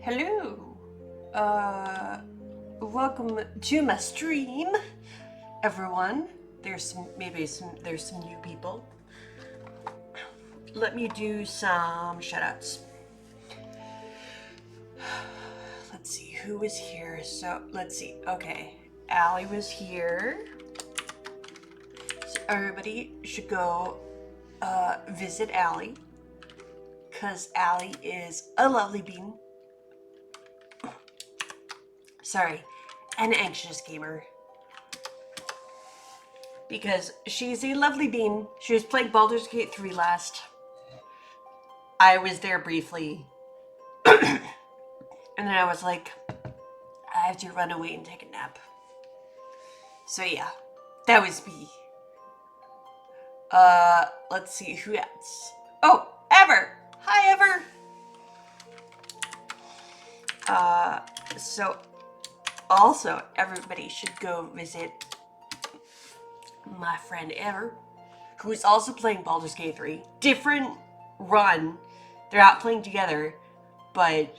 Hello. Welcome to my stream, everyone. There's some new people. Let me do some shoutouts. Let's see who was here. So let's see. Okay, Allie was here. So everybody should go visit Allie, because Allie is a lovely bean. Sorry, an anxious gamer. Because she's a lovely bean. She was playing Baldur's Gate 3 last. I was there briefly. And then I was like, I have to run away and take a nap. So yeah, that was me. Let's see, who else? Oh, Ever! Hi, Ever! So also, everybody should go visit my friend Ever, who is also playing Baldur's Gate 3. Different run. They're not playing together, but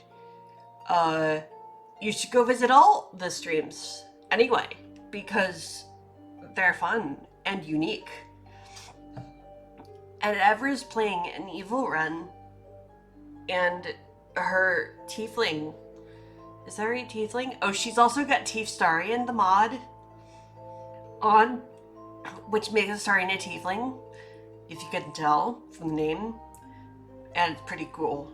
you should go visit all the streams anyway, because they're fun and unique. And Ever is playing an evil run, and her tiefling. Is that right, tiefling? Oh, she's also got Tiefstarian, the mod, on, which makes Astarian a tiefling, if you couldn't tell from the name. And it's pretty cool.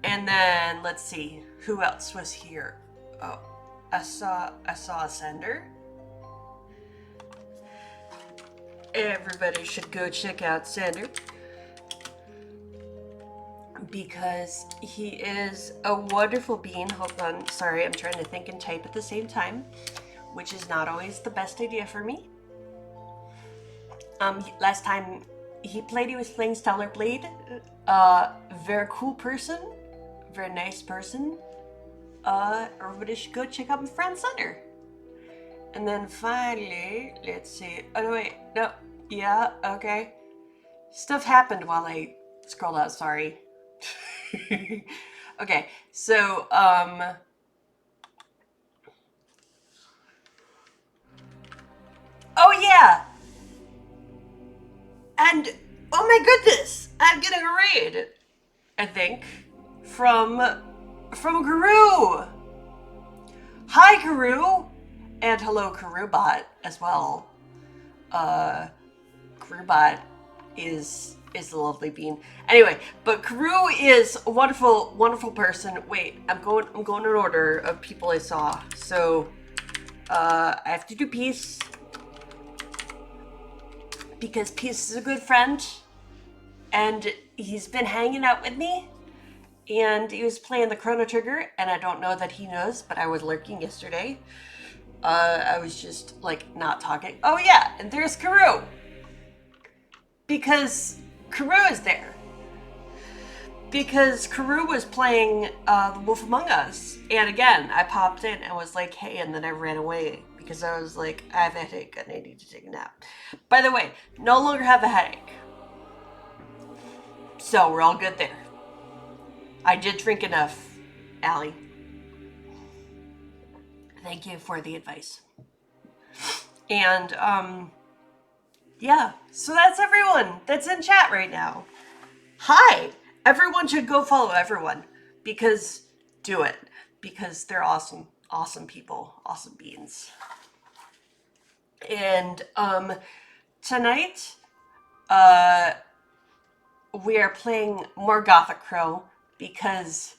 And then, let's see, who else was here? Oh, I saw Ascender. Everybody should go check out Sander, because he is a wonderful being. Hold on, sorry, I'm trying to think and type at the same time, which is not always the best idea for me. Last time he played, he was playing Stellar Blade. Very cool person, very nice person. Everybody should go check out my friend Sander. And then finally, let's see. Oh no, wait, no, yeah, okay. Stuff happened while I scrolled out, sorry. Okay, so, oh yeah! And, oh my goodness! I'm getting a raid, I think, from Guru! Hi, Guru! And hello, Karubot, as well. Karubot is a lovely bean. Anyway, but Karu is a wonderful, wonderful person. Wait, I'm going in order of people I saw. So, I have to do Peace, because Peace is a good friend, and he's been hanging out with me, and he was playing the Chrono Trigger, and I don't know that he knows, but I was lurking yesterday. I was just, like, not talking. Oh yeah, and there's Karu! Because Karu is there. Because Karu was playing The Wolf Among Us. And again, I popped in and was like, hey, and then I ran away. Because I was like, I have a headache and I need to take a nap. By the way, no longer have a headache. So we're all good there. I did drink enough, Allie. Thank you for the advice. And, yeah, so that's everyone that's in chat right now. Hi! Everyone should go follow everyone, because, do it, because they're awesome, awesome people, awesome beans. And, tonight, we are playing more Gothic Crow, because,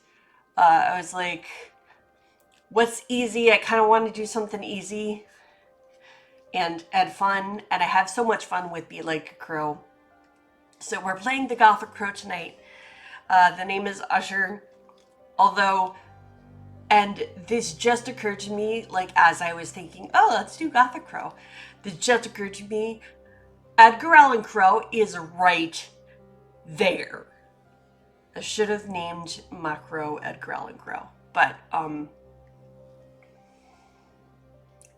I was like, what's easy? I kind of want to do something easy and fun, and I have so much fun with Be Like a Crow. So we're playing the Gothic Crow tonight. The name is Usher, although, and this just occurred to me, like, as I was thinking, oh, let's do Gothic Crow. This just occurred to me, Edgar Allan Crow is right there. I should have named my crow Edgar Allan Crow, but,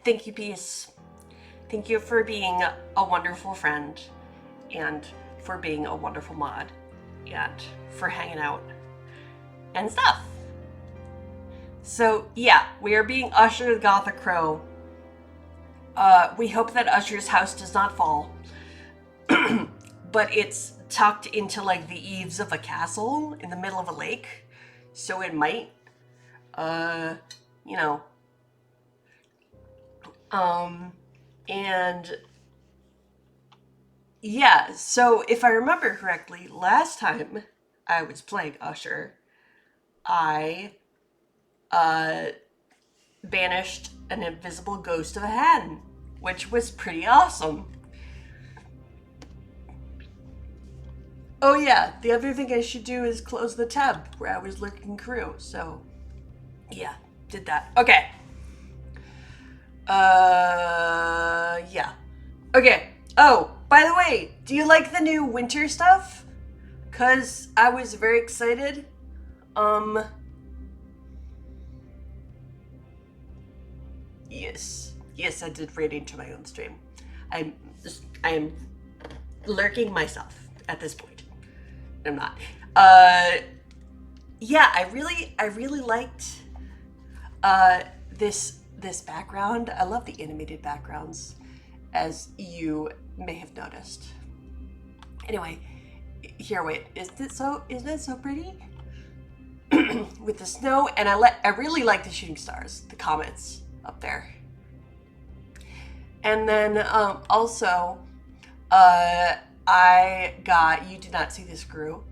thank you, Peace. Thank you for being a wonderful friend, and for being a wonderful mod, and for hanging out and stuff. So yeah, we are being Usher the Gothic Crow. We hope that Usher's house does not fall, but it's tucked into like the eaves of a castle in the middle of a lake, so it might, uh, you know, um, and yeah. So if I remember correctly, last time I was playing Usher, I uh banished an invisible ghost of a hen, which was pretty awesome. Oh yeah, the other thing I should do is close the tab where I was lurking crew. So yeah, did that. Okay. Yeah. Okay. Oh, by the way, do you like the new winter stuff? Cause I was very excited. Um, yes, I did raid into my own stream. I'm, I am lurking myself at this point. I'm not. Uh, yeah, I really liked uh this background. I love the animated backgrounds, as you may have noticed. Anyway, here, wait, isn't it so pretty? With the snow, and I really like the shooting stars, the comets up there. And then also, uh, I got, you did not see this grew,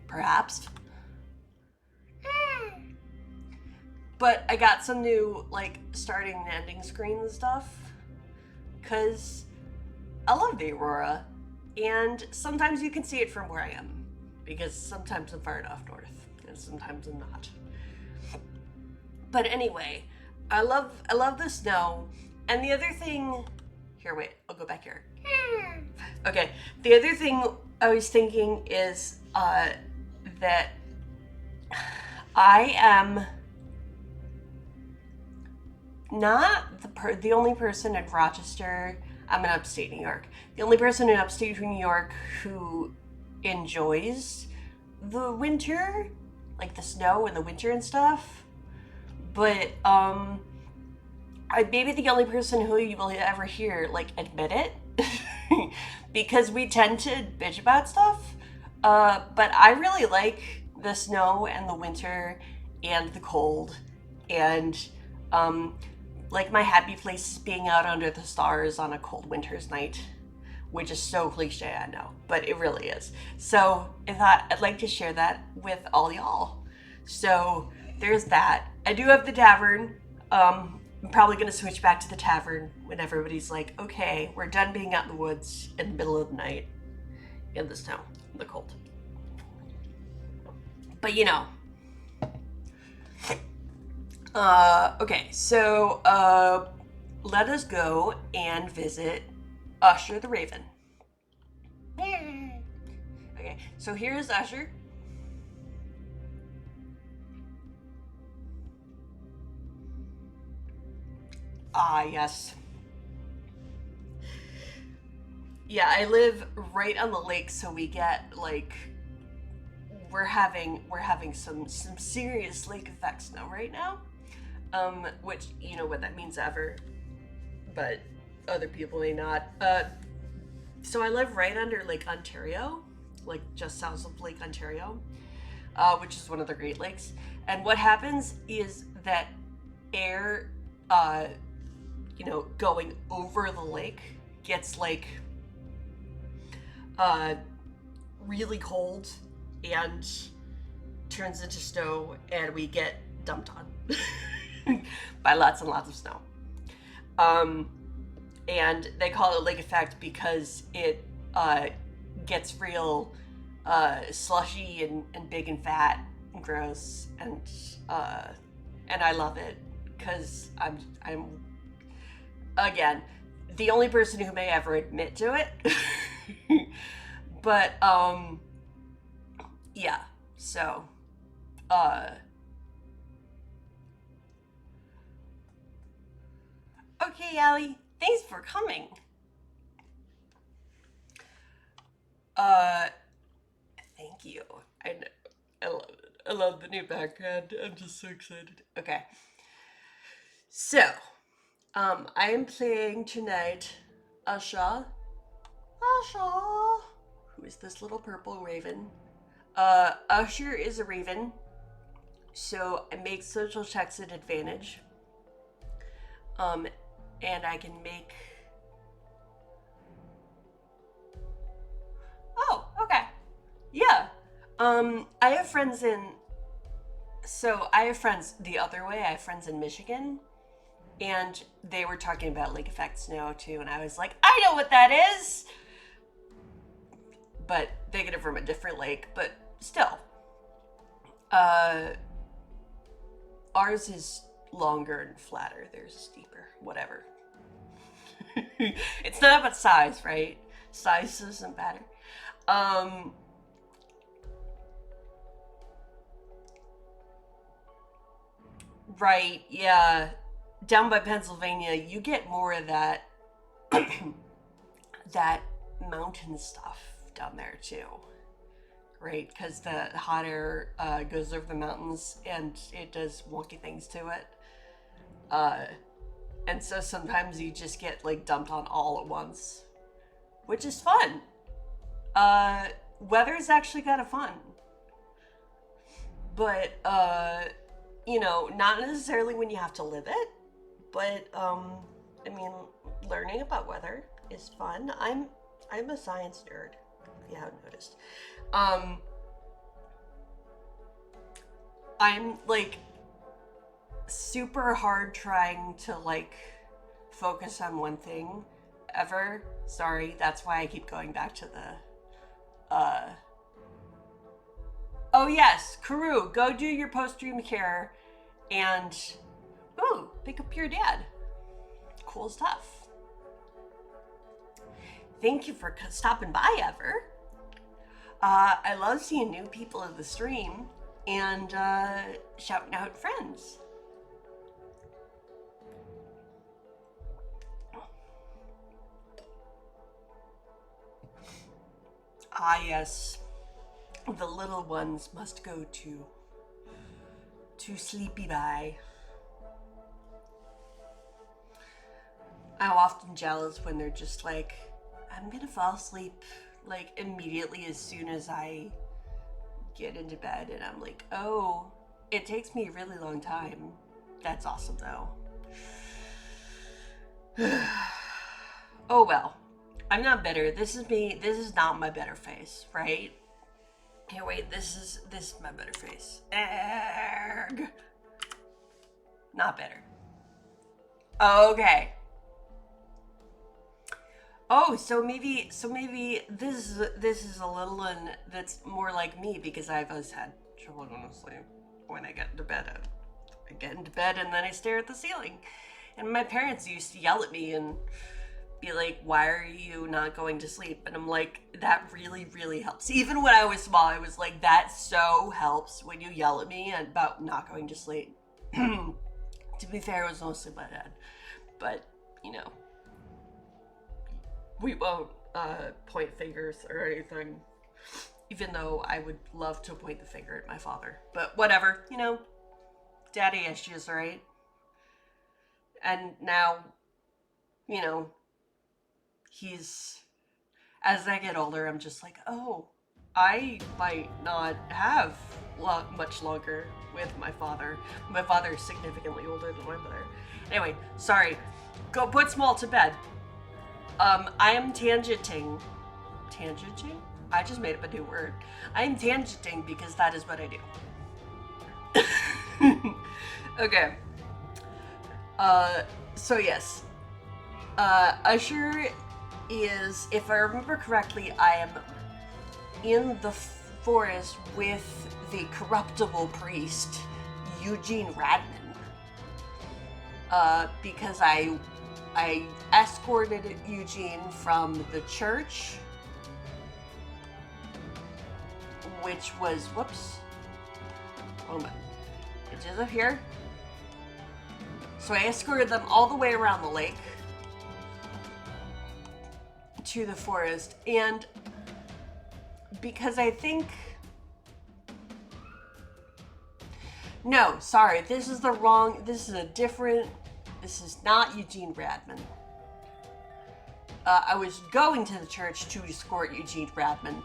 perhaps, but I got some new like starting and ending screen and stuff because I love the aurora, and sometimes you can see it from where I am because sometimes I'm far enough north and sometimes I'm not. But anyway, I love the snow. And the other thing, here, wait, I'll go back here. Okay, the other thing I was thinking is that I am not the only person in Rochester. I'm in upstate New York. The only person in upstate New York who enjoys the winter, like the snow and the winter and stuff. But I may be the only person who you will ever hear like admit it, because we tend to bitch about stuff. But I really like the snow and the winter and the cold, and um, like my happy place is being out under the stars on a cold winter's night, which is so cliche, I know, but it really is. So I thought I'd like to share that with all y'all. So there's that. I do have the tavern. I'm probably gonna switch back to the tavern when everybody's like, okay, we're done being out in the woods in the middle of the night in the snow, in the cold. But you know, okay, so let us go and visit Usher the Raven. Okay, so here's Usher. Ah, yes. Yeah, I live right on the lake, so we get like we're having some serious lake effect snow right now. Which you know what that means ever, but other people may not. So I live right under Lake Ontario, like just south of Lake Ontario, which is one of the Great Lakes. And what happens is that air, uh, going over the lake gets like uh, really cold and turns into snow, and we get dumped on by lots and lots of snow. Um, and they call it lake effect because it gets real slushy and big and fat and gross, and I love it because I'm again the only person who may ever admit to it. But yeah, so uh okay, Allie, thanks for coming. uh Thank you. I love it. I love the new background. I'm just so excited. Okay. So, I am playing tonight Usher. Usher! Who is this little purple raven? Usher is a raven, so I make social checks at advantage. And I can make... Oh, okay. Yeah. I have friends in... So, I have friends the other way. I have friends in Michigan. And they were talking about lake effect snow, too. And I was like, I know what that is! But they get it from a different lake. But still. Ours is longer and flatter. Theirs is steeper. Whatever. It's not about size, right? Size doesn't matter. Right, yeah. Down by Pennsylvania, you get more of that that mountain stuff down there too. Right, because the hot air goes over the mountains and it does wonky things to it. And so sometimes you just get like dumped on all at once, which is fun. Weather is actually kind of fun. But, you know, not necessarily when you have to live it, but, I mean, learning about weather is fun. I'm a science nerd, if you haven't noticed. I'm, like, super hard trying to, like, focus on one thing ever. Sorry, that's why I keep going back to the, oh yes, Karu, go do your post-stream care and, ooh, pick up your dad. Cool stuff. Thank you for stopping by, Ever. I love seeing new people in the stream and shouting out friends. Ah, yes. The little ones must go to sleepy bye. I'm often jealous when they're just like, I'm gonna fall asleep like immediately as soon as I get into bed, and I'm like, oh, it takes me a really long time. That's awesome though. Oh well, I'm not bitter. This is me. This is not my better face, right? Here, wait, this is my better face. Erg. Not better. Okay. Oh, so maybe this is a little one that's more like me, because I've always had trouble going to sleep when I get into bed. I get into bed and then I stare at the ceiling. And my parents used to yell at me and be like, why are you not going to sleep? And I'm like, that really, really helps. Even when I was small, I was like, that so helps when you yell at me about not going to sleep. To be fair, it was mostly my dad. But, you know, we won't point fingers or anything. Even though I would love to point the finger at my father. But whatever, you know, daddy issues, right? And now, you know, as I get older, I'm just like, oh, I might not have much longer with my father. My father is significantly older than my mother. Anyway, sorry. Go put Small to bed. I am tangenting. Tangenting? I just made up a new word. I am tangenting because that is what I do. Okay. So yes. Usher is, if I remember correctly, I am in the forest with the corruptible priest, Eugene Radman. Because I escorted Eugene from the church, which was, whoops, moment, it is up here. So I escorted them all the way around the lake to the forest, and because I think No, sorry, this is the wrong, this is a different, this is not Eugene Bradman. I was going to the church to escort Eugene Bradman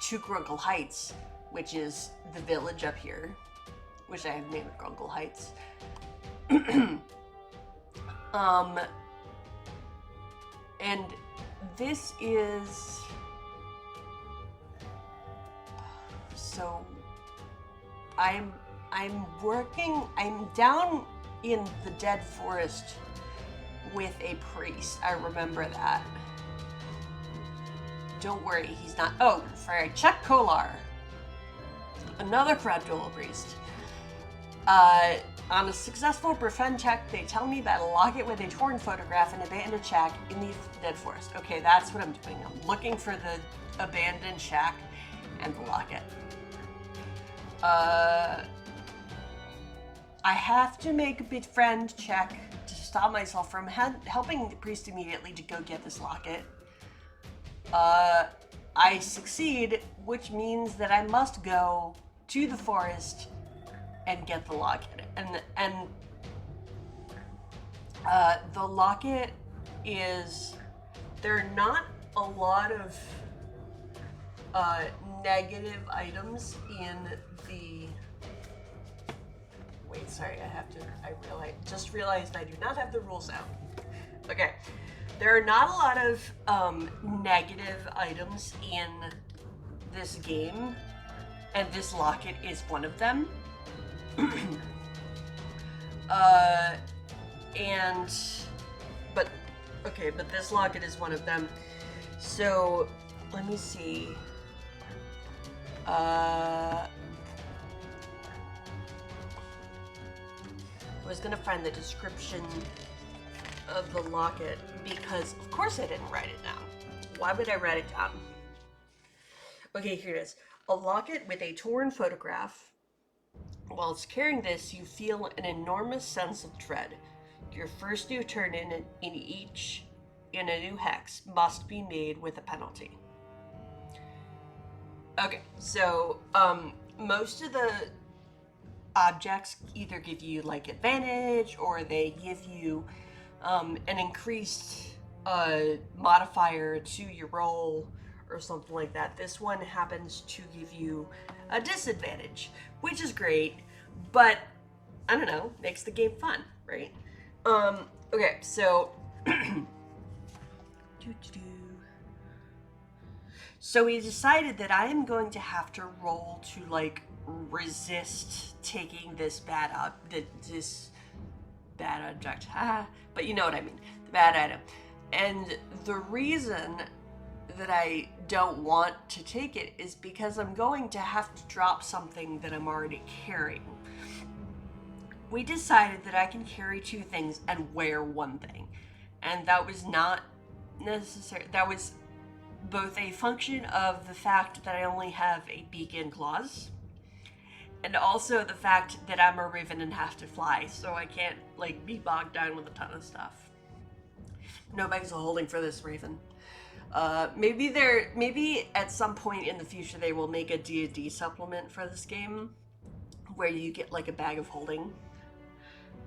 to Grunkle Heights, which is the village up here, which I have named Grunkle Heights. And this is, so I'm down in the Dead Forest with a priest. I remember that. Don't worry, he's not. Oh, sorry, Chuck Kolar, another Fragile priest. On a successful befriend check, they tell me about a locket with a torn photograph and abandoned shack in the Dead Forest. Okay, that's what I'm doing. I'm looking for the abandoned shack and the locket. I have to make a befriend check to stop myself from helping the priest immediately to go get this locket. I succeed, which means that I must go to the forest and get the locket. And the locket is, there are not a lot of negative items in the, wait, sorry, just realized I do not have the rules out. Okay, there are not a lot of negative items in this game, and this locket is one of them. But this locket is one of them. So, let me see. I was gonna find the description of the locket because, of course, I didn't write it down. Why would I write it down? Okay, here it is. A locket with a torn photograph. Whilst carrying this, you feel an enormous sense of dread. Your first new turn in a new hex must be made with a penalty. Okay, so most of the objects either give you like advantage or they give you an increased modifier to your roll or something like that. This one happens to give you a disadvantage, which is great, but I don't know, makes the game fun, right? Okay, so so we decided that I am going to have to roll to like resist taking this bad object. But you know what I mean, the bad item. And the reason that I don't want to take it is because I'm going to have to drop something that I'm already carrying. We decided that I can carry two things and wear one thing, and that was not necessary. That was both a function of the fact that I only have a beak and claws, and also the fact that I'm a raven and have to fly, so I can't like be bogged down with a ton of stuff. No bags of holding for this raven. Maybe at some point in the future they will make a D&D supplement for this game where you get like a bag of holding,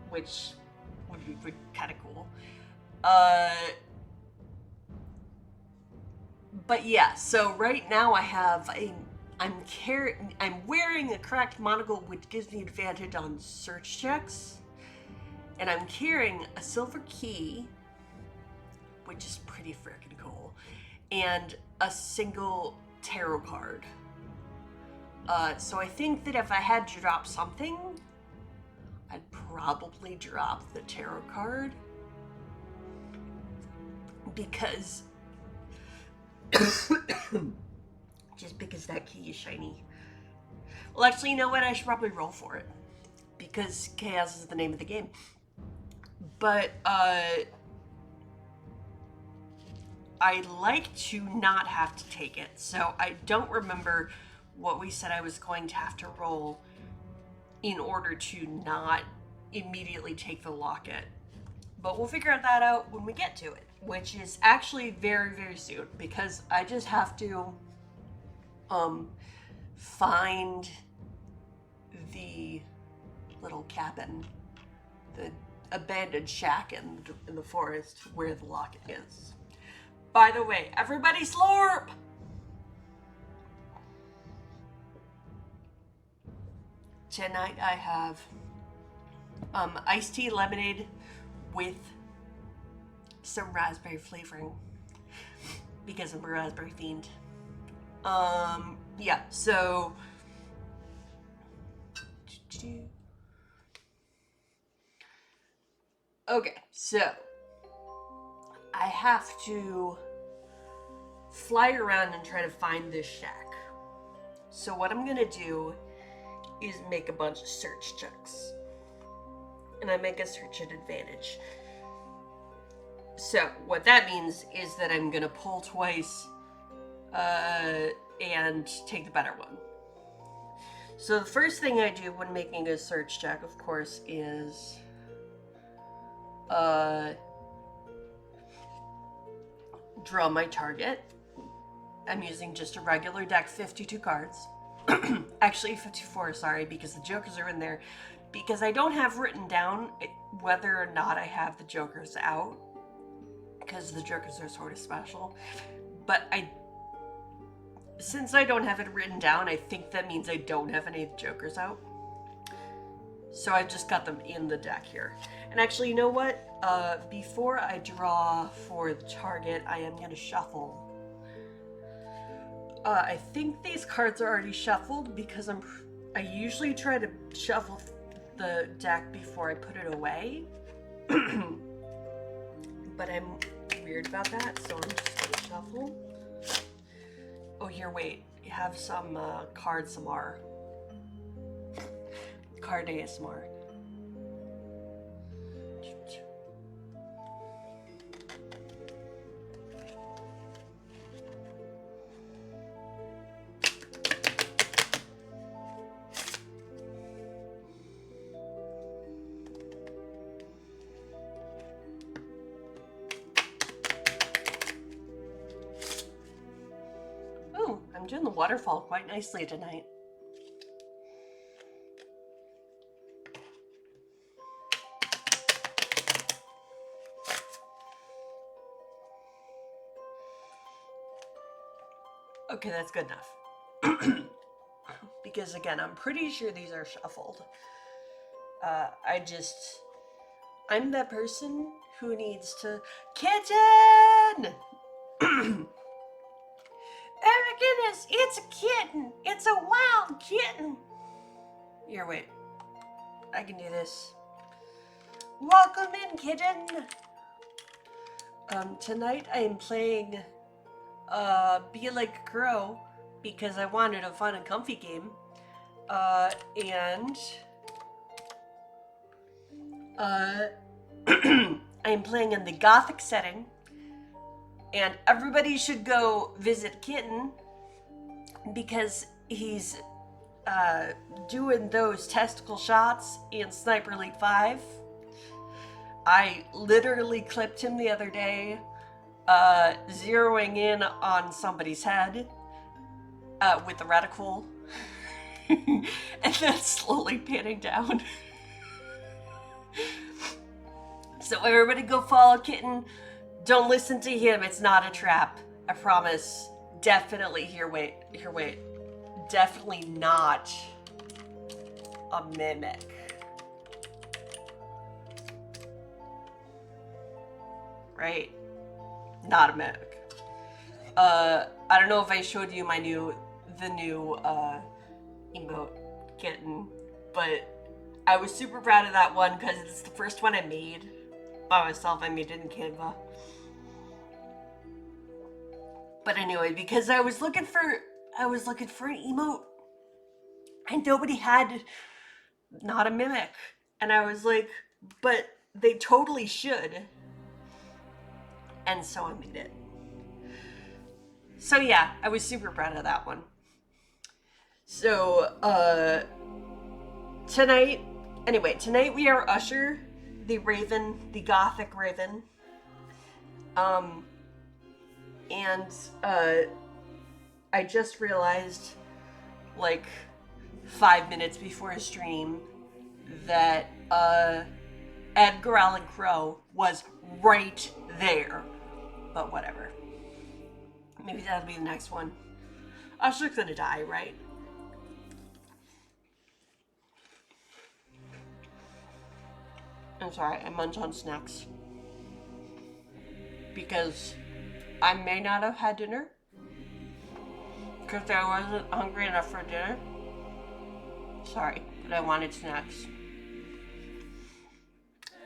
which would be kind of cool. But yeah, so right now I have I'm wearing a cracked monocle, which gives me advantage on search checks, and I'm carrying a silver key, which is pretty freaking cool, and a single tarot card. So I think that if I had to drop something, I'd probably drop the tarot card, because just because that key is shiny. Well, actually, you know what? I should probably roll for it, because chaos is the name of the game. But I like to not have to take it, so I don't remember what we said I was going to have to roll in order to not immediately take the locket. But we'll figure that out when we get to it, which is actually very, very soon, because I just have to find the little cabin, the abandoned shack in the forest where the locket is. By the way, everybody slurp! Tonight I have iced tea lemonade with some raspberry flavoring because I'm a raspberry fiend. Yeah, so okay, so I have to fly around and try to find this shack. So what I'm gonna do is make a bunch of search checks. And I make a search at advantage. So what that means is that I'm gonna pull twice and take the better one. So the first thing I do when making a search check, of course, is draw my target. I'm using just a regular deck, 52 cards. Actually 54, sorry, because the jokers are in there. Because I don't have written down whether or not I have the jokers out, because the jokers are sort of special. But since I don't have it written down, I think that means I don't have any of the jokers out. So I've just got them in the deck here. And actually, you know what? Before I draw for the target, I am going to shuffle. I think these cards are already shuffled because I usually try to shuffle the deck before I put it away. But I'm weird about that, so I'm just going to shuffle. Oh, here, wait. You have some card ASMR. Card ASMR. Oh, I'm doing the waterfall quite nicely tonight. Okay, that's good enough. Because again, I'm pretty sure these are shuffled. I'm that person who needs to... Kitten! Oh my goodness, it's a kitten! It's a wild kitten! Here, wait. I can do this. Welcome in, kitten! Tonight I am playing Be Like a Crow because I wanted a fun and comfy game. I'm playing in the Gothic setting, and everybody should go visit Kitten because he's doing those testicle shots in Sniper Elite 5. I literally clipped him the other day, zeroing in on somebody's head with the reticle, and then slowly panning down. So everybody go follow Kitten. Don't listen to him. It's not a trap. I promise. Definitely. Here, wait. Definitely not a mimic. Right? Not a mimic. I don't know if I showed you the new emote Kitten, but I was super proud of that one because it's the first one I made by myself. I made it in Canva. But anyway, because I was looking for an emote and nobody had not a mimic. And I was like, but they totally should. And so I made it. So yeah, I was super proud of that one. So, tonight we are Usher, the Raven, the Gothic Raven. I just realized, like, 5 minutes before a stream, that Edgar Allan Poe was right there. But whatever. Maybe that'll be the next one. Usher's gonna die, right? I'm sorry, I munch on snacks. Because I may not have had dinner. Because I wasn't hungry enough for dinner. Sorry, but I wanted snacks.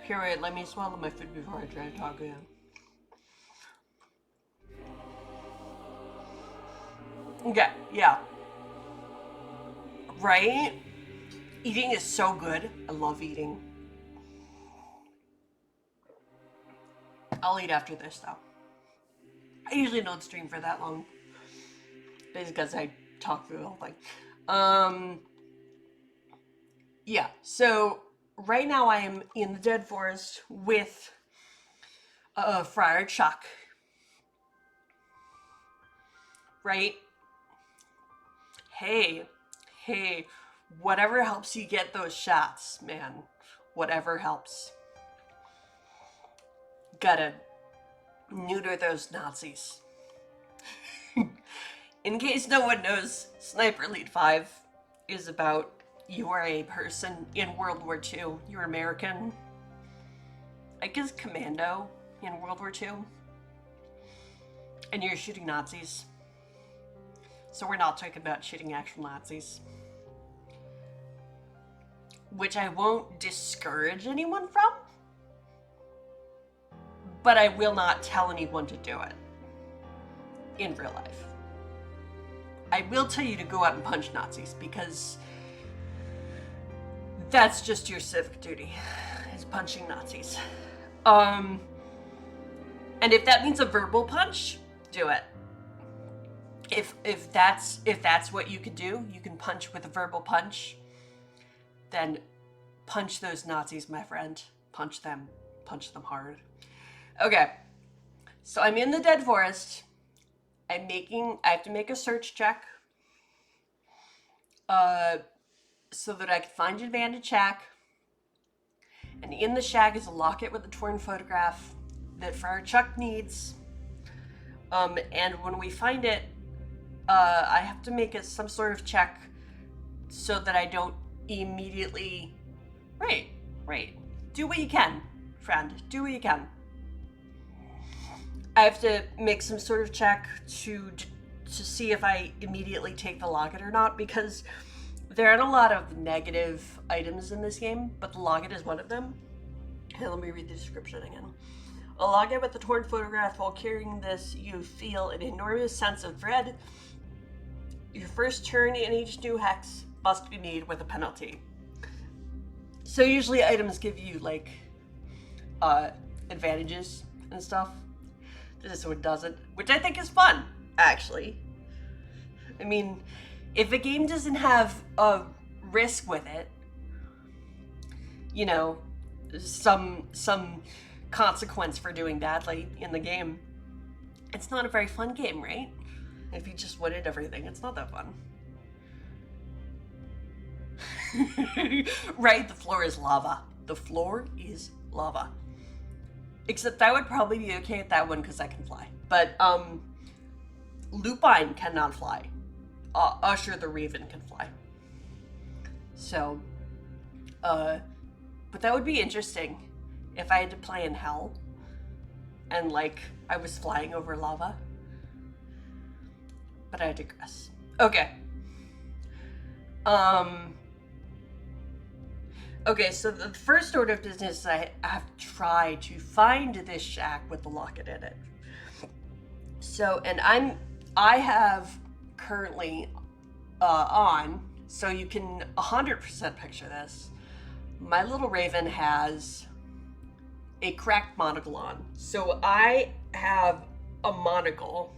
Here, wait, let me swallow my food before I try to talk again. Okay, yeah. Right? Eating is so good. I love eating. I'll eat after this, though. I usually don't stream for that long. Basically because I talk through the whole thing. Yeah, so right now I am in the Dead Forest with Friar Chuck. Right? Hey, whatever helps you get those shots, man. Whatever helps. Gotta neuter those Nazis. In case no one knows, Sniper Elite 5 is about you are a person in World War II. You're American. I guess commando in World War II. And you're shooting Nazis. So we're not talking about shooting actual Nazis. Which I won't discourage anyone from. But I will not tell anyone to do it. In real life. I will tell you to go out and punch Nazis because that's just your civic duty, is punching Nazis. And if that means a verbal punch, do it. If that's what you could do, you can punch with a verbal punch, then punch those Nazis, my friend. Punch them hard. Okay, so I'm in the Dead Forest. I have to make a search check so that I can find an abandoned shack. And in the shack is a locket with a torn photograph that Friar Chuck needs. And when we find it, I have to make some sort of check so that I don't immediately... Right. Do what you can, friend. Do what you can. I have to make some sort of check to see if I immediately take the locket or not, because there aren't a lot of negative items in this game, but the locket is one of them. Okay, let me read the description again. A locket with a torn photograph. While carrying this, you feel an enormous sense of dread. Your first turn in each new hex must be made with a penalty. So usually items give you, like, advantages and stuff. This one doesn't, which I think is fun, actually. I mean, if a game doesn't have a risk with it, you know, some consequence for doing badly in the game, it's not a very fun game, right? If you just wanted everything, it's not that fun. Right, the floor is lava. The floor is lava. Except I would probably be okay at that one because I can fly. But, Lupine cannot fly. Usher the Raven can fly. So, but that would be interesting if I had to play in hell and, like, I was flying over lava. But I digress. Okay. Okay, so the first order of business is I have to try to find this shack with the locket in it. So, and I have currently on, so you can 100% picture this. My little Raven has a cracked monocle on. So I have a monocle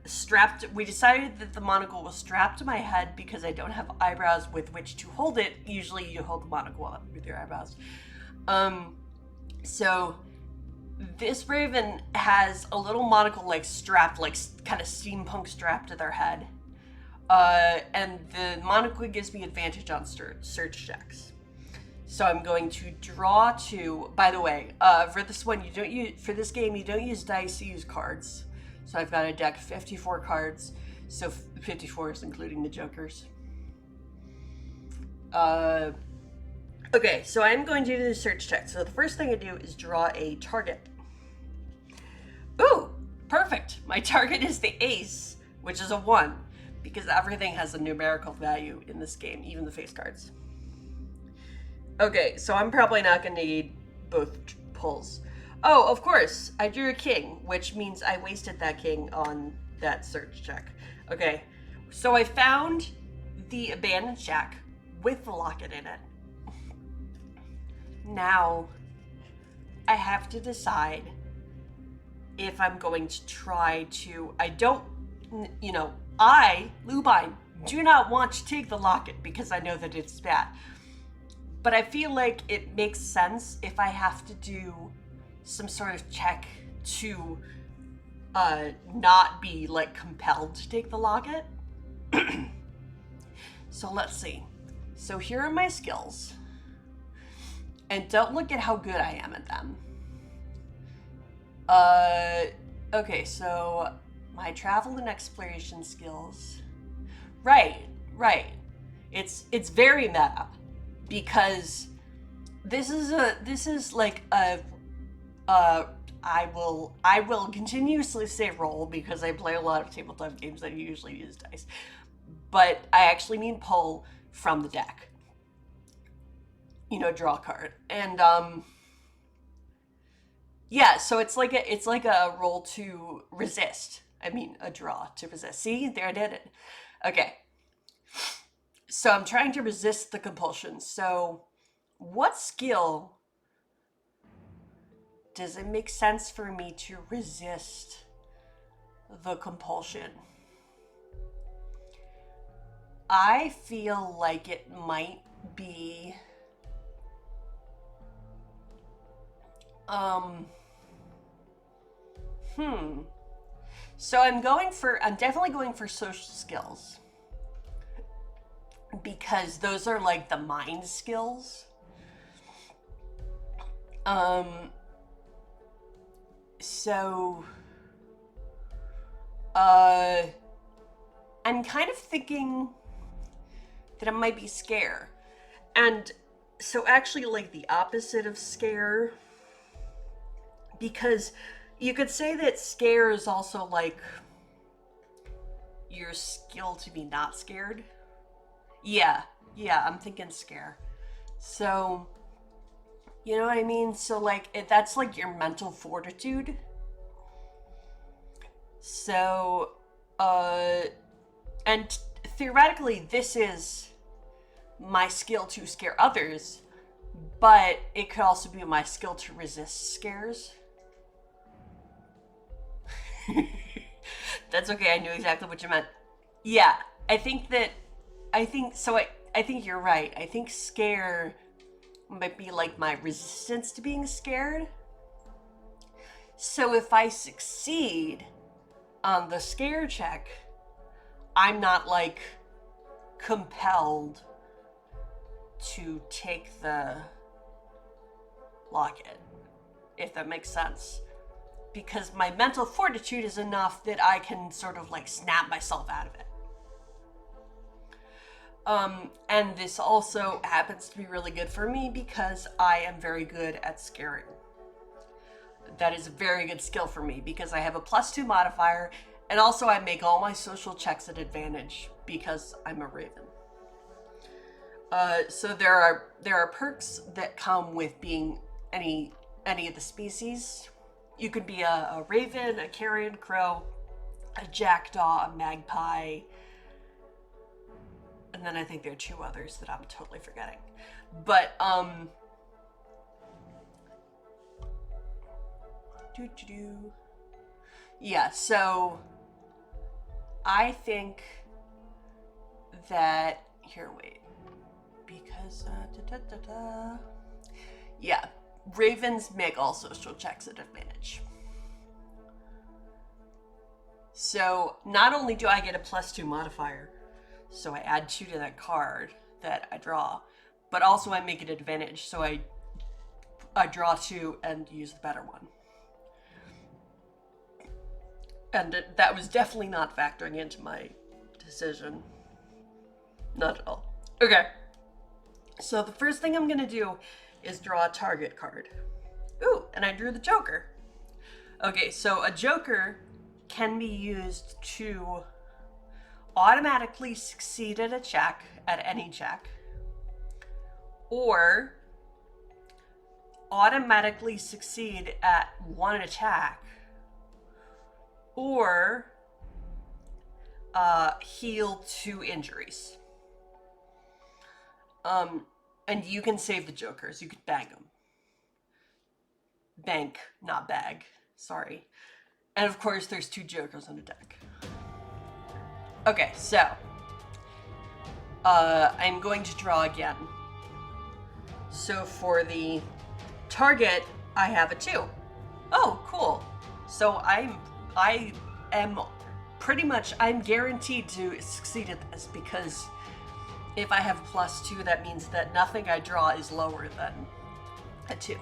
strapped. We decided that the monocle was strapped to my head because I don't have eyebrows with which to hold it. Usually you hold the monocle up with your eyebrows. So this Raven has a little monocle like strapped, like kind of steampunk strapped to their head. And the monocle gives me advantage on search checks. So I'm going to draw 2. By the way, for this one, for this game, you don't use dice, you use cards. So I've got a deck of 54 cards. So 54 is including the jokers. Okay, so I'm going to do the search check. So the first thing I do is draw a target. Ooh, perfect. My target is the ace, which is a 1, because everything has a numerical value in this game, even the face cards. Okay, so I'm probably not going to need both pulls. Oh, of course, I drew a king, which means I wasted that king on that search check. Okay, so I found the abandoned shack with the locket in it. Now, I have to decide if I'm going to try to... I, Lubine, do not want to take the locket because I know that it's bad. But I feel like it makes sense if I have to do some sort of check to not be, like, compelled to take the locket. So let's see. So here are my skills. And don't look at how good I am at them. Okay, so my travel and exploration skills. Right. It's very meta. Because this is like a I will continuously say roll because I play a lot of tabletop games that usually use dice, but I actually mean pull from the deck. Draw a card, and yeah. So it's like a roll to resist. I mean, a draw to resist. See, there I did it. Okay. So I'm trying to resist the compulsion. So what skill does it make sense for me to resist the compulsion? I feel like it might be... So I'm definitely going for social skills. Because those are like the mind skills. So I'm kind of thinking that it might be scare. And so actually like the opposite of scare, because you could say that scare is also like your skill to be not scared. Yeah, I'm thinking scare. So, you know what I mean? So like that's like your mental fortitude. So, and theoretically this is my skill to scare others, but it could also be my skill to resist scares. That's okay, I knew exactly what you meant. Yeah, I think you're right. I think scare might be like my resistance to being scared. So if I succeed on the scare check, I'm not like compelled to take the locket, if that makes sense. Because my mental fortitude is enough that I can sort of like snap myself out of it. And this also happens to be really good for me because I am very good at scaring. That is a very good skill for me because I have a +2 modifier, and also I make all my social checks at advantage because I'm a raven. So there are perks that come with being any of the species. You could be a raven, a carrion crow, a jackdaw, a magpie, and then I think there are 2 others that I'm totally forgetting. But yeah, so I think that because yeah, ravens make all social checks at advantage. So not only do I get a +2 modifier, So I add 2 to that card that I draw. But also I make it an advantage, so I draw 2 and use the better one. And that was definitely not factoring into my decision. Not at all. Okay. So the first thing I'm going to do is draw a target card. Ooh, and I drew the Joker. Okay, so a Joker can be used to automatically succeed at a check, at any check, or automatically succeed at one attack, or heal 2 injuries. And you can save the Jokers. You can bang them. Bank, not bag. Sorry. And of course, there's 2 Jokers on the deck. Okay, so I'm going to draw again. So for the target, I have a 2. Oh, cool. So I am pretty much, I'm guaranteed to succeed at this, because if I have +2, that means that nothing I draw is lower than a 2.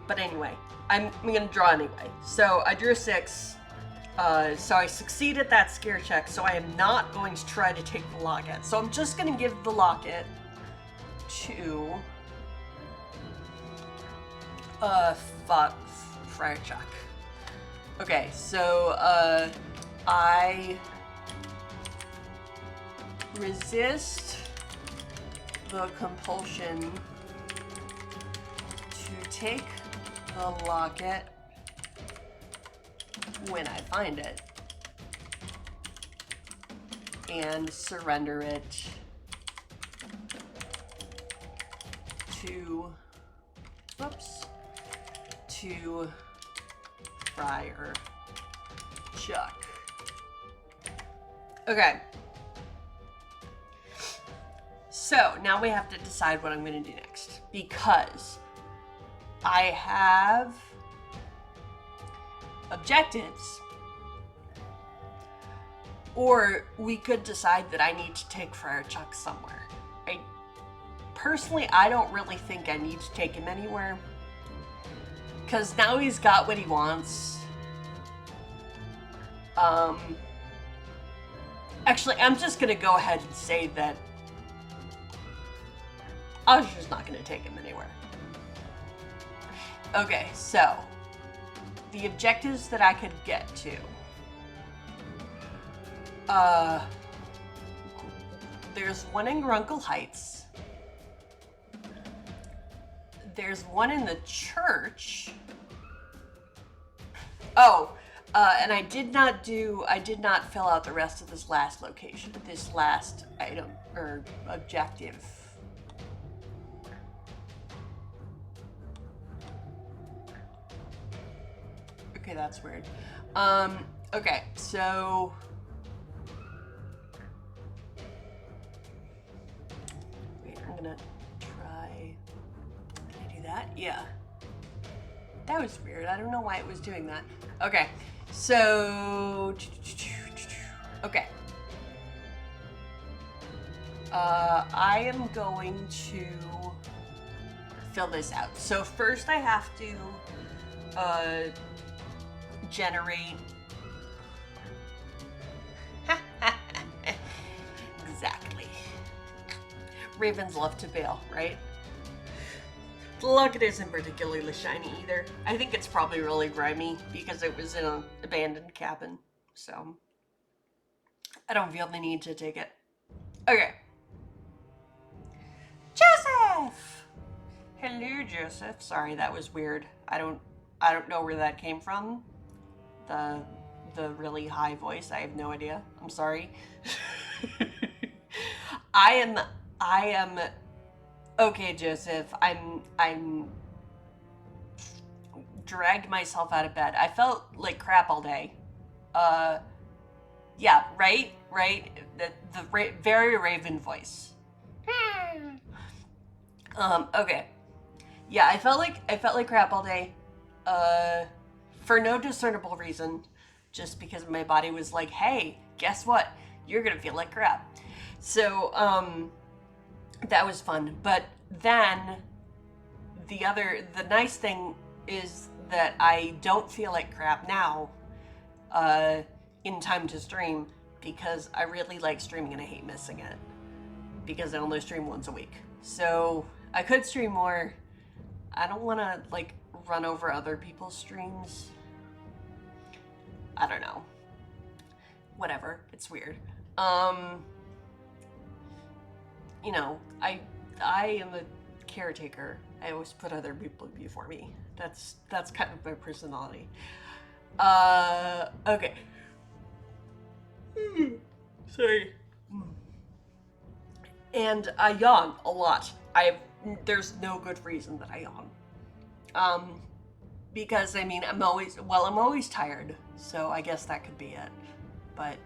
But anyway, I'm gonna draw anyway. So I drew a 6. So I succeed at that scare check, so I am not going to try to take the locket. So I'm just gonna give the locket to Friar Chuck. Okay, so I resist the compulsion to take the locket when I find it, and surrender it to, to Friar Chuck. Okay. So now we have to decide what I'm going to do next, because I have objectives. Or we could decide that I need to take Friar Chuck somewhere. Personally, I don't really think I need to take him anywhere, because now he's got what he wants. Actually, I'm just gonna go ahead and say that Usher's not gonna take him anywhere. Okay, so the objectives that I could get to. There's one in Grunkle Heights. There's one in the church. Oh, and I did not fill out the rest of this last location, this last item, or objective. Okay, that's weird. Okay, so wait, I'm gonna try. Can I do that? Yeah. That was weird. I don't know why it was doing that. Okay, so okay. I am going to fill this out. So first I have to generate exactly. Ravens love to bail, right? The locket isn't particularly shiny either. I think it's probably really grimy because it was in an abandoned cabin. So I don't feel the need to take it. Okay. Joseph! Hello, Joseph. Sorry, that was weird. I don't know where that came from. The really high voice. I have no idea. I'm sorry. I am okay, Joseph. I'm dragged myself out of bed. I felt like crap all day. Yeah, right. The very Raven voice. Okay. Yeah, I felt like crap all day. For no discernible reason, just because my body was like, hey, guess what? You're gonna feel like crap. So, that was fun. But then the nice thing is that I don't feel like crap now, in time to stream, because I really like streaming and I hate missing it, because I only stream once a week. So I could stream more. I don't want to like run over other people's streams. I don't know. Whatever. It's weird. You know, I am a caretaker. I always put other people before me. That's kind of my personality. Okay. Sorry. And I yawn a lot. There's no good reason that I yawn. Because I mean, I'm always tired, so I guess that could be it. But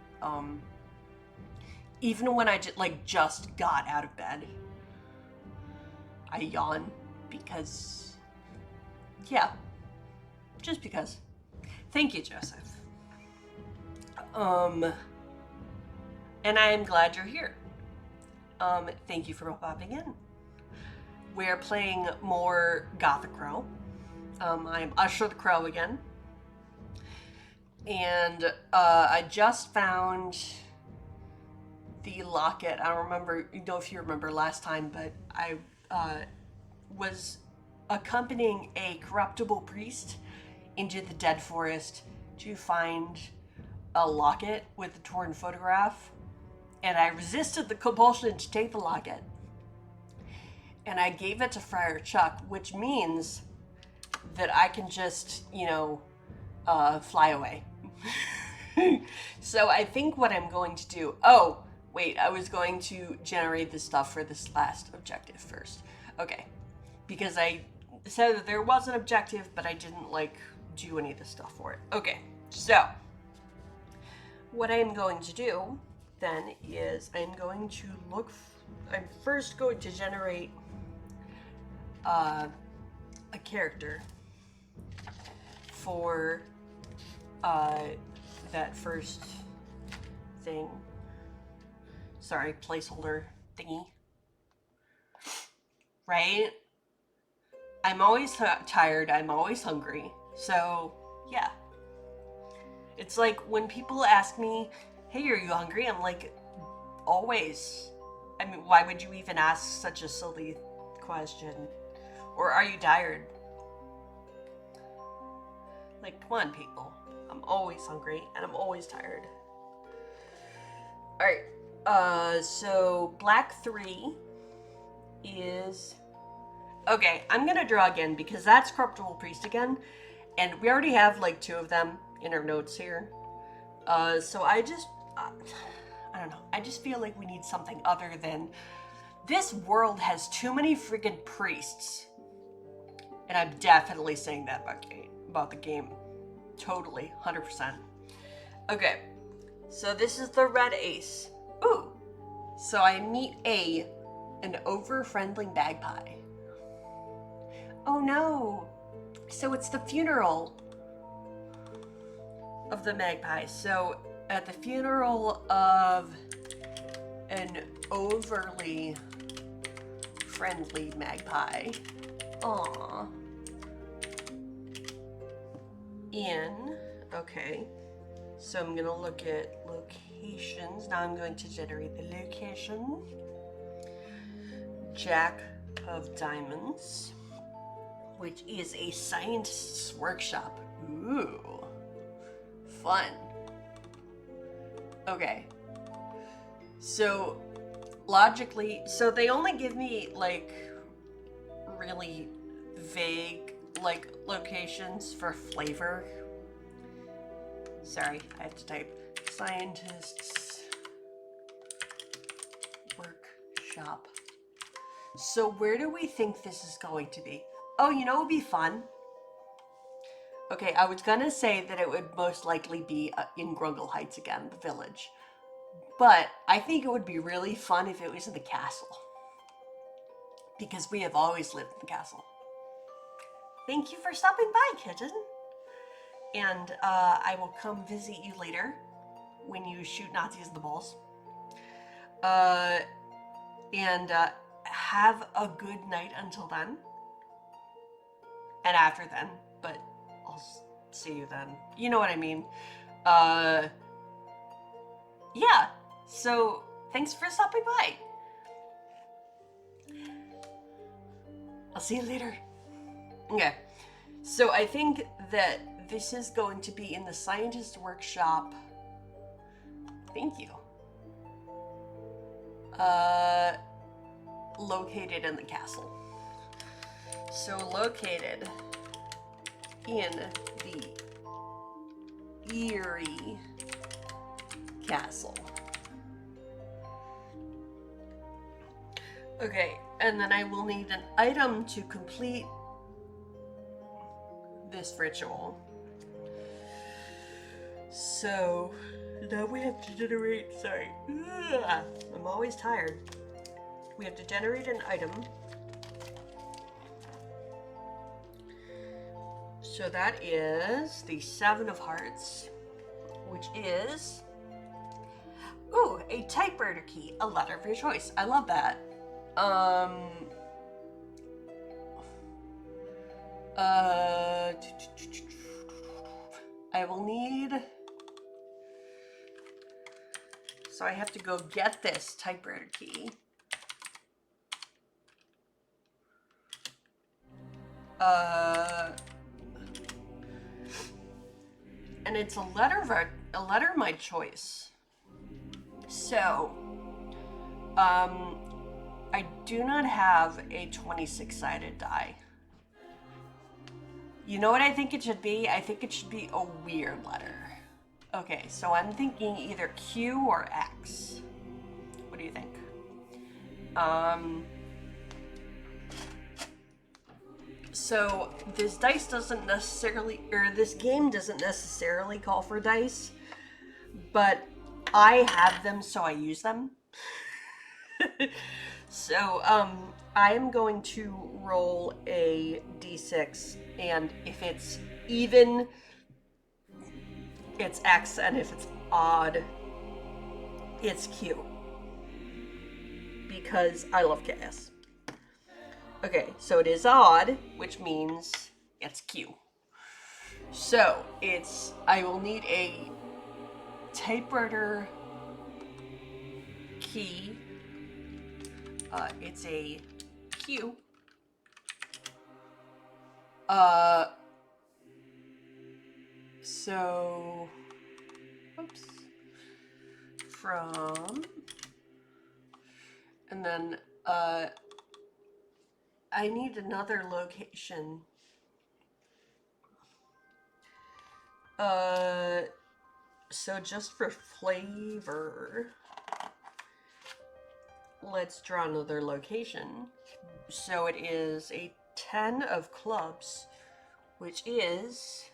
even when I just got out of bed, I yawn because, yeah, just because. Thank you, Joseph. And I am glad you're here. Thank you for popping in. We're playing more Gothic Crow. I'm Usher the Crow again. And I just found the locket. I don't know if you remember last time, but I was accompanying a corruptible priest into the dead forest to find a locket with a torn photograph. And I resisted the compulsion to take the locket. And I gave it to Friar Chuck, which means that I can just, fly away. So I think what I'm going to do... Oh, wait, I was going to generate the stuff for this last objective first. Okay. Because I said that there was an objective, but I didn't, do any of the stuff for it. Okay, so... what I'm going to do, then, is I'm going to I'm first going to generate a character for that first thing. Sorry, placeholder thingy. Right? I'm always tired, I'm always hungry, so yeah. It's like when people ask me, hey, are you hungry? I'm like, always. I mean, why would you even ask such a silly question? Or are you tired? Like, come on, people. I'm always hungry and I'm always tired. Alright, so Black 3 is... Okay, I'm gonna draw again because that's Corruptible Priest again. And we already have, 2 of them in our notes here. So I don't know. I just feel like we need something other than... This world has too many freaking priests. And I'm definitely saying that about the game. Totally. 100%. Okay. So this is the red ace. Ooh. So I meet an over-friendly magpie. Oh no. So it's the funeral of the magpie. So at the funeral of an overly friendly magpie. Aww. Okay. So I'm gonna look at locations. Now I'm going to generate the location. Jack of Diamonds, which is a scientist's workshop. Ooh. Fun. Okay. So, logically, so they only give me, really vague, locations for flavor. Sorry, I have to type scientist's workshop. So where do we think this is going to be? Oh, you know what would be fun? Okay, I was gonna say that it would most likely be in Grungle Heights again, the village. But I think it would be really fun if it was in the castle. Because we have always lived in the castle. Thank you for stopping by, kitten. And I will come visit you later when you shoot Nazis in the balls. And have a good night until then. And after then, but I'll see you then. You know what I mean. Yeah. So thanks for stopping by. I'll see you later. Okay. So I think that this is going to be in the scientist workshop. Thank you. Located in the castle. So located in the eerie castle. Okay, and then I will need an item to complete this ritual. So now we have to generate, sorry, I'm always tired. We have to generate an item. So that is the 7 of Hearts, which is, ooh, a typewriter key, a letter of your choice. I love that. I will need, so I have to go get this typewriter key. And it's a letter of my choice. So, I do not have a 26-sided die. You know what I think it should be? I think it should be a weird letter. Okay, so I'm thinking either Q or X. What do you think? So this dice doesn't necessarily, or this game doesn't necessarily call for dice, but I have them, so I use them. So, I am going to roll a d6, and if it's even, it's X, and if it's odd, it's Q. Because I love chaos. Okay, so it is odd, which means it's Q. So, I will need a typewriter key. It's a Q. So, oops. From, and then, I need another location. So just for flavor, let's draw another location. So it is a 10 of clubs, which is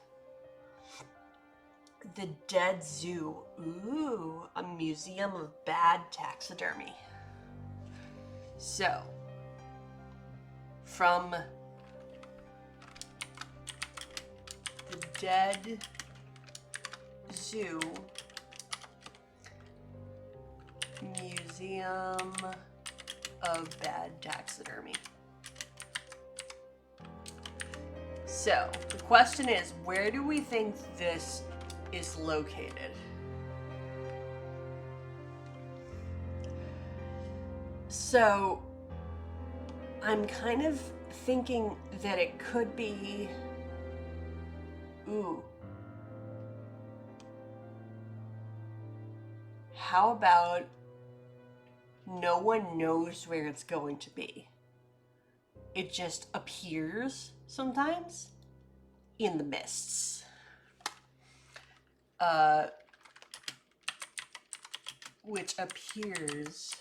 the Dead Zoo. Ooh, a museum of bad taxidermy. So, from the Dead Zoo Museum of Bad Taxidermy. So, the question is, where do we think this is located? So, I'm kind of thinking that it could be, ooh, how about no one knows where it's going to be? It just appears sometimes in the mists. Which appears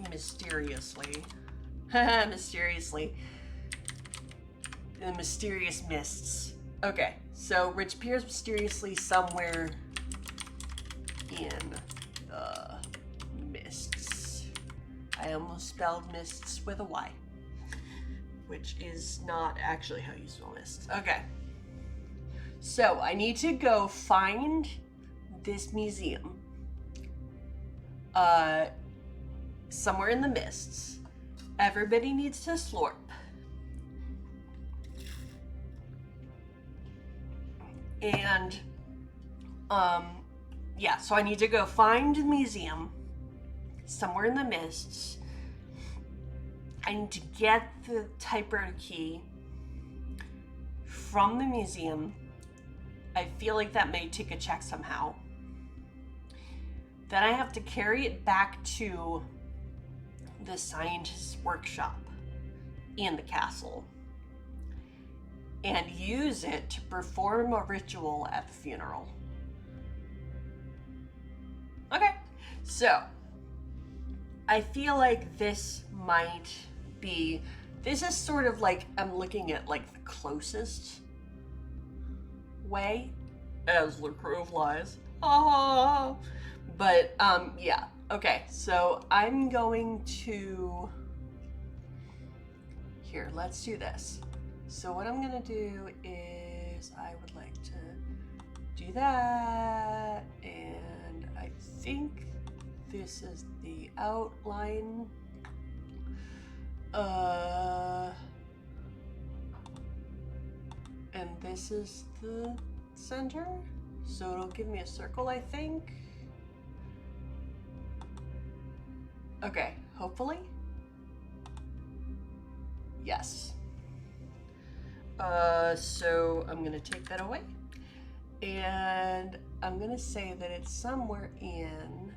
mysteriously. Mysteriously. The mysterious mists. Okay, so which appears mysteriously somewhere in the mists. I almost spelled mists with a Y, which is not actually how you spell mists. Okay. So I need to go find this museum somewhere in the mists. Everybody needs to slurp. And yeah, so I need to go find the museum somewhere in the mists. I need to get the typewriter key from the museum. I feel like that may take a check somehow. Then I have to carry it back to the scientist's workshop in the castle and use it to perform a ritual at the funeral. Okay, so I feel like this might be, this is sort of like, I'm looking at like the closest way, as the crow flies. Ah. But yeah, okay, so I'm going to, here, let's do this. So what I'm gonna do is I would like to do that, and I think this is the outline. And this is the center, so it'll give me a circle, I think. Okay, hopefully. Yes. So I'm gonna take that away, and I'm gonna say that it's somewhere in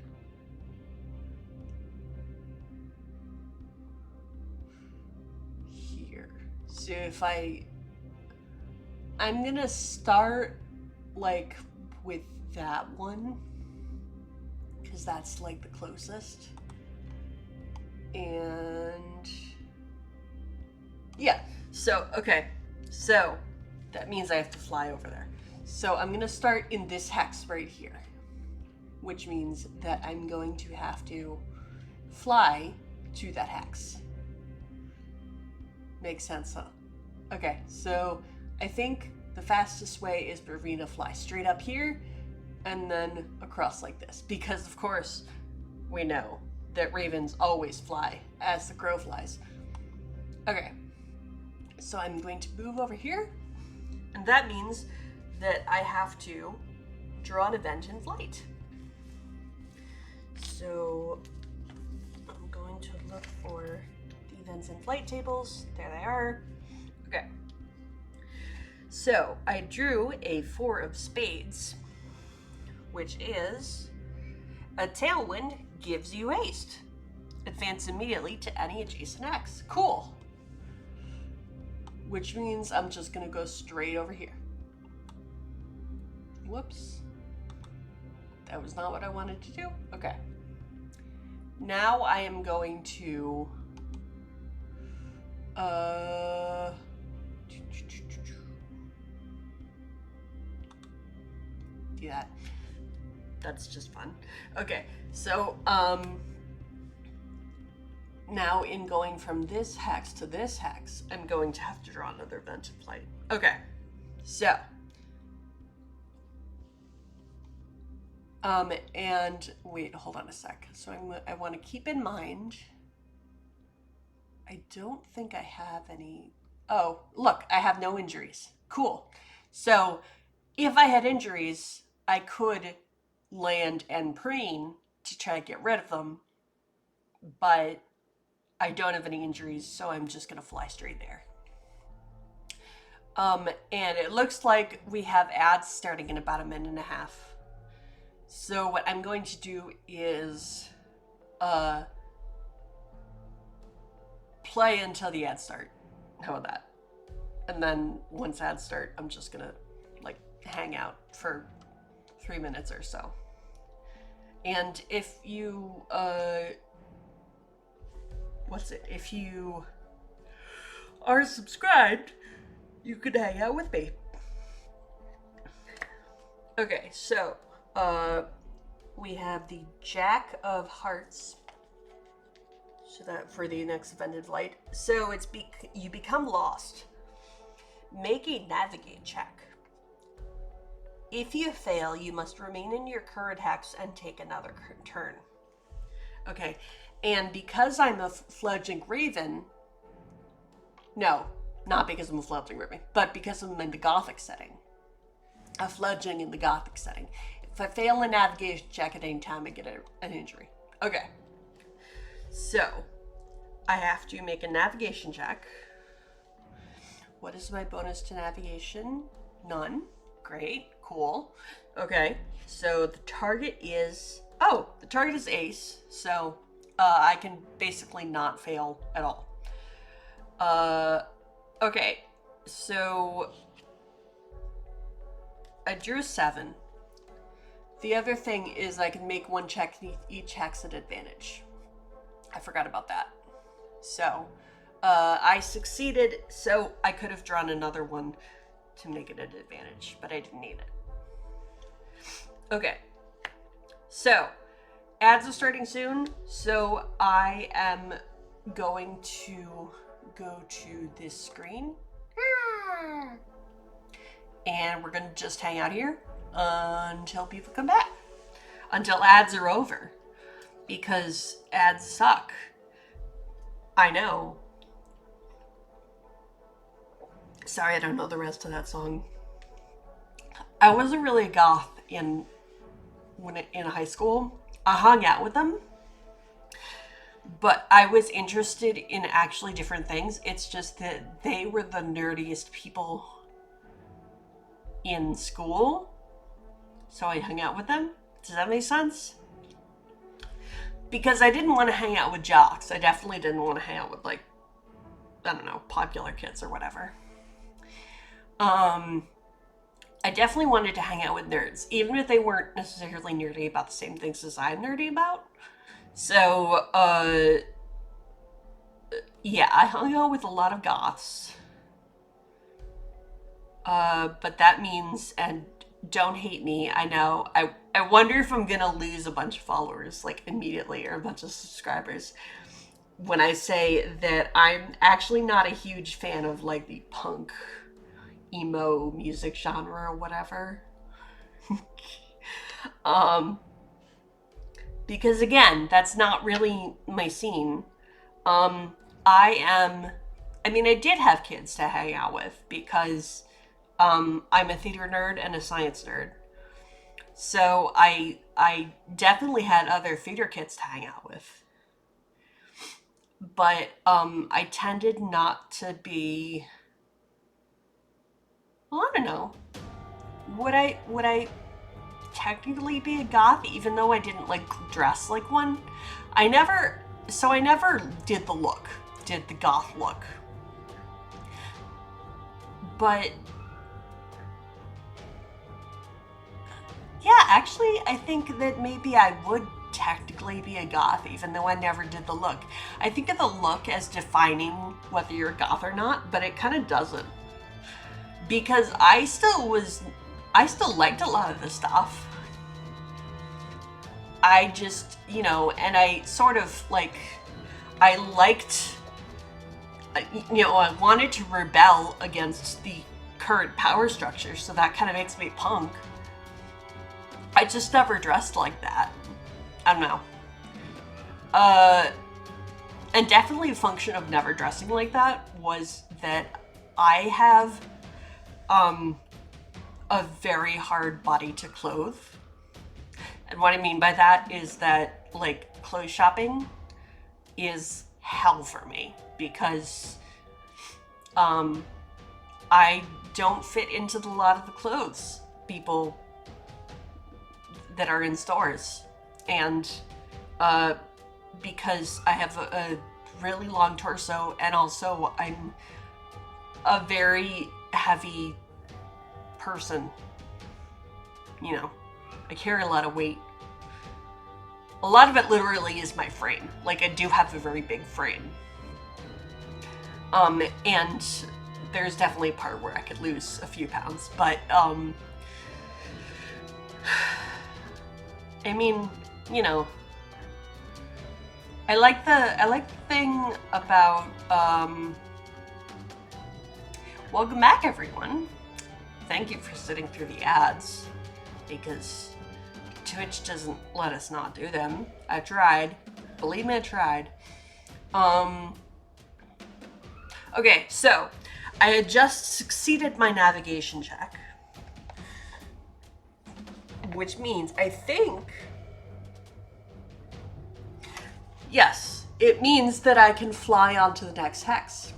here. So if I'm gonna start like with that one, because that's like the closest. And yeah, so okay, so that means I have to fly over there. So I'm gonna start in this hex right here, which means that I'm going to have to fly to that hex. Makes sense, huh? Okay, so I think the fastest way is for me to fly straight up here and then across like this, because of course we know that ravens always fly as the crow flies. Okay, so I'm going to move over here, and that means that I have to draw an event in flight. So I'm going to look for the events in flight tables. There they are. Okay. So I drew a 4 of spades, which is a tailwind gives you haste. Advance immediately to any adjacent X. Cool. Which means I'm just gonna go straight over here. Whoops. That was not what I wanted to do. Okay. Now I am going to do that. That's just fun. Okay, so now in going from this hex to this hex, I'm going to have to draw another event in flight. Okay, so and wait, hold on a sec. So I want to keep in mind, I don't think I have any. Oh, look, I have no injuries. Cool. So if I had injuries, I could land and preen to try to get rid of them, but I don't have any injuries, so I'm just gonna fly straight there. And it looks like we have ads starting in about a minute and a half. So what I'm going to do is play until the ads start. How about that? And then once ads start, I'm just gonna like hang out for 3 minutes or so. And if you if you are subscribed, you could hang out with me. Okay, so we have the Jack of Hearts, so that for the next event in flight. So it's you become lost. Make a navigate check. If you fail, you must remain in your current hex and take another turn. Okay, and because I'm a fledgling raven, no, not because I'm a fledgling raven, but because I'm in the Gothic setting, a fledgling in the Gothic setting. If I fail a navigation check at any time, I get an injury. Okay, so I have to make a navigation check. What is my bonus to navigation? None. Great, cool. Okay, so the target is, the target is ace, so I can basically not fail at all. Okay, so I drew a 7. The other thing is I can make one check each hex at advantage. I forgot about that. So I succeeded, so I could have drawn another one to make it an advantage, but I didn't need it. Okay, so ads are starting soon, so I am going to go to this screen, and we're gonna just hang out here until people come back, until ads are over, because ads suck. I know. Sorry, I don't know the rest of that song. I wasn't really a goth in high school. I hung out with them, but I was interested in actually different things. It's just that they were the nerdiest people in school, so I hung out with them. Does that make sense? Because I didn't want to hang out with jocks. I definitely didn't want to hang out with, like, I don't know, popular kids or whatever. I definitely wanted to hang out with nerds, even if they weren't necessarily nerdy about the same things as I'm nerdy about. So, yeah, I hung out with a lot of goths. But that means, and don't hate me, I know, I wonder if I'm gonna lose a bunch of followers, like, immediately, or a bunch of subscribers, when I say that I'm actually not a huge fan of, like, the punk emo music genre or whatever. Because again, that's not really my scene. I did have kids to hang out with because I'm a theater nerd and a science nerd. So I definitely had other theater kids to hang out with. But I tended not to be, well, I don't know. Would I technically be a goth even though I didn't, like, dress like one? I never did the goth look. But yeah, actually, I think that maybe I would technically be a goth even though I never did the look. I think of the look as defining whether you're a goth or not, but it kind of doesn't. Because I still liked a lot of the stuff. I just, and I sort of, like, I liked, I wanted to rebel against the current power structure, so that kind of makes me punk. I just never dressed like that. I don't know. And definitely a function of never dressing like that was that I have a very hard body to clothe. And what I mean by that is that, like, clothes shopping is hell for me because I don't fit into a lot of the clothes people that are in stores. And because I have a really long torso, and also I'm a very heavy person. I carry a lot of weight. A lot of it literally is my frame. Like, I do have a very big frame. And there's definitely a part where I could lose a few pounds, but I mean, I like the thing about welcome back, everyone. Thank you for sitting through the ads. because Twitch doesn't let us not do them. I tried. Believe me, I tried. Okay, so I had just succeeded my navigation check, which means I think, yes, it means that I can fly on to the next hex.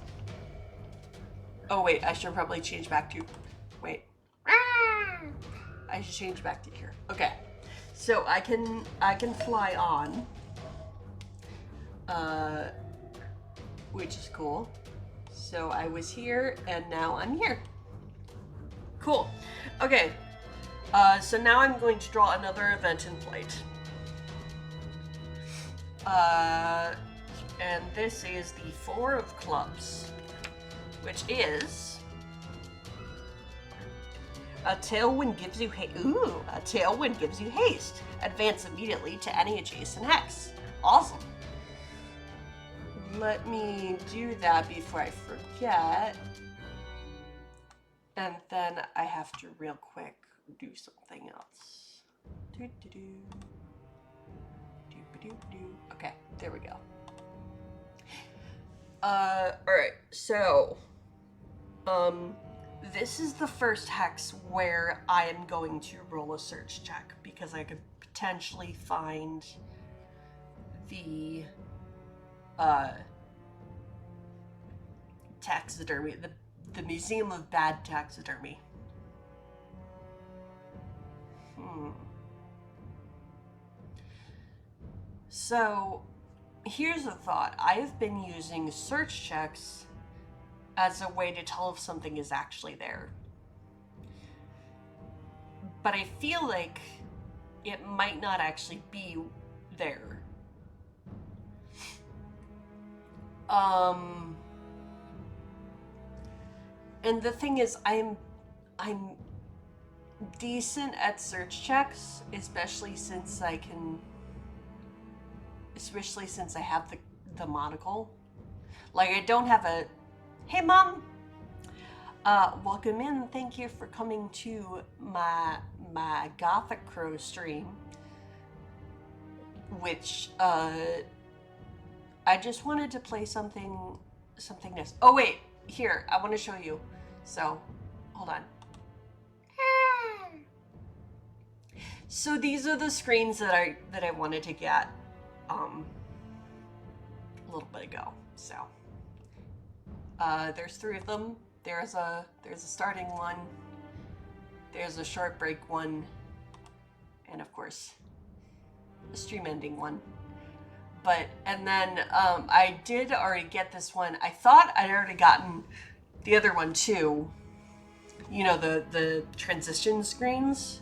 Oh wait, I should probably change back to, wait. I should change back to here. Okay, so I can fly on, which is cool. So I was here and now I'm here. Cool. Okay, so now I'm going to draw another event in flight. And this is the 4 of clubs, which is a tailwind gives you a tailwind gives you haste. Advance immediately to any adjacent hex. Awesome. Let me do that before I forget. And then I have to real quick do something else. Okay, there we go. Alright, so this is the first hex where I am going to roll a search check because I could potentially find the taxidermy, the Museum of Bad Taxidermy. So here's a thought. I have been using search checks as a way to tell if something is actually there. But I feel like it might not actually be there. And the thing is, I'm decent at search checks, especially since I have the monocle. Like, I don't have a, hey mom, welcome in, thank you for coming to my Gothic Crow stream, which, I just wanted to play something nice. Oh wait, here, I want to show you. So, hold on. So these are the screens that I wanted to get a little bit ago. So there's 3 of them. There's a starting one, there's a short break one, and of course a stream ending one. And then I did already get this one. I thought I'd already gotten the other one too. You know, the transition screens.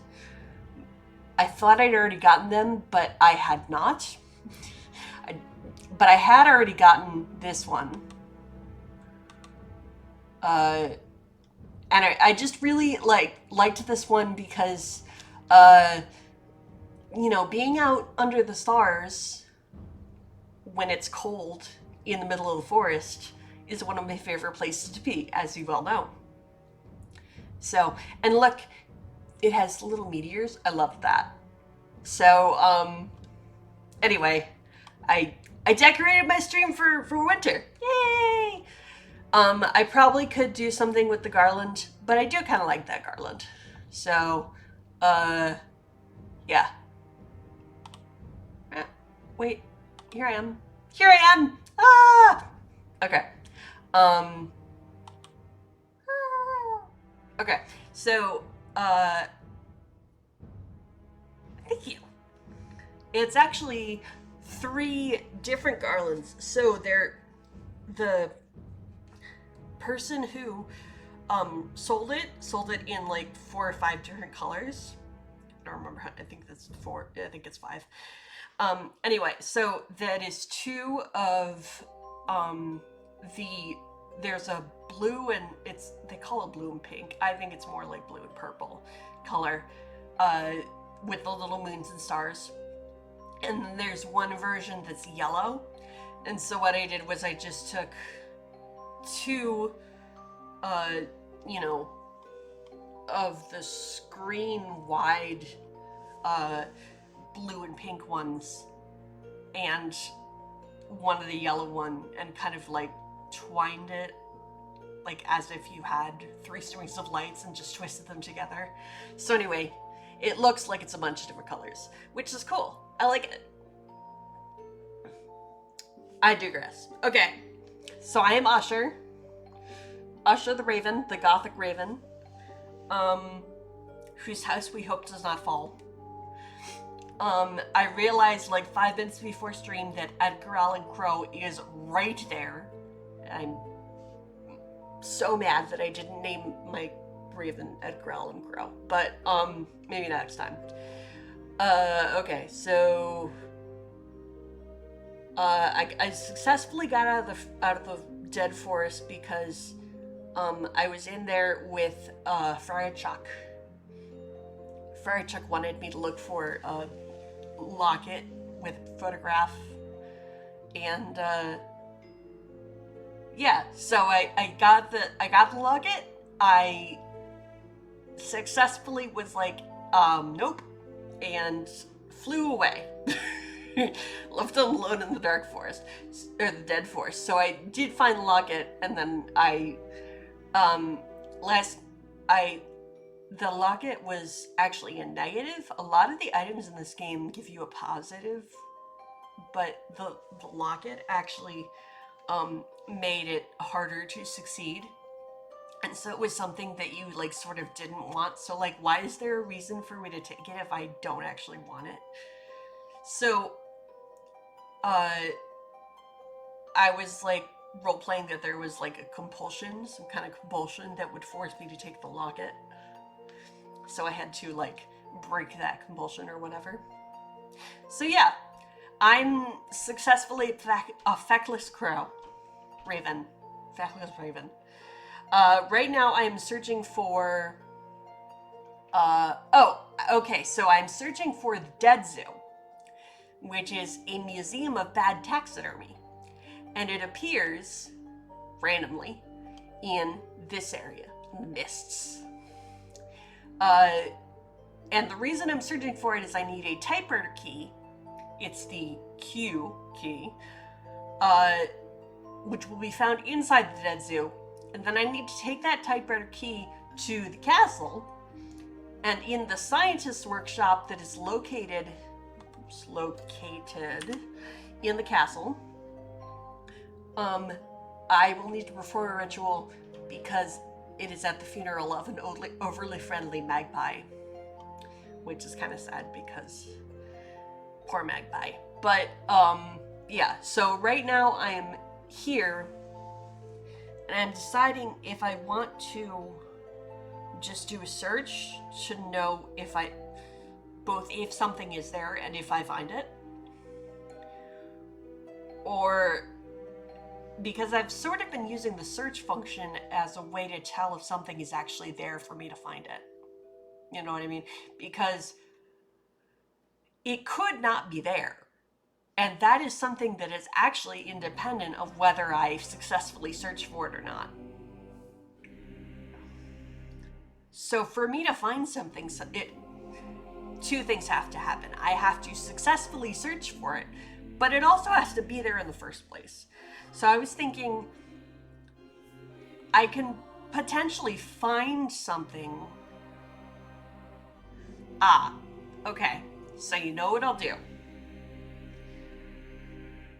I thought I'd already gotten them, but I had not. But I had already gotten this one. And I just really liked this one because, you know, being out under the stars when it's cold in the middle of the forest is one of my favorite places to be, as you well know. So, and look, it has little meteors. I love that. So, anyway, I decorated my stream for winter. Yay! I probably could do something with the garland, but I do kind of like that garland. So, yeah. Wait, here I am. Here I am! Ah! Okay. Okay, so, thank you. It's actually 3 different garlands. So the person who sold it in like 4 or 5 different colors. I don't remember how, I think that's 4, I think it's 5. Anyway, so that is 2 of there's a blue and they call it blue and pink. I think it's more like blue and purple color, with the little moons and stars. And then there's one version that's yellow. And so what I did was I just took 2, you know, of the screen-wide blue and pink ones and one of the yellow one and kind of like twined it like as if you had 3 strings of lights and just twisted them together. So anyway, it looks like it's a bunch of different colors, which is cool. I like it. I digress. Okay, so I am Usher. Usher the Raven, the Gothic Raven, whose house we hope does not fall. I realized like 5 minutes before stream that Edgar Allan Crow is right there. I'm so mad that I didn't name my Raven Edgar Allan Crow, but maybe next time. Okay, so I successfully got out of the dead forest because I was in there with Friar Chuck. Friar Chuck wanted me to look for a locket with a photograph, and yeah, so I got the locket. I successfully was like, nope, and flew away. Left them alone in the dark forest, or the dead forest. So I did find the locket, and then the locket was actually a negative. A lot of the items in this game give you a positive, but the locket actually made it harder to succeed. And so it was something that you like sort of didn't want. So like, why is there a reason for me to take it if I don't actually want it? So I was like role-playing that there was like a compulsion, some kind of compulsion that would force me to take the locket. So I had to like break that compulsion or whatever. So yeah, I'm successful,ly a feckless crow. Raven. Feckless raven. Right now I'm searching for... so I'm searching for the Dead Zoo, which is a museum of bad taxidermy. And it appears, randomly, in this area, in the mists. And the reason I'm searching for it is I need a typewriter key. It's the Q key, which will be found inside the Dead Zoo. And then I need to take that typewriter key to the castle. And in the scientist's workshop that is located in the castle, I will need to perform a ritual because it is at the funeral of an overly friendly magpie, which is kind of sad because poor magpie. But yeah, so right now I am here and I'm deciding if I want to just do a search to know if something is there and if I find it, or because I've sort of been using the search function as a way to tell if something is actually there for me to find it. You know what I mean? Because it could not be there. And that is something that is actually independent of whether I successfully search for it or not. So for me to find something, two things have to happen. I have to successfully search for it, but it also has to be there in the first place. So I was thinking I can potentially find something. Okay. So you know what I'll do?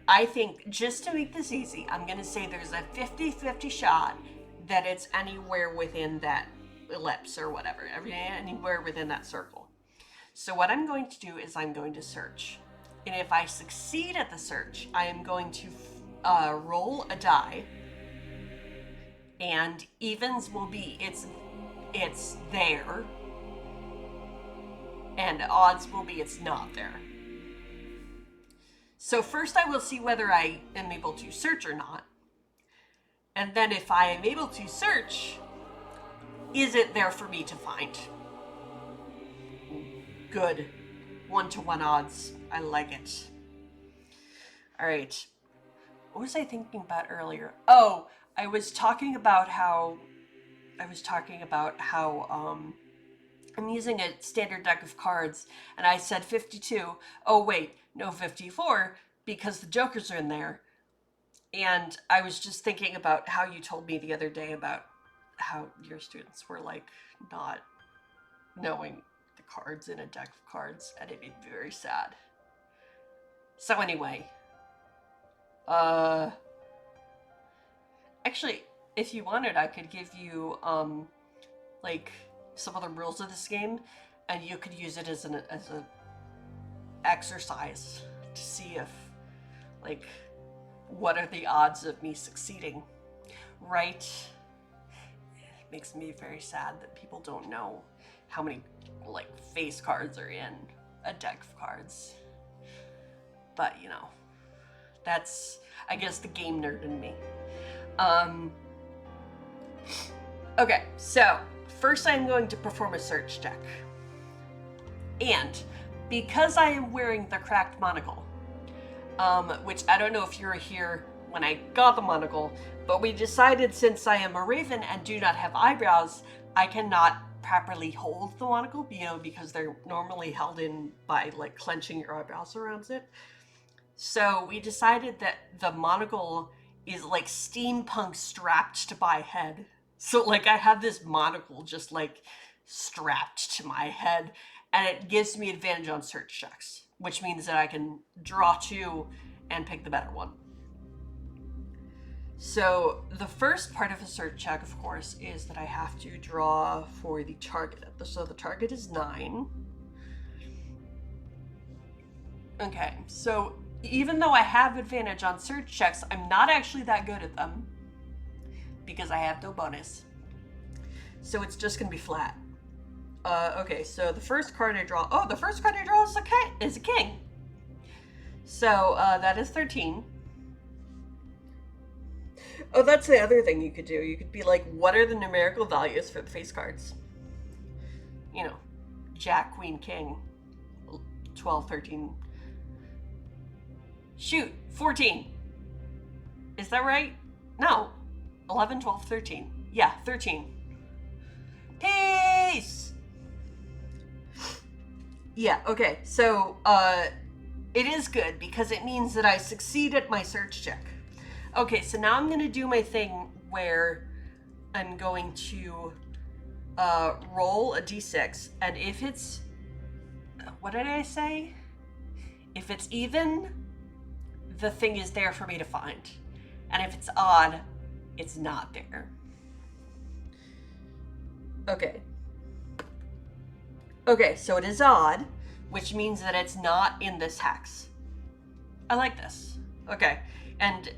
I think just to make this easy, I'm going to say there's a 50-50 shot that it's anywhere within that ellipse or whatever, anywhere within that circle. So what I'm going to do is I'm going to search. And if I succeed at the search, I am going to roll a die, and evens will be it's there, and odds will be it's not there. So first I will see whether I am able to search or not. And then if I am able to search, is it there for me to find? Good. 1-to-1 odds. I like it. All right. What was I thinking about earlier? Oh, I was talking about how I was talking about how I'm using a standard deck of cards, and I said 52. Oh wait, no 54, because the jokers are in there. And I was just thinking about how you told me the other day about how your students were like not knowing the cards in a deck of cards, and it made me very sad. So anyway, actually, if you wanted, I could give you like some of the rules of this game, and you could use it as a exercise to see if like what are the odds of me succeeding, right? It makes me very sad that people don't know how many like face cards are in a deck of cards. But you know, that's I guess the game nerd in me. Okay, so first I'm going to perform a search check. And because I am wearing the cracked monocle, which I don't know if you were here when I got the monocle, but we decided since I am a raven and do not have eyebrows, I cannot properly hold the monocle, you know, because they're normally held in by like clenching your eyebrows around it. So we decided that the monocle is like steampunk strapped to my head. So like I have this monocle just like strapped to my head, and it gives me advantage on search checks, which means that I can draw two and pick the better one. So the first part of a search check, of course, is that I have to draw for the target. So the target is 9. Okay, so even though I have advantage on search checks, I'm not actually that good at them because I have no bonus. So it's just gonna be flat. Okay, so the first card I draw, the first card I draw is a king. So that is 13. Oh, that's the other thing you could do. You could be like, what are the numerical values for the face cards? You know, Jack, Queen, King, 12, 13. Shoot, 14. Is that right? No. 11, 12, 13. Yeah, 13. Peace! Yeah, okay, so it is good because it means that I succeed at my search check. Okay, so now I'm going to do my thing where I'm going to roll a d6, and if it's, what did I say? If it's even, the thing is there for me to find. And if it's odd, it's not there. Okay. Okay, so it is odd, which means that it's not in this hex. I like this. Okay, and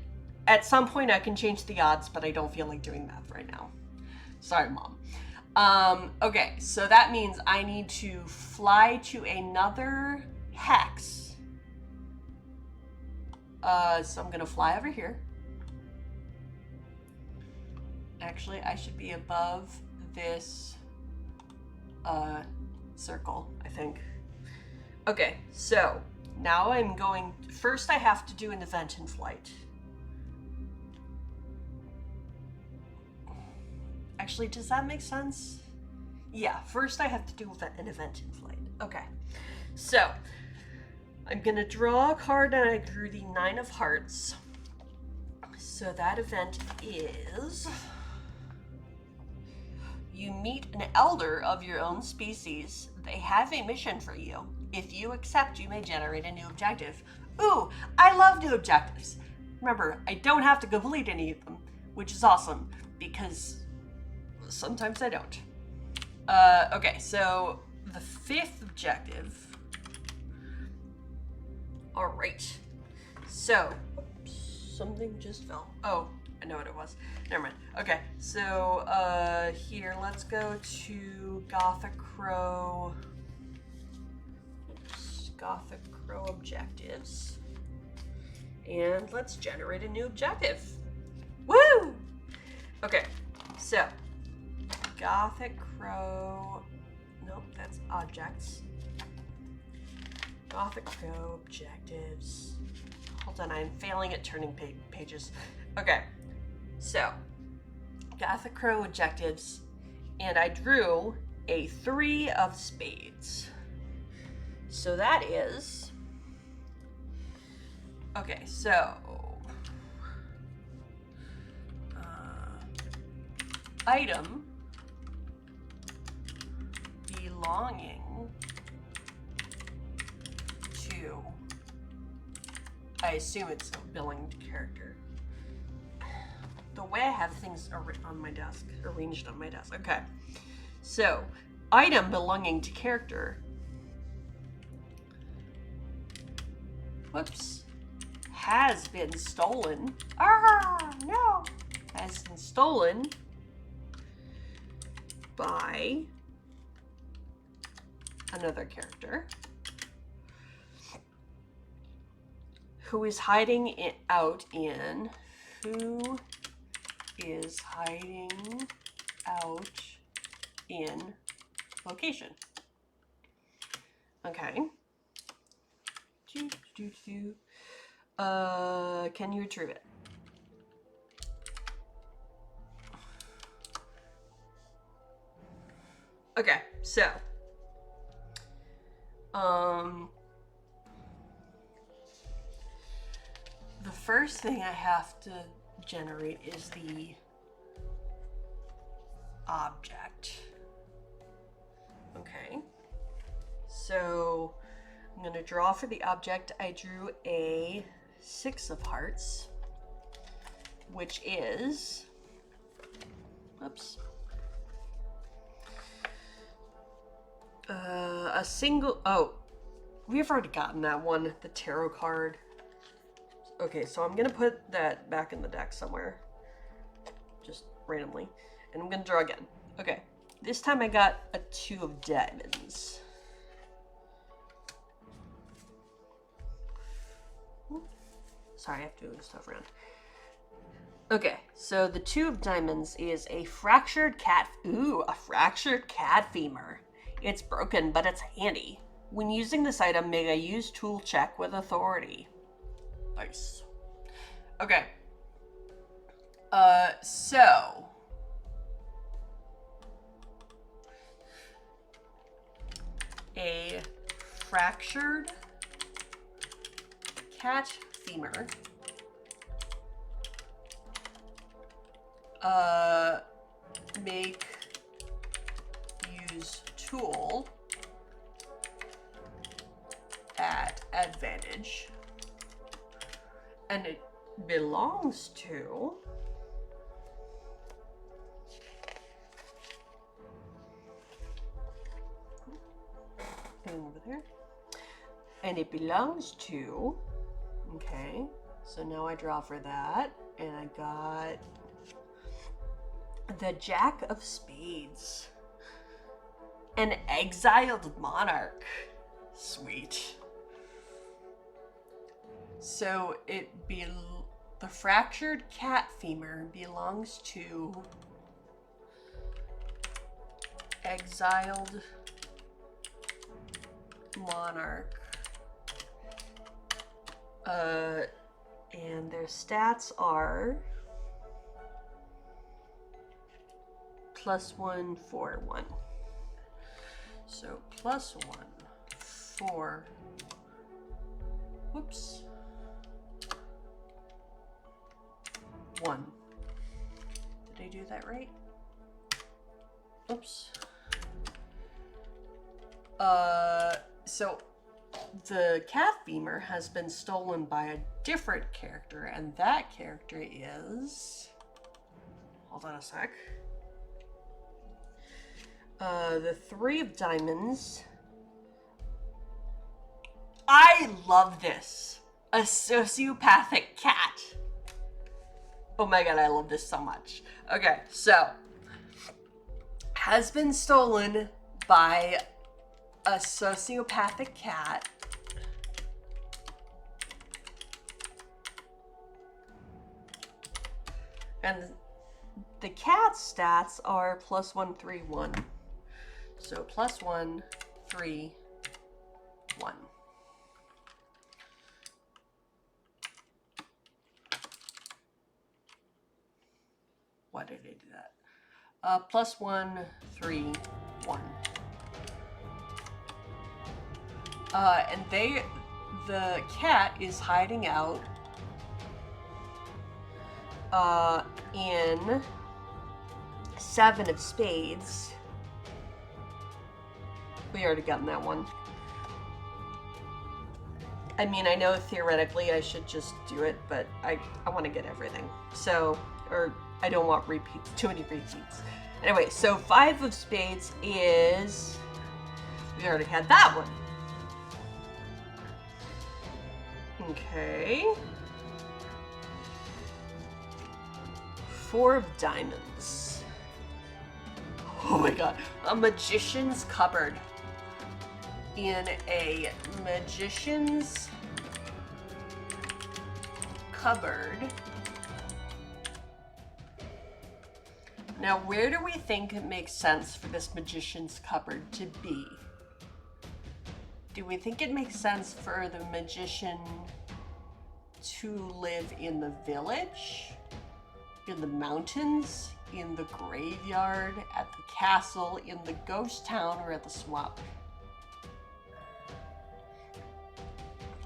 at some point I can change the odds, but I don't feel like doing that right now. Sorry, Mom. Okay, so that means I need to fly to another hex. So I'm gonna fly over here. Actually, I should be above this circle, I think. Okay, so now I'm going, first I have to do an event in flight. Actually, does that make sense? Yeah, first I have to do an event in flight. Okay, so I'm gonna draw a card, and I drew the 9 of Hearts. So that event is, you meet an elder of your own species. They have a mission for you. If you accept, you may generate a new objective. Ooh, I love new objectives. Remember, I don't have to complete any of them, which is awesome, because sometimes I don't. Okay, so the 5th objective. All right. So, something just fell. Oh, I know what it was. Never mind. Okay, so here, let's go to Gothic Crow. Oops, Gothic Crow objectives. And let's generate a new objective. Woo! Okay, so Gothic Crow. Nope, that's objects. Gothic Crow objectives. Hold on, I'm failing at turning pages. Okay, so Gothic Crow objectives And I drew a 3 of spades. So that is, okay, so item belonging to, I assume it's a billing character. The way I have things on my desk, arranged on my desk. Okay, so item belonging to character, whoops, has been stolen. Ah, no, has been stolen by another character who is hiding it out in, who is hiding out in location. Okay. Can you retrieve it? Okay, so the first thing I have to generate is the object. Okay, so I'm gonna draw for the object. I drew a 6 of hearts, which is, whoops, a single, oh, we've already gotten that one, the tarot card. Okay, so I'm gonna put that back in the deck somewhere, just randomly, and I'm gonna draw again. Okay, this time I got a 2 of diamonds. Sorry, I have to move stuff around. Okay, so the 2 of diamonds is a fractured cat. Ooh, a fractured cat femur. It's broken, but it's handy. When using this item, make a use tool check with authority. Nice. Okay. So a fractured cat femur. Make use tool at advantage. And it belongs to over there. And it belongs to, okay, so now I draw for that, and I got the Jack of Spades. An exiled monarch. Sweet. So the fractured cat femur belongs to exiled monarch. And their stats are +1, 4, 1. So +1, 4. Whoops. 1. Did I do that right? Oops. So the cat femur has been stolen by a different character, and that character is, hold on a sec. The 3 of diamonds. I love this. A sociopathic cat. Oh my god, I love this so much. Okay, so has been stolen by a sociopathic cat. And the cat's stats are +1, 3, 1. So +1, 3, 1. Why did I do that? +1, 3, 1. And the cat is hiding out in 7 of spades. We already gotten that one. I mean, I know theoretically I should just do it, but I want to get everything. So, or I don't want repeats, too many repeats. Anyway, so 5 of spades is, we already had that one. Okay. 4 of diamonds. Oh my god. A magician's cupboard. In a magician's cupboard. Now, where do we think it makes sense for this magician's cupboard to be? Do we think it makes sense for the magician to live in the village, in the mountains, in the graveyard, at the castle, in the ghost town, or at the swamp?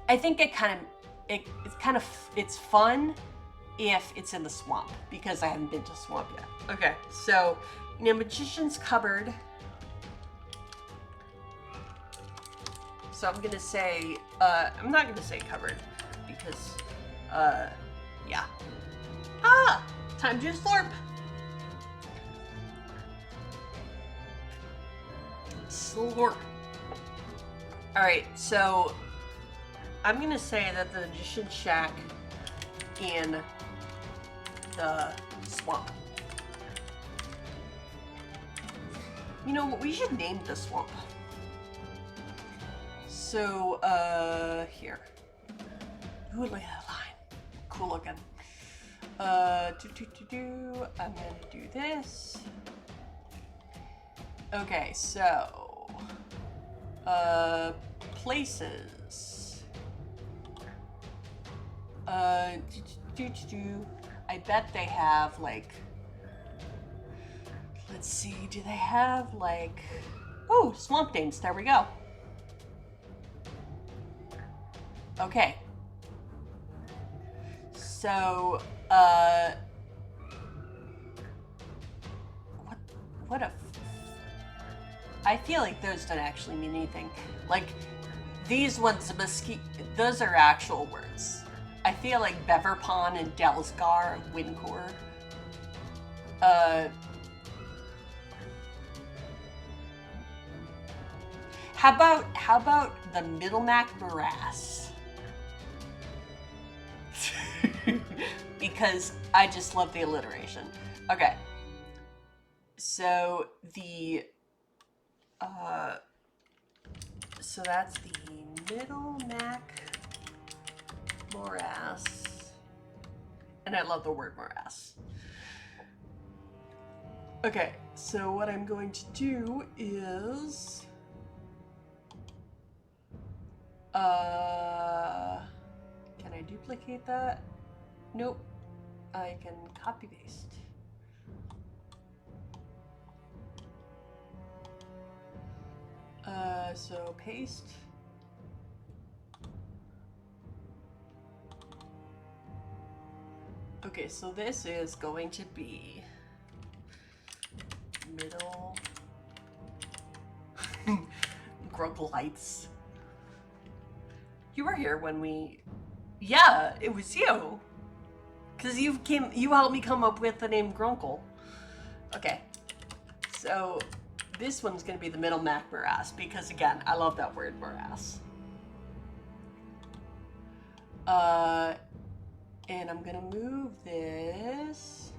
I think it's fun if it's in the swamp, because I haven't been to swamp yet. Okay, so in a magician's cupboard. So I'm gonna say, I'm not gonna say cupboard, because, yeah. Ah! Time to slurp! Slurp. Alright, so I'm gonna say that the magician's shack in the swamp. You know what, we should name the swamp. So, here. Ooh, look at that line. Cool looking. I'm gonna do this. Okay, so, places. I bet they have, like, let's see, do they have, like, oh, swamp names, there we go. Okay. So, I feel like those don't actually mean anything. Like, these ones, those are actual words. I feel like Beverpon and Delsgar, Wincor. How about the Middlemac Morass? Because I just love the alliteration. Okay. So so that's the Middlemac Morass. And I love the word morass. Okay, so what I'm going to do is can I duplicate that? Nope. I can copy paste. So paste. Okay, so this is going to be middle Grubble Lights. You were here when we, yeah, it was you. Cause you helped me come up with the name Grunkle. Okay, so this one's gonna be the Middlemac Morass because again, I love that word morass. And I'm gonna move this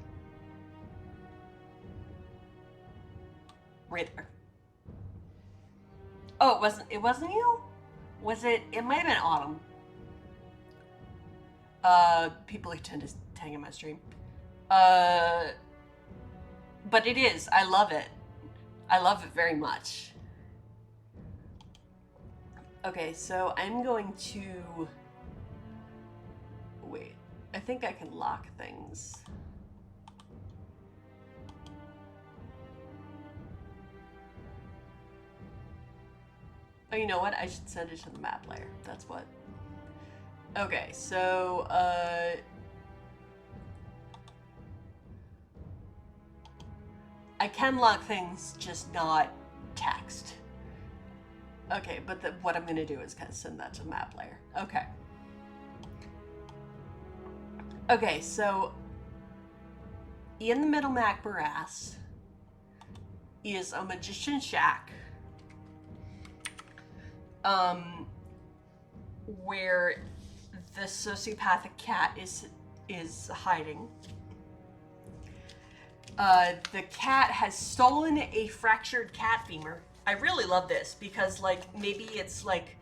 right there. Oh, it wasn't you? Was it? It might have been Autumn. People who tend to tag in my stream. But it is. I love it. I love it very much. Okay, so I'm going to wait. I think I can lock things. Oh, you know what? I should send it to the map layer. That's what. Okay, so, I can lock things, just not text. Okay, but what I'm gonna do is kind of send that to the map layer. Okay. Okay, so in the Middle Mac Morass is a magician shack, where the sociopathic cat is hiding. The cat has stolen a fractured cat femur. I really love this because, like, maybe it's like,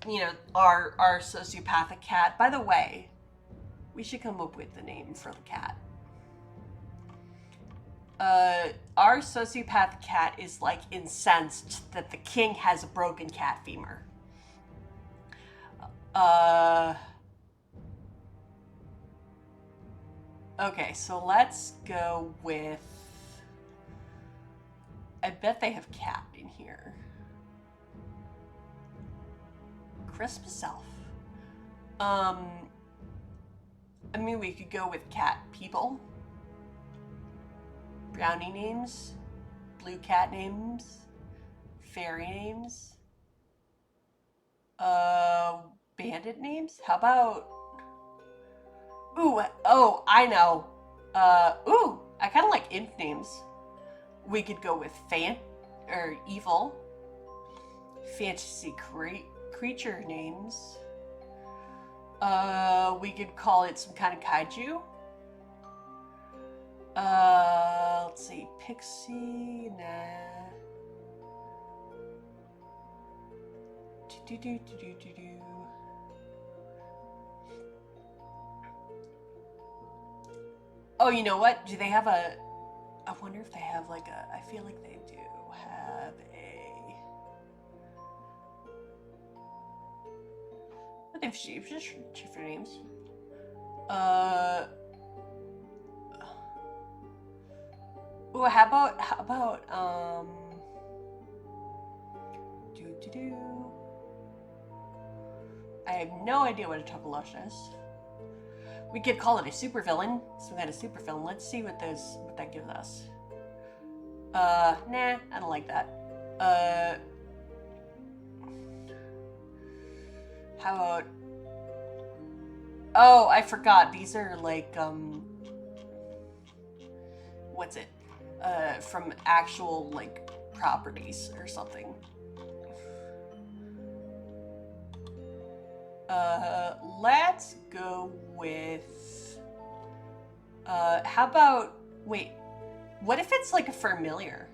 you know, our sociopathic cat. By the way, we should come up with the name for the cat. Our sociopath cat is like incensed that the king has a broken cat femur. Okay, so let's go with. I bet they have cat in here. Christmas elf. I mean, we could go with cat people. Brownie names. Blue cat names. Fairy names. Bandit names? How about... Ooh, oh, I know. Ooh, I kind of like imp names. We could go with evil. Fantasy creature names. We could call it some kind of kaiju. Let's see, pixie, nah. Oh, you know what? Do they have a... I wonder if they have like a... I feel like they do have a... But they've just different names. Ooh, how about, I have no idea what a Tokolosh is. We could call it a supervillain. So we got a supervillain. Let's see what that gives us. Nah, I don't like that. How about... Oh, I forgot. These are like, what's it? From actual, like, properties or something. Let's go with... how about... Wait. What if it's like a familiar?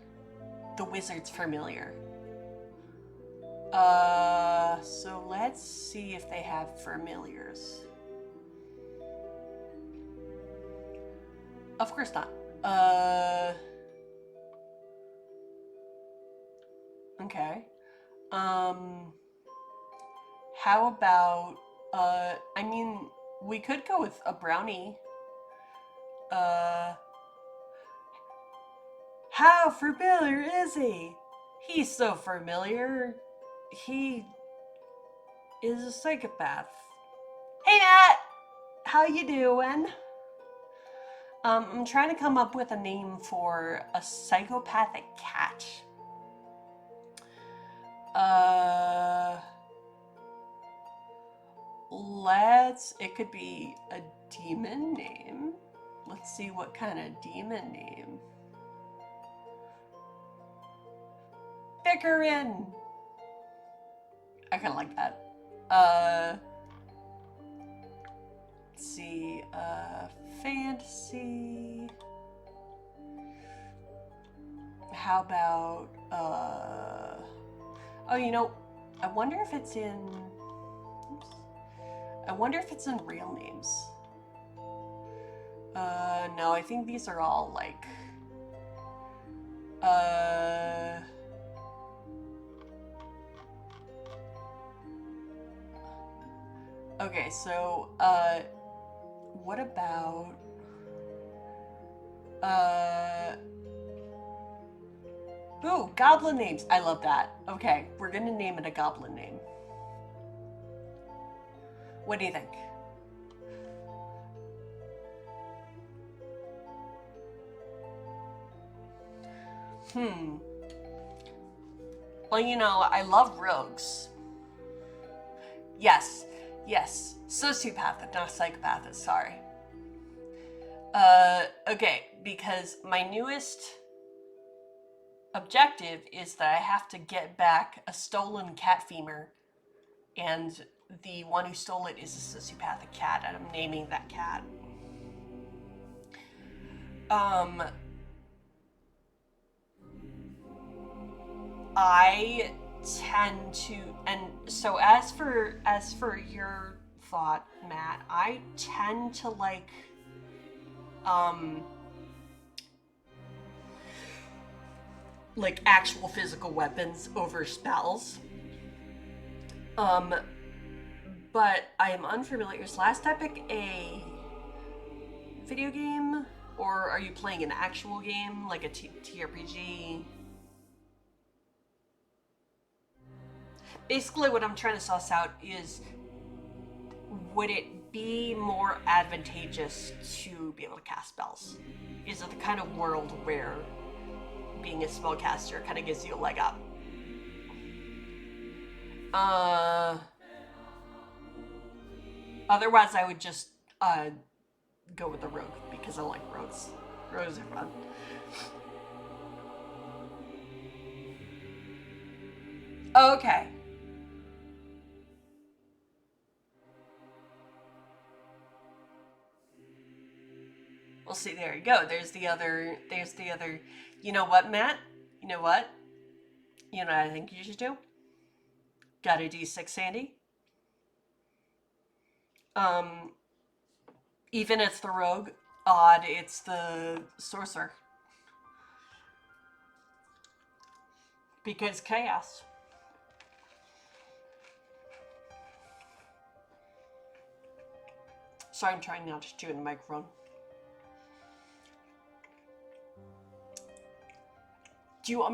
The wizard's familiar. So let's see if they have familiars. Of course not. Okay. How about, I mean, we could go with a brownie. How familiar is he? He's so familiar. He is a psychopath. Hey, Nat! How you doing? I'm trying to come up with a name for a psychopathic cat. It could be a demon name. Let's see what kind of demon name. Bickerin! I kind of like that. Let's see, fantasy. How about, oh, you know, I wonder if it's in, oops. I wonder if it's in real names. No, I think these are all like, okay, so, what about, Ooh, goblin names. I love that. Okay, we're gonna name it a goblin name. What do you think? Well, you know, I love rogues. Yes, yes. Sociopath, not psychopath, sorry. Okay, because my newest objective is that I have to get back a stolen cat femur, and the one who stole it is a sociopathic cat, and I'm naming that cat. I tend to, and so as for your thought, Matt, I tend to like actual physical weapons over spells. But I am unfamiliar. Is Last Epic a video game, or are you playing an actual game like a TRPG? Basically, what I'm trying to suss out is, would it be more advantageous to be able to cast spells? Is it the kind of world where being a spellcaster kind of gives you a leg up? Otherwise, I would just go with the rogue because I like rogues. Rogues are fun. Okay. Well, see, there you go. There's the other. You know what, Matt? You know what? You know what I think you should do? Got a D6 handy. Even it's the rogue, odd it's the sorcerer. Because chaos. Sorry, I'm trying not to chew in the microphone. Do you want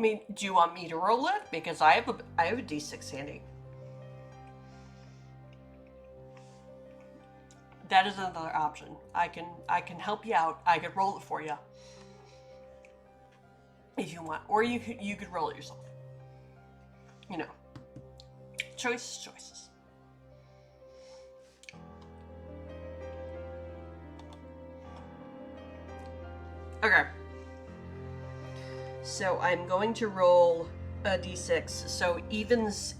me to roll it? Because I have a D6 handy. That is another option. I can help you out. I could roll it for you if you want, or you could roll it yourself. You know, choices. Okay. So I'm going to roll a d6. So evens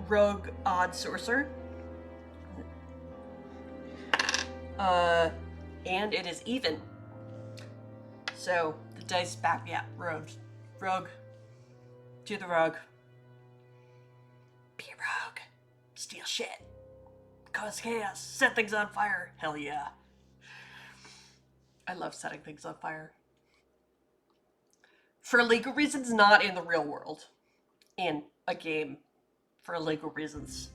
rogue, odd sorcerer. And it is even. So the dice back, yeah, rogue. Do the rogue. Be a rogue. Steal shit. Cause chaos. Set things on fire. Hell yeah. I love setting things on fire. For legal reasons, not in the real world. In a game. For legal reasons.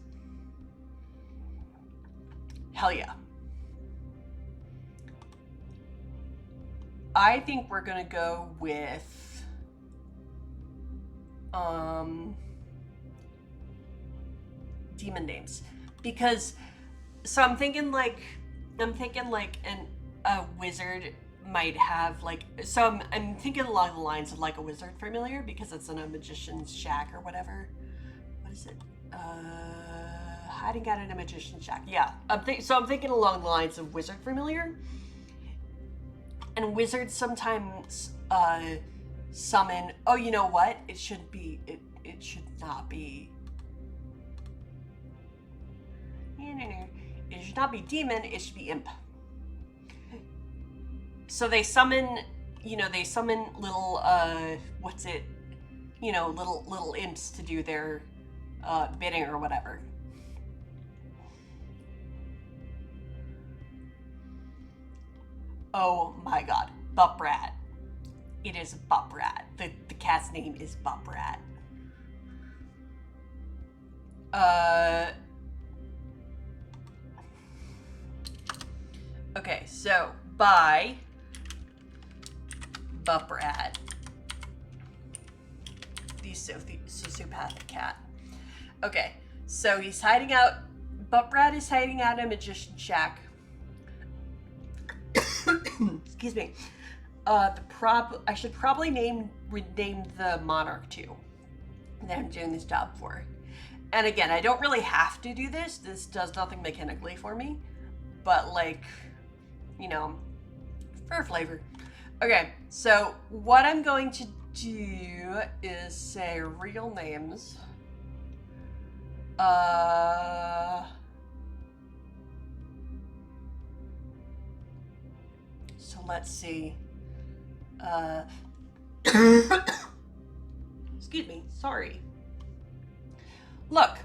Hell yeah. I think we're gonna go with demon names, because so I'm thinking like a wizard might have like, so I'm thinking along the lines of like a wizard familiar, because it's in a magician's shack or whatever. What is it? Hiding out in a magician's shack. Yeah, I'm thinking along the lines of wizard familiar. And wizards sometimes summon. Oh, you know what? It should not be. No. It should not be demon. It should be imp. So they summon. They summon little. What's it? Little imps to do their bidding or whatever. Oh my god, Buprat. It is Buprat. The cat's name is Buprat. Okay, so by Buprat. the sociopathic cat. Okay, so he's hiding out. Buttbrad is hiding out in a magician shack. Excuse me. I should probably rename the monarch too that I'm doing this job for. And again, I don't really have to do this. This does nothing mechanically for me, but like, you know, for flavor. Okay, so what I'm going to do is say real names. So let's see. Excuse me, sorry. Look,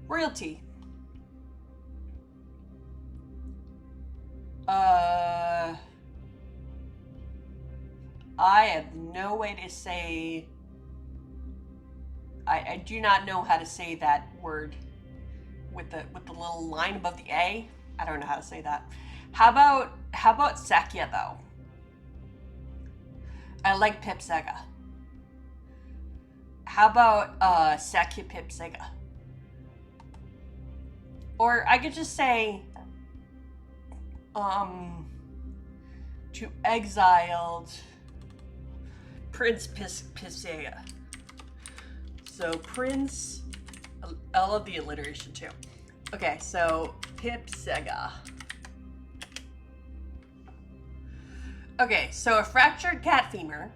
royalty. I have no way to say. I do not know how to say that word with the little line above the A. I don't know how to say that. How about Sakya though? I like Pip Sega. How about Sakya Pip Sega? Or I could just say to exiled Prince Pisega. So Prince, I love the alliteration too. Okay, so Pip Sega. Okay, so a fractured cat femur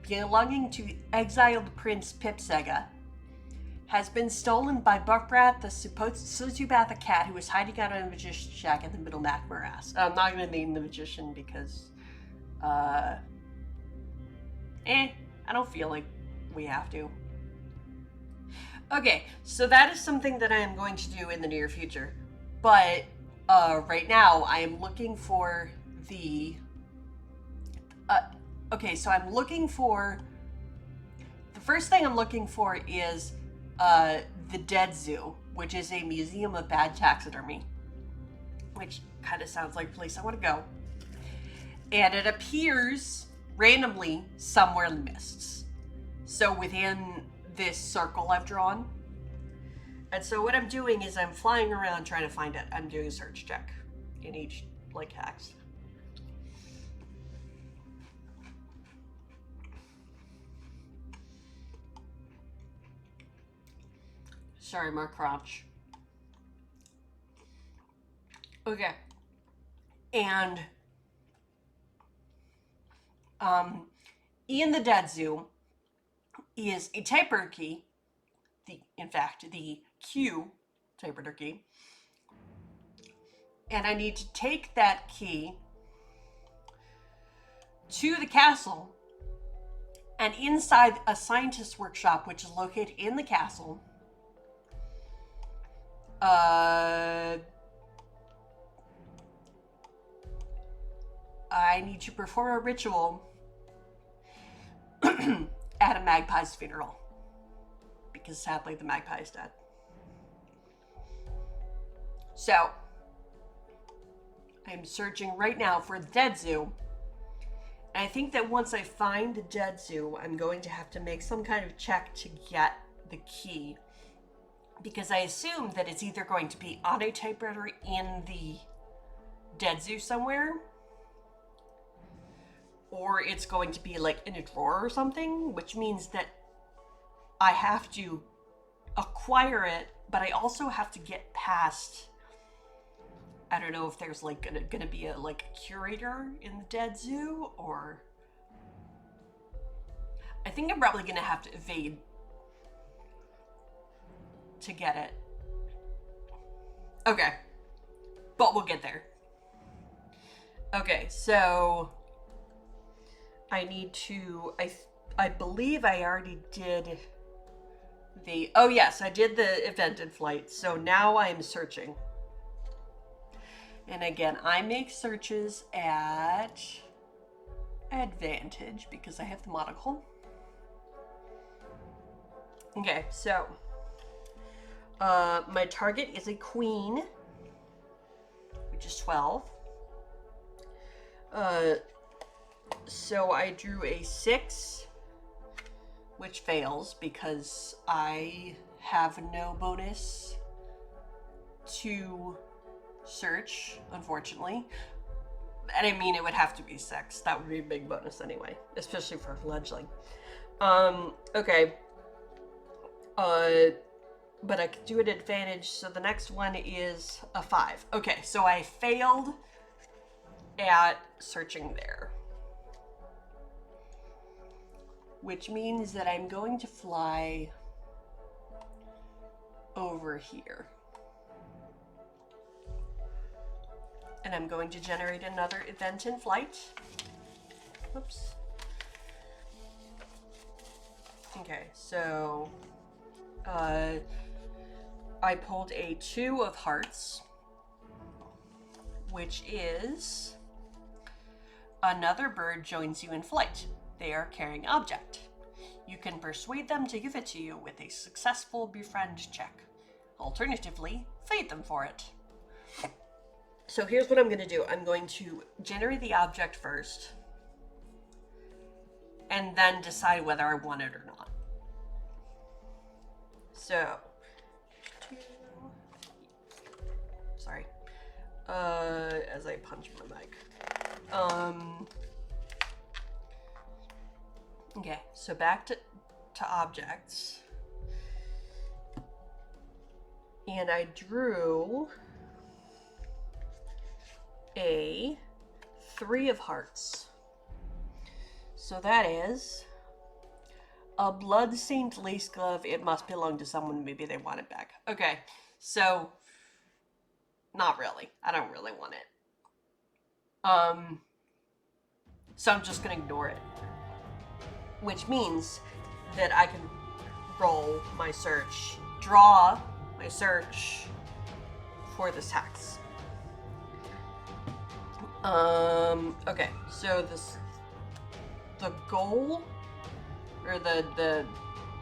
belonging to exiled Prince Pip Sega has been stolen by Buckrat, the sociopathic cat who was hiding out in a magician's shack in the middle Mac morass. I'm not going to name the magician because, I don't feel like we have to. Okay, so that is something that I am going to do in the near future. But right now, I am looking for the... okay, so I'm looking for... The first thing I'm looking for is the Dead Zoo, which is a museum of bad taxidermy. Which kind of sounds like a place I want to go. And it appears randomly somewhere in the mists. So within this circle I've drawn. And so what I'm doing is I'm flying around trying to find it. I'm doing a search check in each, like, hex. Sorry, more crunch. Okay. And in the Dead Zoo is a typewriter key, in fact, the Q typewriter key. And I need to take that key to the castle, and inside a scientist's workshop, which is located in the castle, I need to perform a ritual at a magpie's funeral. Because sadly the magpie is dead. So, I'm searching right now for the Dead Zoo. And I think that once I find the Dead Zoo, I'm going to have to make some kind of check to get the key. Because I assume that it's either going to be on a typewriter in the Dead Zoo somewhere, or it's going to be like in a drawer or something, which means that I have to acquire it, but I also have to get past, I don't know if there's like gonna be a curator in the Dead Zoo, or I think I'm probably gonna have to evade to get it. Okay, but we'll get there. Okay, so I need to, I believe I already did oh yes, I did the event in flight, so now I'm searching. And again, I make searches at advantage because I have the monocle. Okay, so my target is a queen, which is 12. So I drew a 6, which fails because I have no bonus to search, unfortunately. And I mean, it would have to be 6. That would be a big bonus anyway, especially for fledgling. Okay. But I could do it at advantage, so the next one is a 5. Okay, so I failed at searching there. Which means that I'm going to fly over here. And I'm going to generate another event in flight. Whoops. Okay, so I pulled a 2 of hearts, which is another bird joins you in flight. They are carrying object. You can persuade them to give it to you with a successful befriend check. Alternatively, feed them for it. So here's what I'm going to do. I'm going to generate the object first, and then decide whether I want it or not. So, sorry, as I punch my mic. Okay, so back to objects. And I drew a 3 of hearts. So that is a blood-stained lace glove. It must belong to someone. Maybe they want it back. Okay, so not really. I don't really want it. So I'm just gonna ignore it. Which means that I can roll my search, draw my search for this hex. Okay, so the goal, or the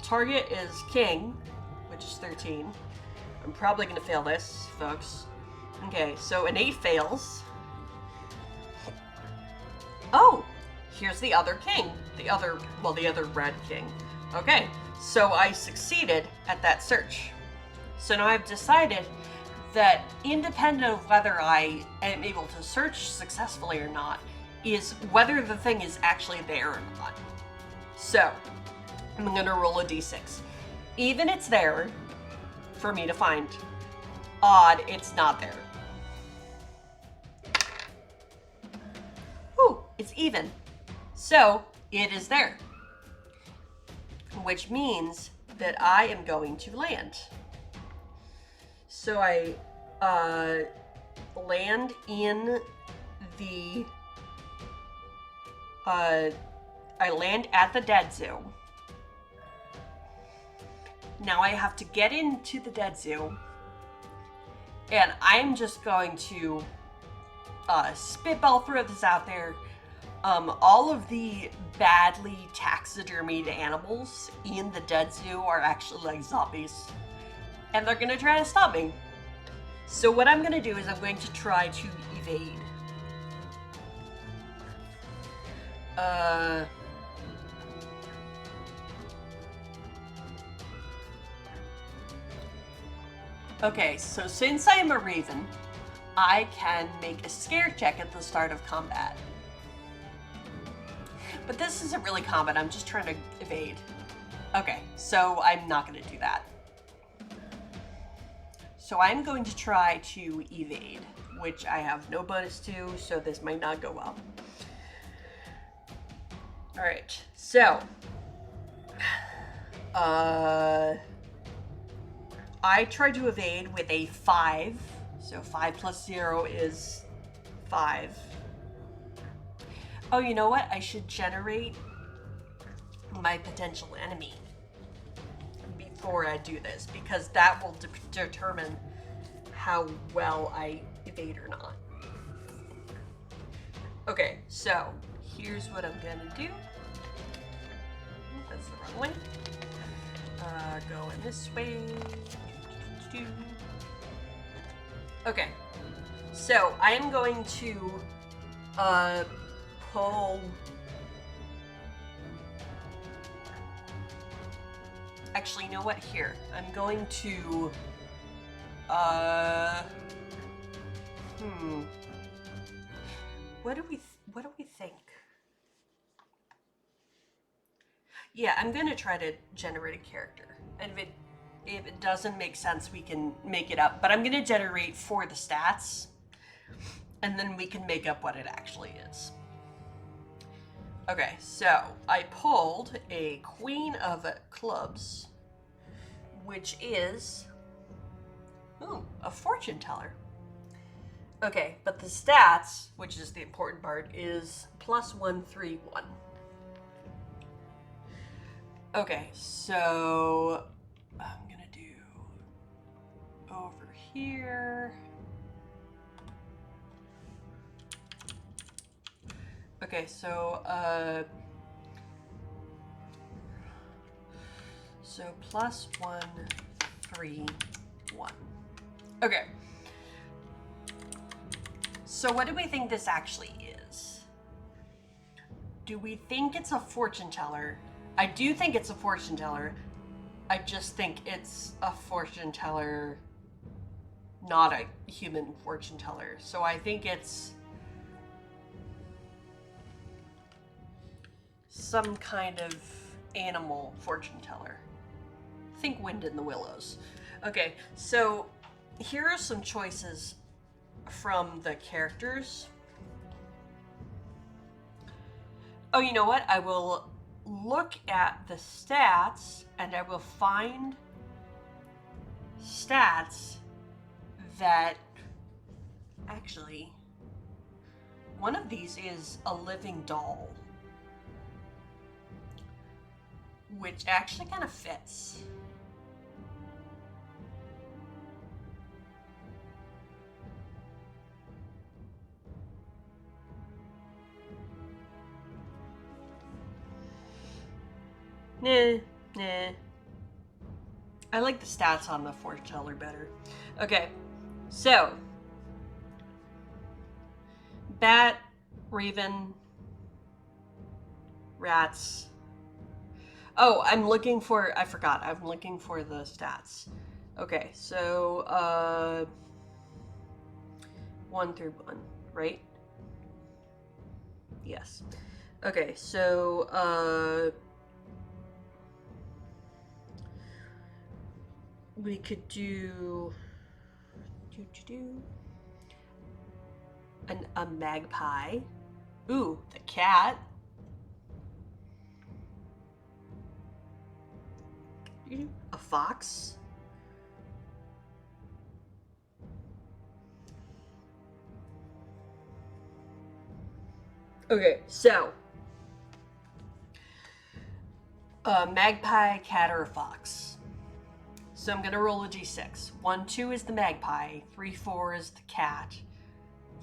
target is king, which is 13. I'm probably gonna fail this, folks. Okay, so an 8 fails. Oh, here's the other king. The other red king. Okay, so I succeeded at that search. So now I've decided that independent of whether I am able to search successfully or not, is whether the thing is actually there or not. So, I'm gonna roll a d6. Even it's there for me to find. Odd, it's not there. Ooh, it's even. So, it is there. Which means that I am going to land. So I land in the I land at the dead zoo. Now I have to get into the dead zoo, and I'm just going to spitball throw this out there. All of the badly taxidermied animals in the dead zoo are actually like zombies, and they're gonna try to stop me. So what I'm gonna do is I'm going to try to evade. Okay, so since I am a raven, I can make a scare check at the start of combat. But this isn't really combat, I'm just trying to evade. Okay, so I'm not going to do that. So I'm going to try to evade, which I have no bonus to, so this might not go well. Alright, so I tried to evade with a 5. So 5 plus 0 is 5. Oh, you know what? I should generate my potential enemy before I do this, because that will determine how well I evade or not. Okay, so here's what I'm gonna do. That's the wrong one. Going this way. Okay, so I am going to pull Actually, you know what? Here, I'm going to, what do we think? Yeah, I'm gonna try to generate a character, and if it doesn't make sense, we can make it up. But I'm gonna generate for the stats, and then we can make up what it actually is. Okay, so I pulled a Queen of Clubs, which is a fortune teller. Okay, but the stats, which is the important part, is +1, 3, 1. Okay, so I'm gonna do over here. Okay, so +1, 3, 1. Okay. So what do we think this actually is? Do we think it's a fortune teller? I do think it's a fortune teller. I just think it's a fortune teller, not a human fortune teller. So I think it's some kind of animal fortune teller. Think Wind in the Willows. Okay, so here are some choices from the characters. Oh, you know what? I will look at the stats and I will find stats that actually, one of these is a living doll, which actually kind of fits. Nah. I like the stats on the fortune teller better. Okay, so bat, raven, rats. Oh, I forgot. I'm looking for the stats. Okay, so 1 through 1, right? Yes. Okay, so we could do a magpie. Ooh, the cat. A fox. Okay, so magpie, cat, or a fox. So I'm gonna roll a d6. 1, 2 is the magpie. 3, 4 is the cat.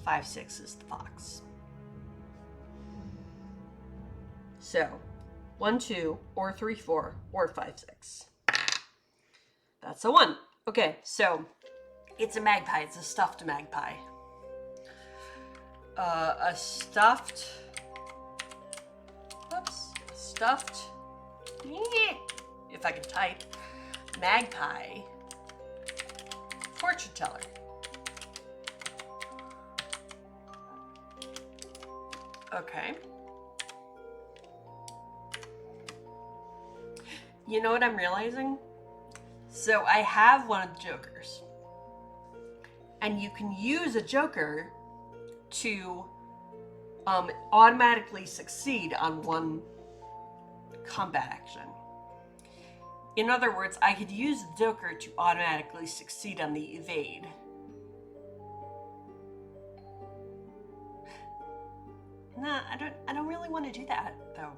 5, 6 is the fox. So 1, 2, or 3, 4, or 5, 6. That's a 1. Okay, so it's a magpie. It's a stuffed magpie. A stuffed. If I can type. Magpie. Fortune teller. Okay. You know what I'm realizing? So I have one of the jokers. And you can use a joker to automatically succeed on one combat action. In other words, I could use the joker to automatically succeed on the evade. Nah, I don't really want to do that though.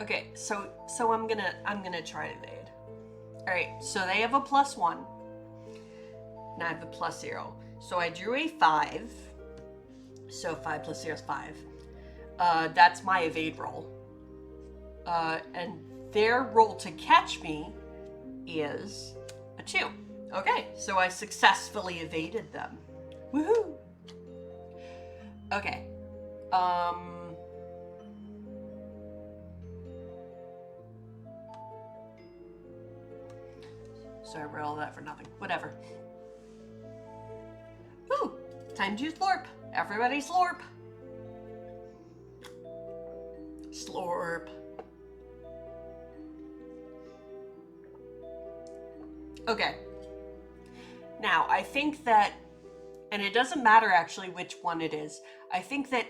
Okay, so I'm gonna try to evade. Alright, so they have a +1. And I have a +0. So I drew a 5. So 5 + 0 is 5. That's my evade roll. And their roll to catch me is a 2. Okay, so I successfully evaded them. Woohoo! Okay. So I read all that for nothing. Whatever. Ooh, time to slurp. Everybody slurp. Slurp. Okay. Now, I think that, and it doesn't matter actually which one it is, I think that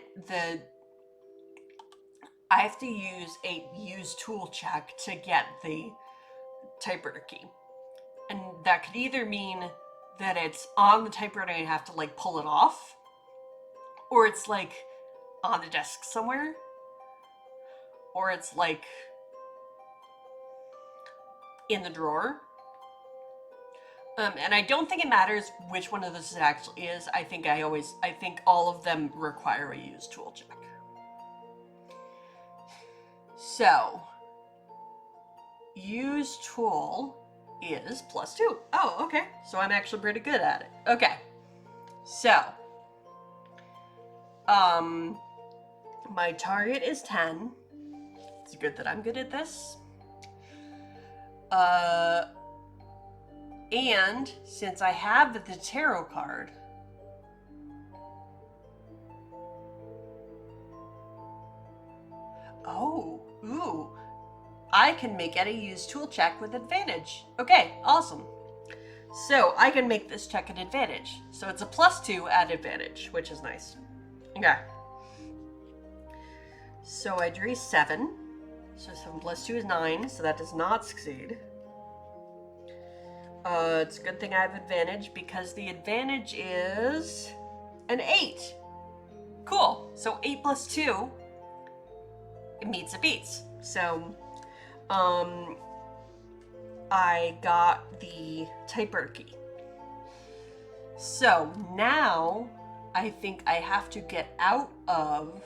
I have to use a use tool check to get the typewriter key. And that could either mean that it's on the typewriter and I have to like pull it off, or it's like on the desk somewhere, or it's like in the drawer. And I don't think it matters which one of those it actually is. I think all of them require a use tool check. So, use tool is +2. Oh, okay. So I'm actually pretty good at it. Okay. So, my target is 10. It's good that I'm good at this. And since I have the tarot card, I can make any use tool check with advantage. Okay, awesome. So I can make this check at advantage. So it's a +2 at advantage, which is nice. Okay. So I drew 7. So 7 + 2 is 9, so that does not succeed. It's a good thing I have advantage because the advantage is an 8. Cool. So 8 + 2, it meets it beats. So, I got the typewriter key. So now I think I have to get out of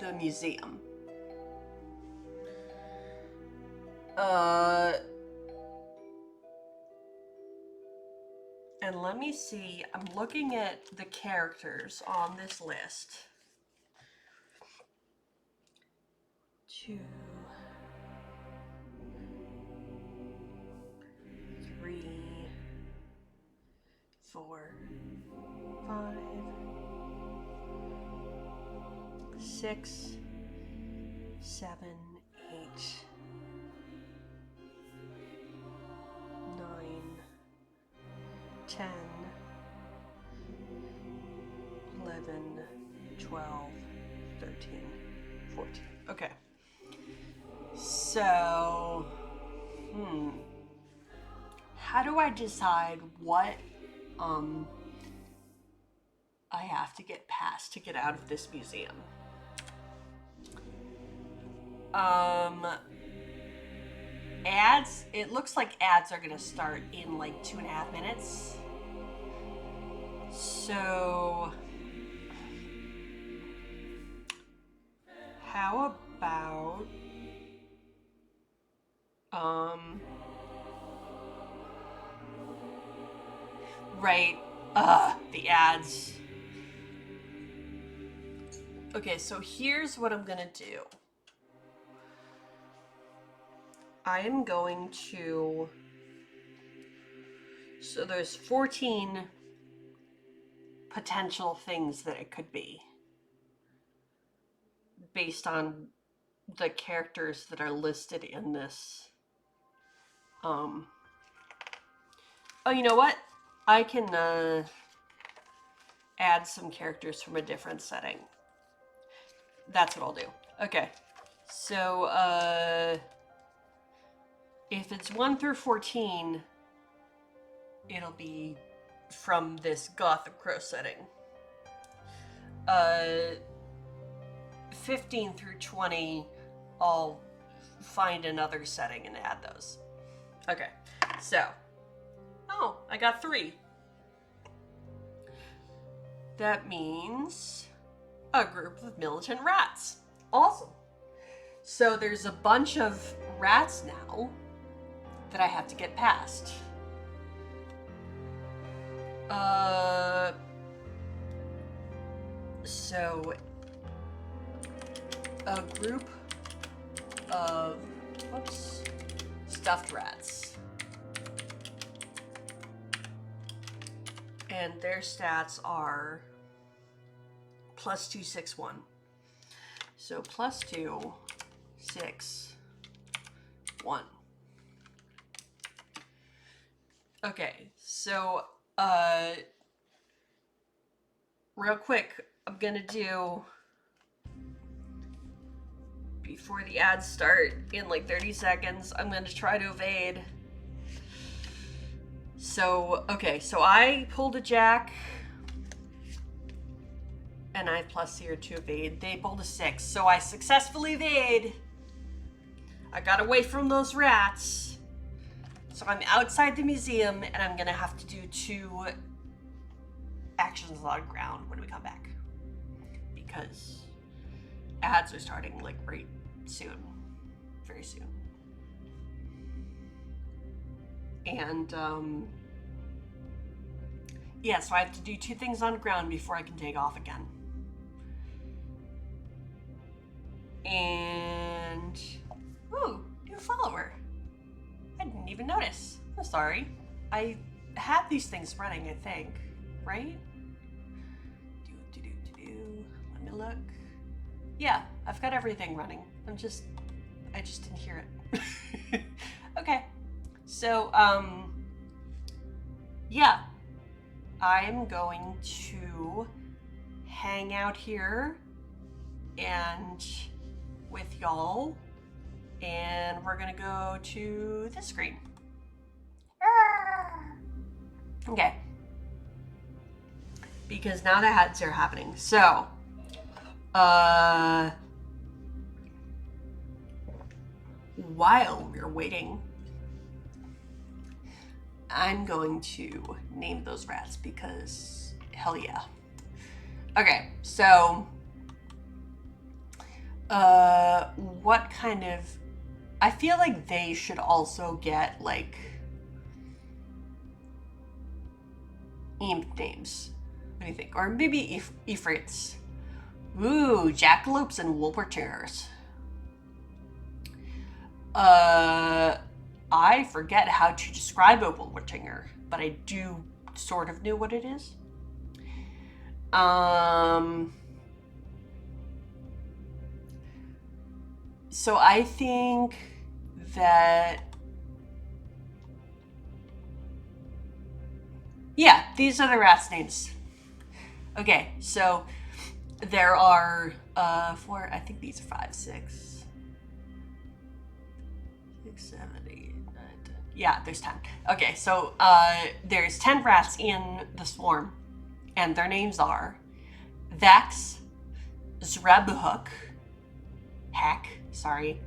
the museum. And let me see, I'm looking at the characters on this list. 2, 3, 4, 5, 6, 7, 8, 9, 10, 11, 12, 13, 14. Okay. So, how do I decide what I have to get past to get out of this museum? Ads, it looks like ads are gonna start in like 2.5 minutes. So, how about, right, the ads. Okay, so here's what I'm gonna do. I am going to, so there's 14 potential things that it could be based on the characters that are listed in this. Oh, you know what? I can add some characters from a different setting. That's what I'll do. Okay. So, if it's 1 through 14, it'll be from this Gothic Crow setting. 15 through 20, I'll find another setting and add those. Okay, so, oh, I got 3. That means a group of militant rats. Awesome. So there's a bunch of rats now that I have to get past. So a group of, whoops, stuffed rats. And their stats are +2, 6, 1. So +2, 6, 1. Okay, so real quick, I'm gonna do, before the ads start in like 30 seconds, I'm gonna try to evade. So, okay, so I pulled a jack, and I have +0 to evade. They pulled a 6, so I successfully evade. I got away from those rats. So I'm outside the museum, and I'm gonna have to do 2 actions on ground when we come back. Because ads are starting like right soon. Very soon. And yeah, so I have to do 2 things on ground before I can take off again. And ooh, new follower. I didn't even notice. I'm sorry. I had these things running, I think, right? Let me look. Yeah, I've got everything running. I just didn't hear it. Okay. So, yeah. I'm going to hang out here and with y'all, and we're gonna go to this screen. Okay. Because now the ads are happening. So, while we're waiting, I'm going to name those rats because hell yeah. Okay, so what kind of, I feel like they should also get like imp names. What do you think? Or maybe Ifrits. Ooh, jackalopes and wolpertingers. I forget how to describe a wolpertinger, but I do sort of know what it is. So I think that, yeah, these are the rats' names. Okay, so there are 4, I think these are 5, 6, 7, 8, 9, 10. Yeah, there's 10. Okay, so there's 10 rats in the swarm, and their names are Vax, Zrabuhuk, Hack, sorry.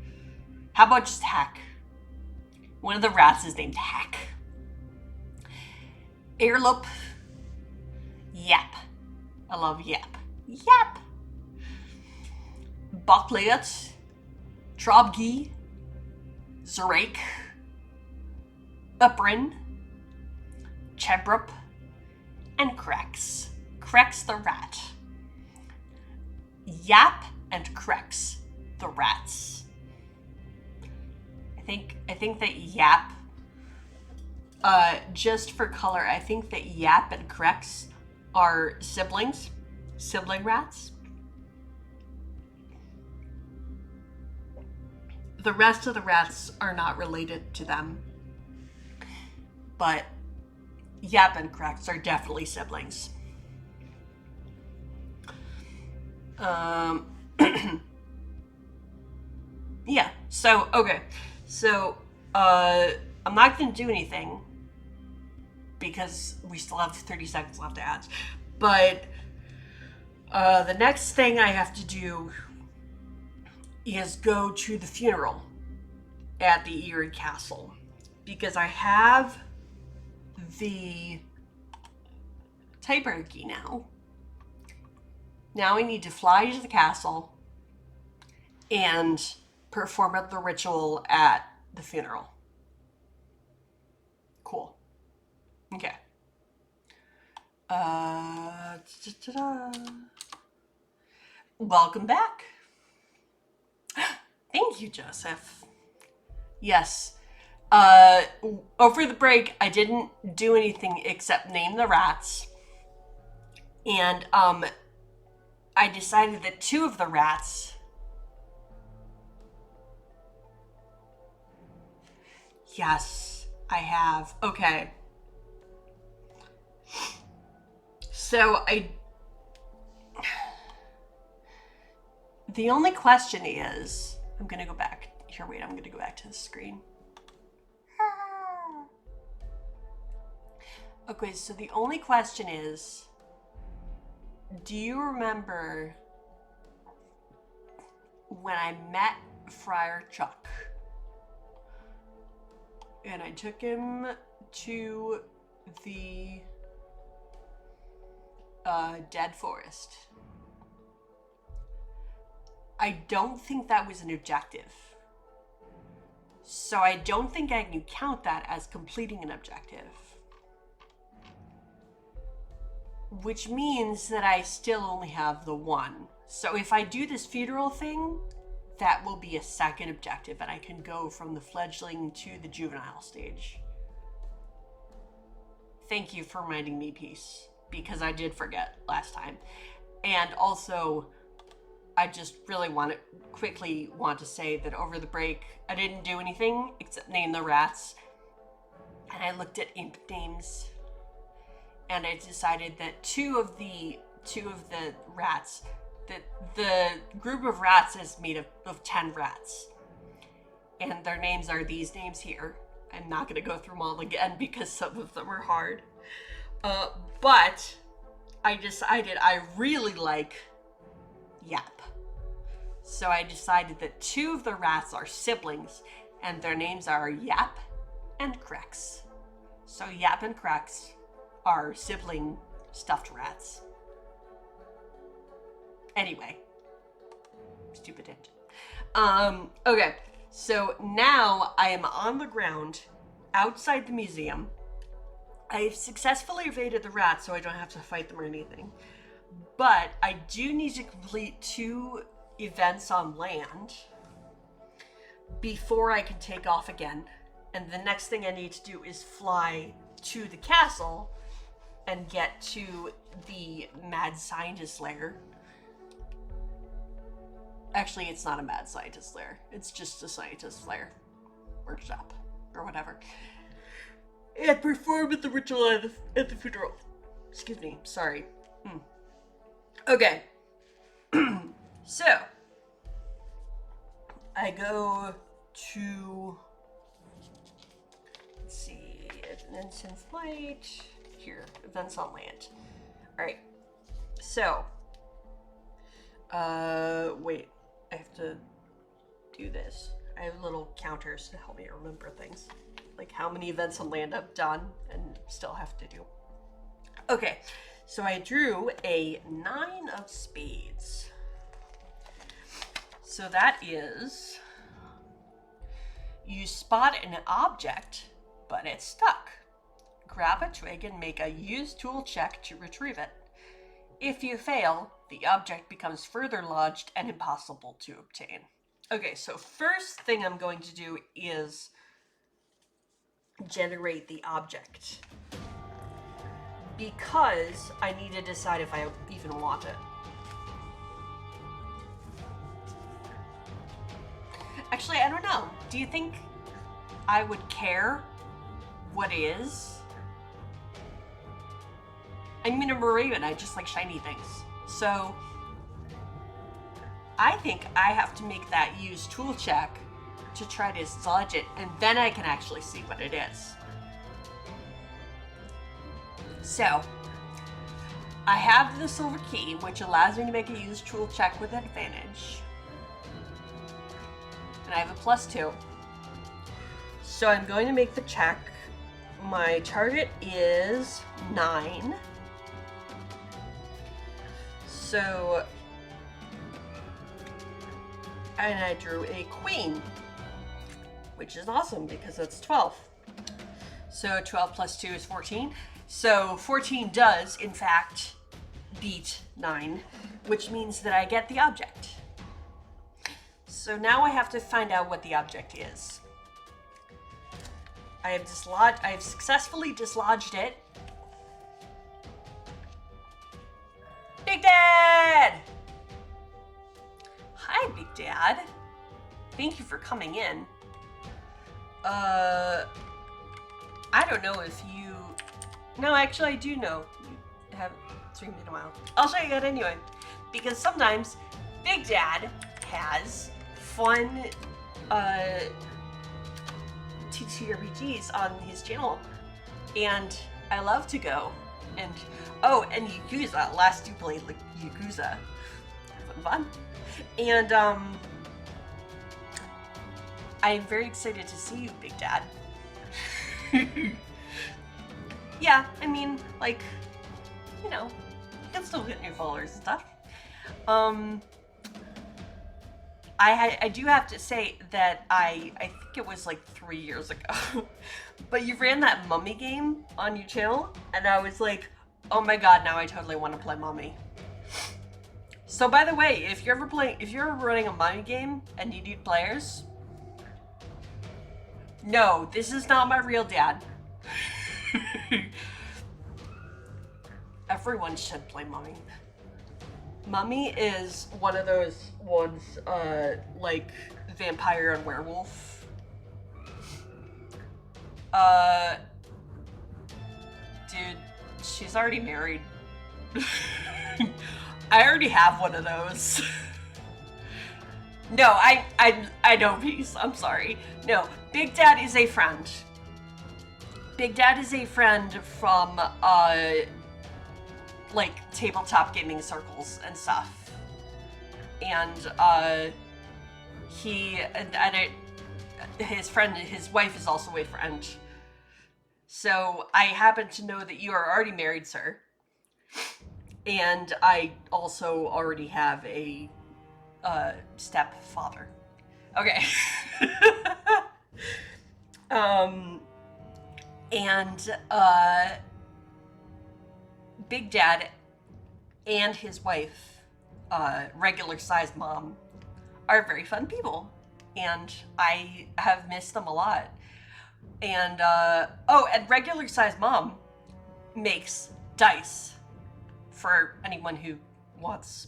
How about just Hack? One of the rats is named Hack. Earlope, Yap. I love Yap. Yap! MacLeod, Trobgi, Zurake, Uprin, Chebrup, and Krex. Krex the rat. Yap and Krex the rats. I think that Yap, just for color, I think that Yap and Krex are sibling rats. The rest of the rats are not related to them, but Yap and Krex are definitely siblings. Yeah, so, okay. So, I'm not going to do anything because we still have 30 seconds left to ads. But the next thing I have to do is go to the funeral at the Eerie Castle, because I have the typewriter key now. Now I need to fly to the castle and perform the ritual at the funeral. Cool. Okay. Welcome back. Thank you, Joseph. Yes. Over the break, I didn't do anything except name the rats. And I decided that 2 of the rats... Yes, I have. Okay. So the only question is... I'm going to go back. Here, wait, I'm going to go back to the screen. Okay, so the only question is... Do you remember when I met Friar Chuck? And I took him to the dead forest. I don't think that was an objective. So I don't think I can count that as completing an objective. Which means that I still only have the 1. So if I do this funeral thing, that will be a second objective, and I can go from the fledgling to the juvenile stage. Thank you for reminding me, Peace, because I did forget last time. And also, I just really quickly want to say that over the break, I didn't do anything except name the rats. And I looked at imp names, and I decided that two of the rats, that the group of rats is made of 10 rats. And their names are these names here. I'm not going to go through them all again because some of them are hard. But I decided I really like Yap. So I decided that 2 of the rats are siblings, and their names are Yap and Crex. So Yap and Crex are sibling stuffed rats. Anyway, stupid tangent. Okay, so now I am on the ground outside the museum. I've successfully evaded the rats, so I don't have to fight them or anything. But I do need to complete 2 events on land before I can take off again. And the next thing I need to do is fly to the castle and get to the mad scientist lair. Actually, it's not a mad scientist lair. It's just a scientist lair. Workshop. Or whatever. And perform at the ritual at the funeral. Excuse me. Sorry. Okay. So. I go to... Let's see. An incense light. Here. Events on land. Alright. So. Wait. I have to do this. I have little counters to help me remember things. Like how many events on land I've done and still have to do. Okay, so I drew a 9 of spades. So that is, you spot an object, but it's stuck. Grab a twig and make a use tool check to retrieve it. If you fail, the object becomes further lodged and impossible to obtain. Okay, so first thing I'm going to do is generate the object, because I need to decide if I even want it. Actually, I don't know. Do you think I would care what is? I mean, I'm a raven. I just like shiny things. So I think I have to make that use tool check to try to dislodge it, and then I can actually see what it is. So I have the silver key, which allows me to make a use tool check with advantage. And I have a +2. So I'm going to make the check. My target is 9. So, and I drew a queen, which is awesome because that's 12. So 12 plus 2 is 14. So 14 does, in fact, beat 9, which means that I get the object. So now I have to find out what the object is. I have successfully dislodged it. Big Dad! Hi, Big Dad. Thank you for coming in. I don't know if you... No, actually I do know. You haven't streamed in a while. I'll show you that anyway. Because sometimes Big Dad has fun TTRPGs on his channel. And I love to go. And, oh, and Yakuza. Last you played like Yakuza. Fun. And, I'm very excited to see you, Big Dad. Yeah, I mean, like, you know, you can still get new followers and stuff. I do have to say that I think it was like 3 years ago, but you ran that Mummy game on your channel, and I was like, oh my god, now I totally want to play Mummy. So by the way, if you're ever running a Mummy game and you need players, no, this is not my real dad. Everyone should play Mummy. Mummy is one of those ones, like vampire and werewolf. Dude, she's already married. I already have one of those. No, I know peace. I'm sorry. No, Big Dad is a friend. Big Dad is a friend from, like, tabletop gaming circles and stuff. And, his wife is also a friend. So, I happen to know that you are already married, sir. And I also already have a, stepfather. Okay. Big Dad and his wife, regular sized mom, are very fun people. And I have missed them a lot. And, and regular sized mom makes dice for anyone who wants,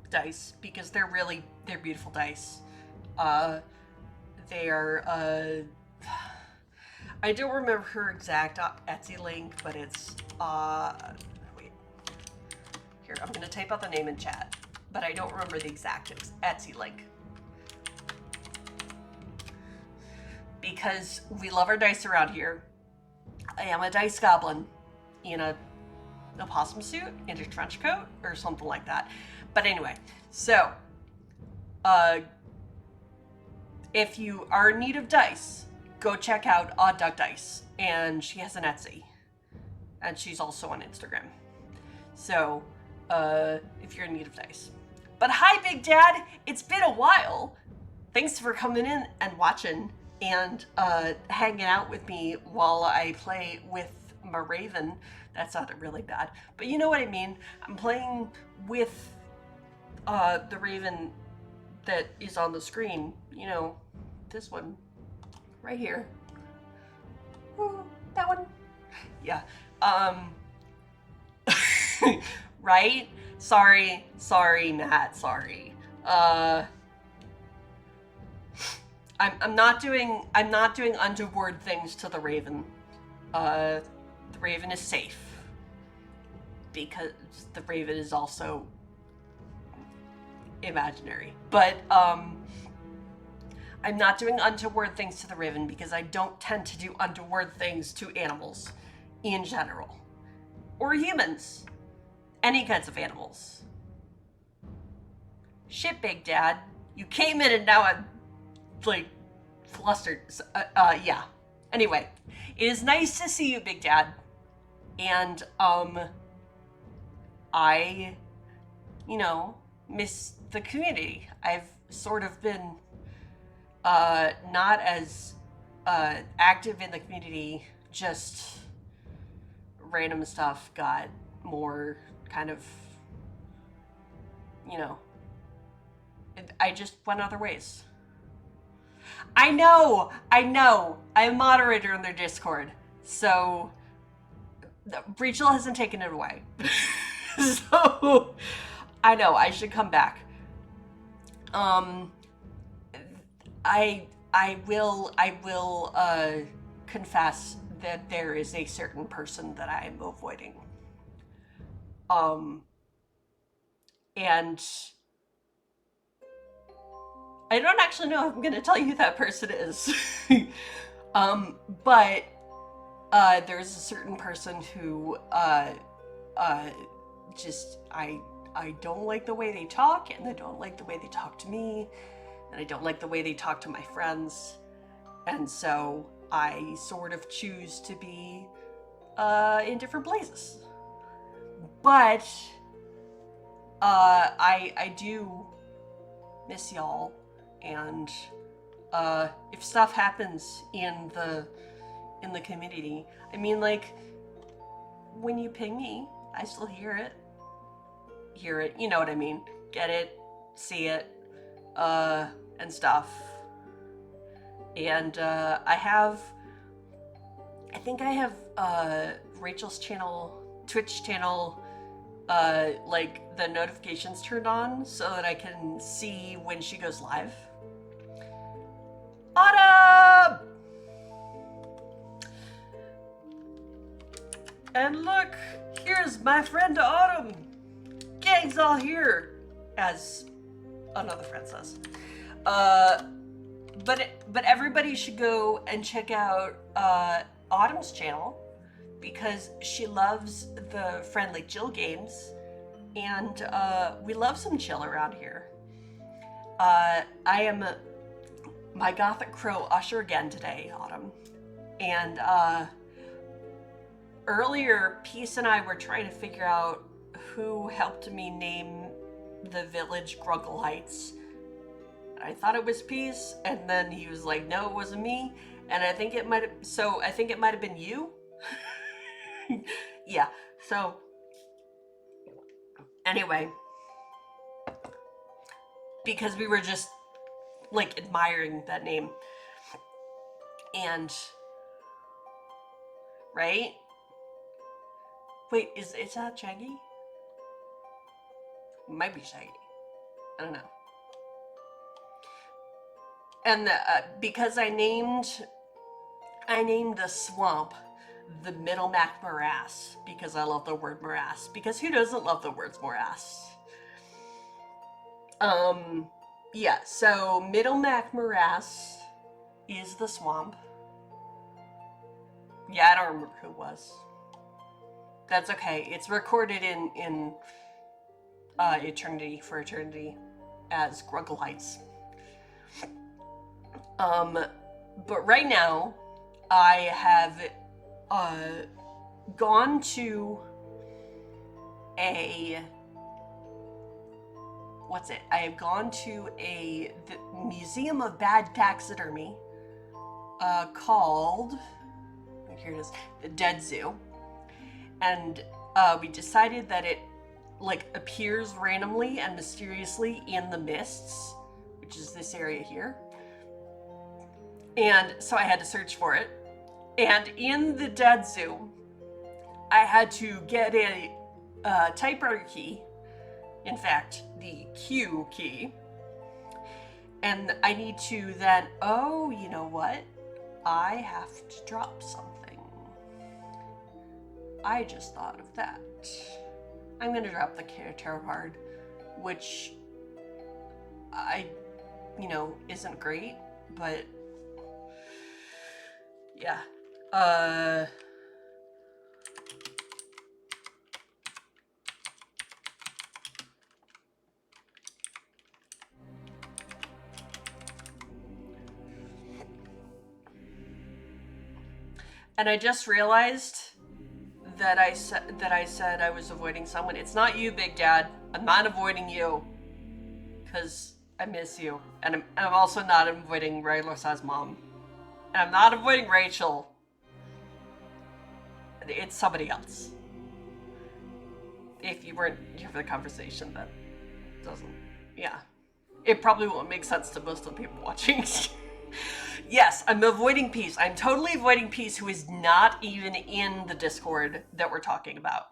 dice, because they're beautiful dice. They are, I don't remember her exact Etsy link, but it's, wait. Here, I'm gonna type out the name in chat, but I don't remember the exact Etsy link. Because we love our dice around here. I am a dice goblin in a possum suit, in a trench coat, or something like that. But anyway, so, if you are in need of dice, go check out Odd Duck Dice, and she has an Etsy, and she's also on Instagram. So, if you're in need of dice. But hi, Big Dad! It's been a while! Thanks for coming in and watching, and hanging out with me while I play with my Raven. That sounded really bad, but you know what I mean. I'm playing with the Raven that is on the screen. You know, this one right here. Ooh, that one. Yeah. Right? Sorry, Matt. Sorry. I'm not doing untoward things to the Raven. The Raven is safe, because the Raven is also imaginary. But I'm not doing untoward things to the Raven because I don't tend to do untoward things to animals in general, or humans, any kinds of animals. Shit, Big Dad, you came in and now I'm like flustered. Yeah. Anyway, it is nice to see you, Big Dad. And, I, you know, miss the community. I've sort of been, not as, active in the community, just random stuff got more kind of, you know, I just went other ways. I know. I'm moderator in their Discord, so Rachel hasn't taken it away. So I know I should come back. Um, I will confess that there is a certain person that I am avoiding. Um, and I don't actually know if I'm going to tell you who that person is. But there's a certain person who just I don't like the way they talk, and I don't like the way they talk to me, and I don't like the way they talk to my friends, and so I sort of choose to be in different places. But I do miss y'all, and if stuff happens in the community, I mean, like, when you ping me, I still hear it, you know what I mean, get it, see it, and stuff. And I think I have Rachel's Twitch channel, like the notifications turned on so that I can see when she goes live. Autumn! And look, here's my friend Autumn. Gang's all here, as another friend says. But everybody should go and check out Autumn's channel, because she loves the Friendly Chill games, and we love some chill around here. I am my Gothic Crow Usher again today, Autumn. And earlier, Peace and I were trying to figure out who helped me name the village Gruggle Heights. I thought it was Peace, and then he was like, no, it wasn't me. And I think it might have been you. Yeah, so anyway, because we were just like admiring that name. And right? Wait, is that Shaggy? It might be Shaggy. I don't know. And because I named the swamp the Middle Mac Morass, because I love the word morass. Because who doesn't love the words morass? Yeah, so Middle Mac Morass is the swamp. Yeah, I don't remember who it was. That's okay. It's recorded in Eternity for Eternity as Gruggle Heights. But right now, I have gone to I have gone to the Museum of Bad Taxidermy, called, here it is, the Dead Zoo. And we decided that it like appears randomly and mysteriously in the mists, which is this area here. And so I had to search for it. And in the Dead Zoo, I had to get a typewriter key. In fact, the Q key. And I need to then, you know what? I have to drop something. I just thought of that. I'm gonna drop the tarot card, which isn't great, but yeah. And I just realized that I said I was avoiding someone. It's not you, Big Dad. I'm not avoiding you, because I miss you. And I'm also not avoiding Raylosa's mom. And I'm not avoiding Rachel. It's somebody else. If you weren't here for the conversation, that doesn't... Yeah. It probably won't make sense to most of the people watching. Yes, I'm avoiding Peace. I'm totally avoiding Peace, who is not even in the Discord that we're talking about.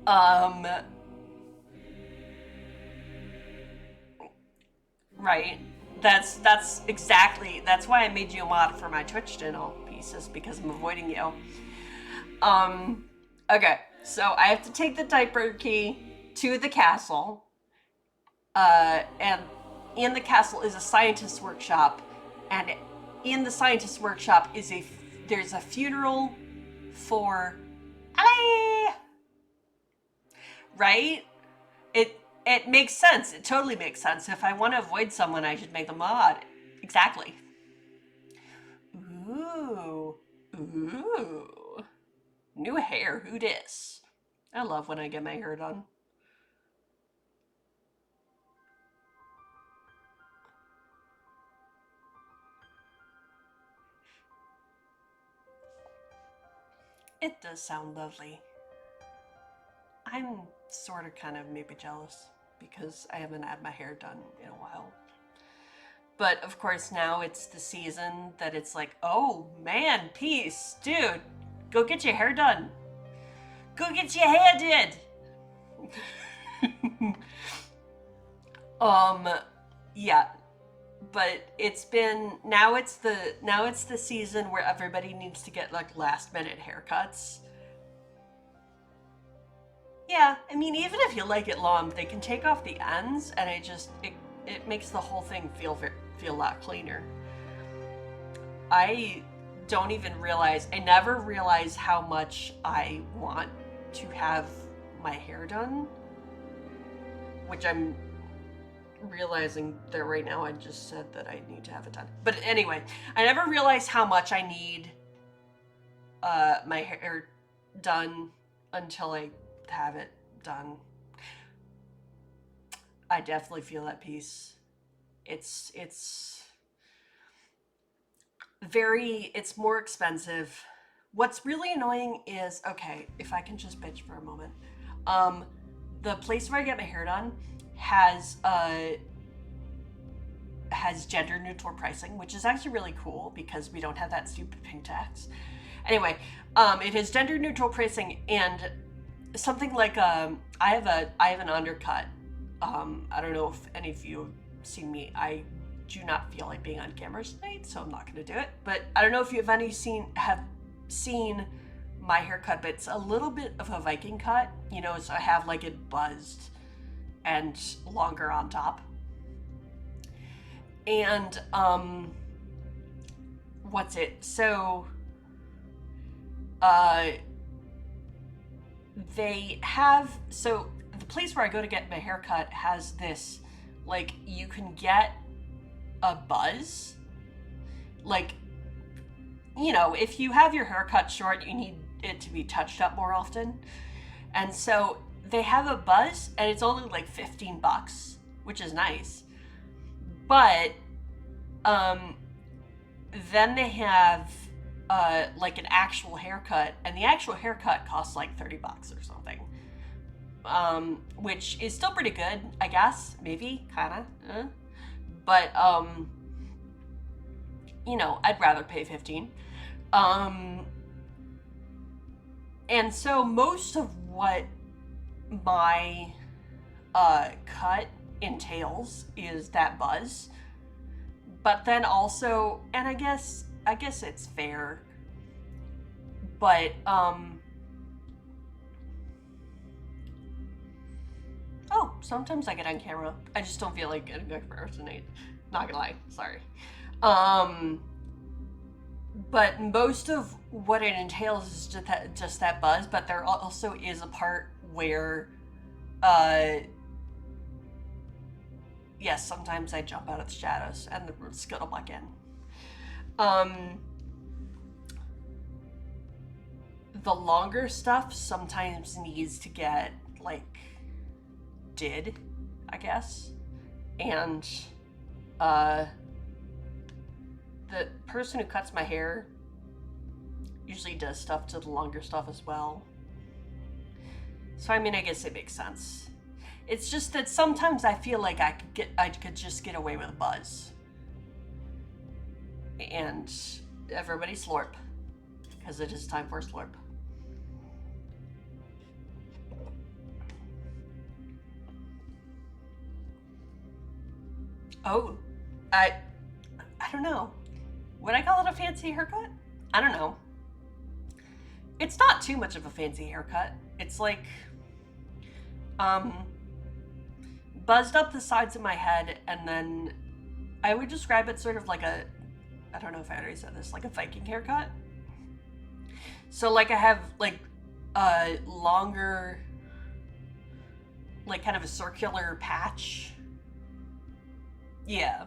um, right. That's exactly, that's why I made you a mod for my Twitch channel, Pieces, because I'm avoiding you. Okay, so I have to take the diaper key to the castle. And in the castle is a scientist's workshop, and in the scientist's workshop is there's a funeral for Ali. Right? It makes sense. It totally makes sense. If I want to avoid someone, I should make them mod. Exactly. Ooh. Ooh. New hair. Who dis? I love when I get my hair done. It does sound lovely. I'm sort of kind of maybe jealous because I haven't had my hair done in a while. But of course now it's the season that it's like, oh man, Peace, dude, go get your hair done. Go get your hair did. Yeah. But it's the season where everybody needs to get like last minute haircuts. Yeah, I mean, even if you like it long, they can take off the ends, and it makes the whole thing feel a lot cleaner. I don't even realize, I never realize how much I want to have my hair done, which I'm realizing that right now. I just said that I need to have it done. But anyway, I never realized how much I need my hair done until I have it done. I definitely feel at peace. It's it's more expensive. What's really annoying is, okay, if I can just bitch for a moment. The place where I get my hair done has gender neutral pricing, which is actually really cool because we don't have that stupid pink tax. Anyway, it has gender neutral pricing, and something like I have an undercut. I don't know if any of you have seen me. I do not feel like being on camera tonight, so I'm not going to do it. But I don't know if you have seen my haircut, but it's a little bit of a Viking cut, you know, so I have like it buzzed and longer on top. And what's it? So they have, so the place where I go to get my haircut has this, like, you can get a buzz. Like, you know, if you have your hair cut short, you need it to be touched up more often. And so they have a buzz, and it's only like $15, which is nice. But then they have like an actual haircut, and the actual haircut costs like $30 or something. Which is still pretty good, I guess. Maybe, kinda. But you know, I'd rather pay $15. And so most of what my cut entails is that buzz. But then also, and I guess it's fair, but oh, sometimes I get on camera. I just don't feel like getting a camera tonight. Not gonna lie, sorry. But most of what it entails is just that buzz, but there also is a part where yes, sometimes I jump out of the shadows and the scuttle back in. The longer stuff sometimes needs to get, like, did, I guess. And, the person who cuts my hair usually does stuff to the longer stuff as well. So, I mean, I guess it makes sense. It's just that sometimes I feel like I could just get away with a buzz. And everybody slurp, because it is time for slurp. Oh, I don't know. Would I call it a fancy haircut? I don't know. It's not too much of a fancy haircut. It's like um buzzed up the sides of my head, and then I would describe it sort of like a, I don't know if I already said this, like a Viking haircut. So like I have like a longer, like kind of a circular patch. Yeah.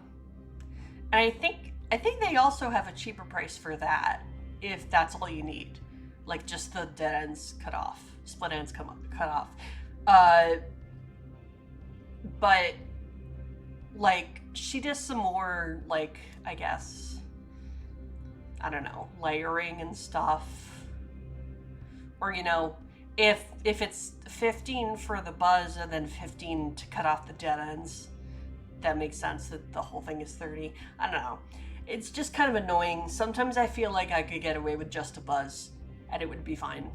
And I think they also have a cheaper price for that if that's all you need. Like just the dead ends cut off, split ends cut off. Uh but like she does some more, like, I guess, I don't know, layering and stuff. Or if it's 15 for the buzz and then 15 to cut off the dead ends, that makes sense that the whole thing is 30. I don't know. It's just kind of annoying. Sometimes I feel like I could get away with just a buzz and it would be fine.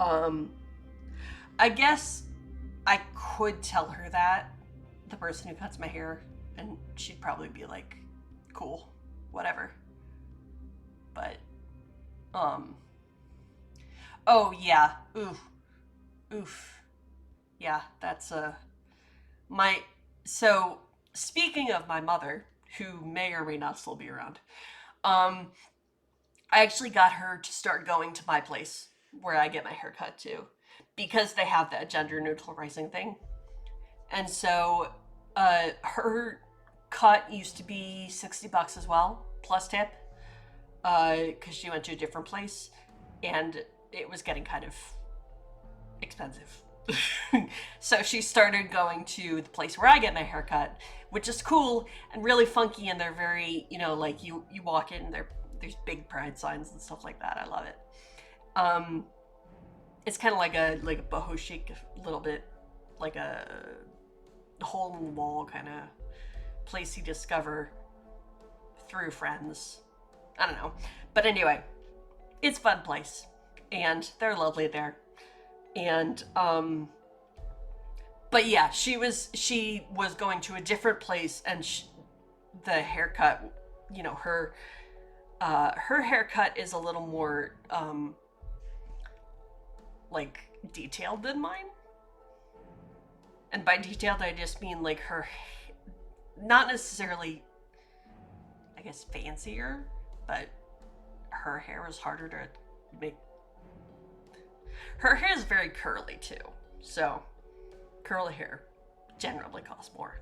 I guess I could tell her that, the person who cuts my hair, and she'd probably be like, cool, whatever. But, oh yeah, oof. Yeah, that's, my, so, speaking of my mother, who may or may not still be around, I actually got her to start going to my place where I get my hair cut too, because they have that gender neutral pricing thing. And so, her cut used to be $60 as well, plus tip, because she went to a different place, and it was getting kind of expensive. So she started going to the place where I get my hair cut, which is cool and really funky, and they're very, like you walk in, there's big pride signs and stuff like that. I love it. It's kind of like a boho chic, a little bit, like a hole in the wall kind of place you discover through friends. I don't know, but anyway, it's a fun place, and they're lovely there. And but yeah, she was going to a different place, and the haircut, her haircut is a little more like detailed than mine. And by detailed, I just mean like her, not necessarily, I guess, fancier, but her hair is harder to make. Her hair is very curly too, so curly hair generally costs more.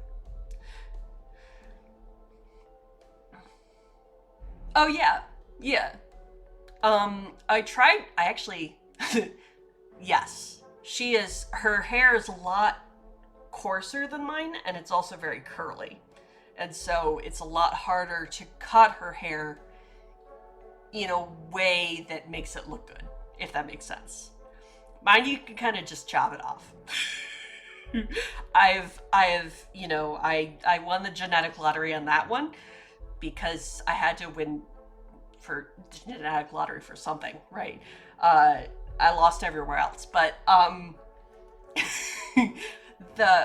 Oh yeah, yeah. I actually, yes, her hair is a lot coarser than mine, and it's also very curly. And so it's a lot harder to cut her hair in a way that makes it look good, if that makes sense. Mine, you can kind of just chop it off. I won the genetic lottery on that one because I had to win for genetic lottery for something, right? I lost everywhere else, but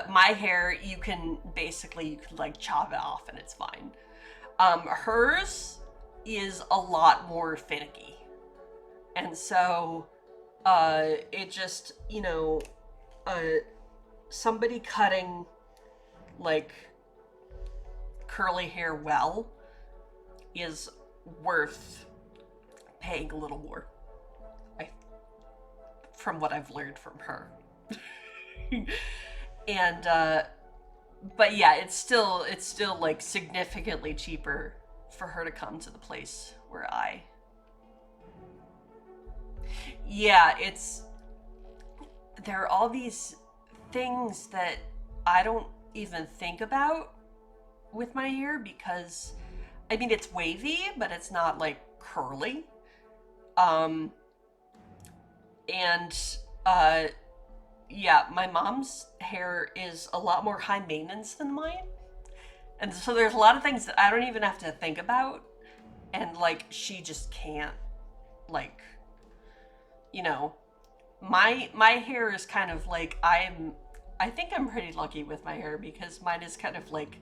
my hair, you can like chop it off and it's fine. Hers is a lot more finicky, and so it just, somebody cutting like curly hair well is worth paying a little more, from what I've learned from her. And but yeah, it's still like significantly cheaper for her to come to the place where yeah, there are all these things that I don't even think about with my hair, because I mean, it's wavy, but it's not like curly. Um and yeah, my mom's hair is a lot more high maintenance than mine. And so there's a lot of things that I don't even have to think about. And like, she just can't, like, you know, my hair is kind of like, I think I'm pretty lucky with my hair because mine is kind of like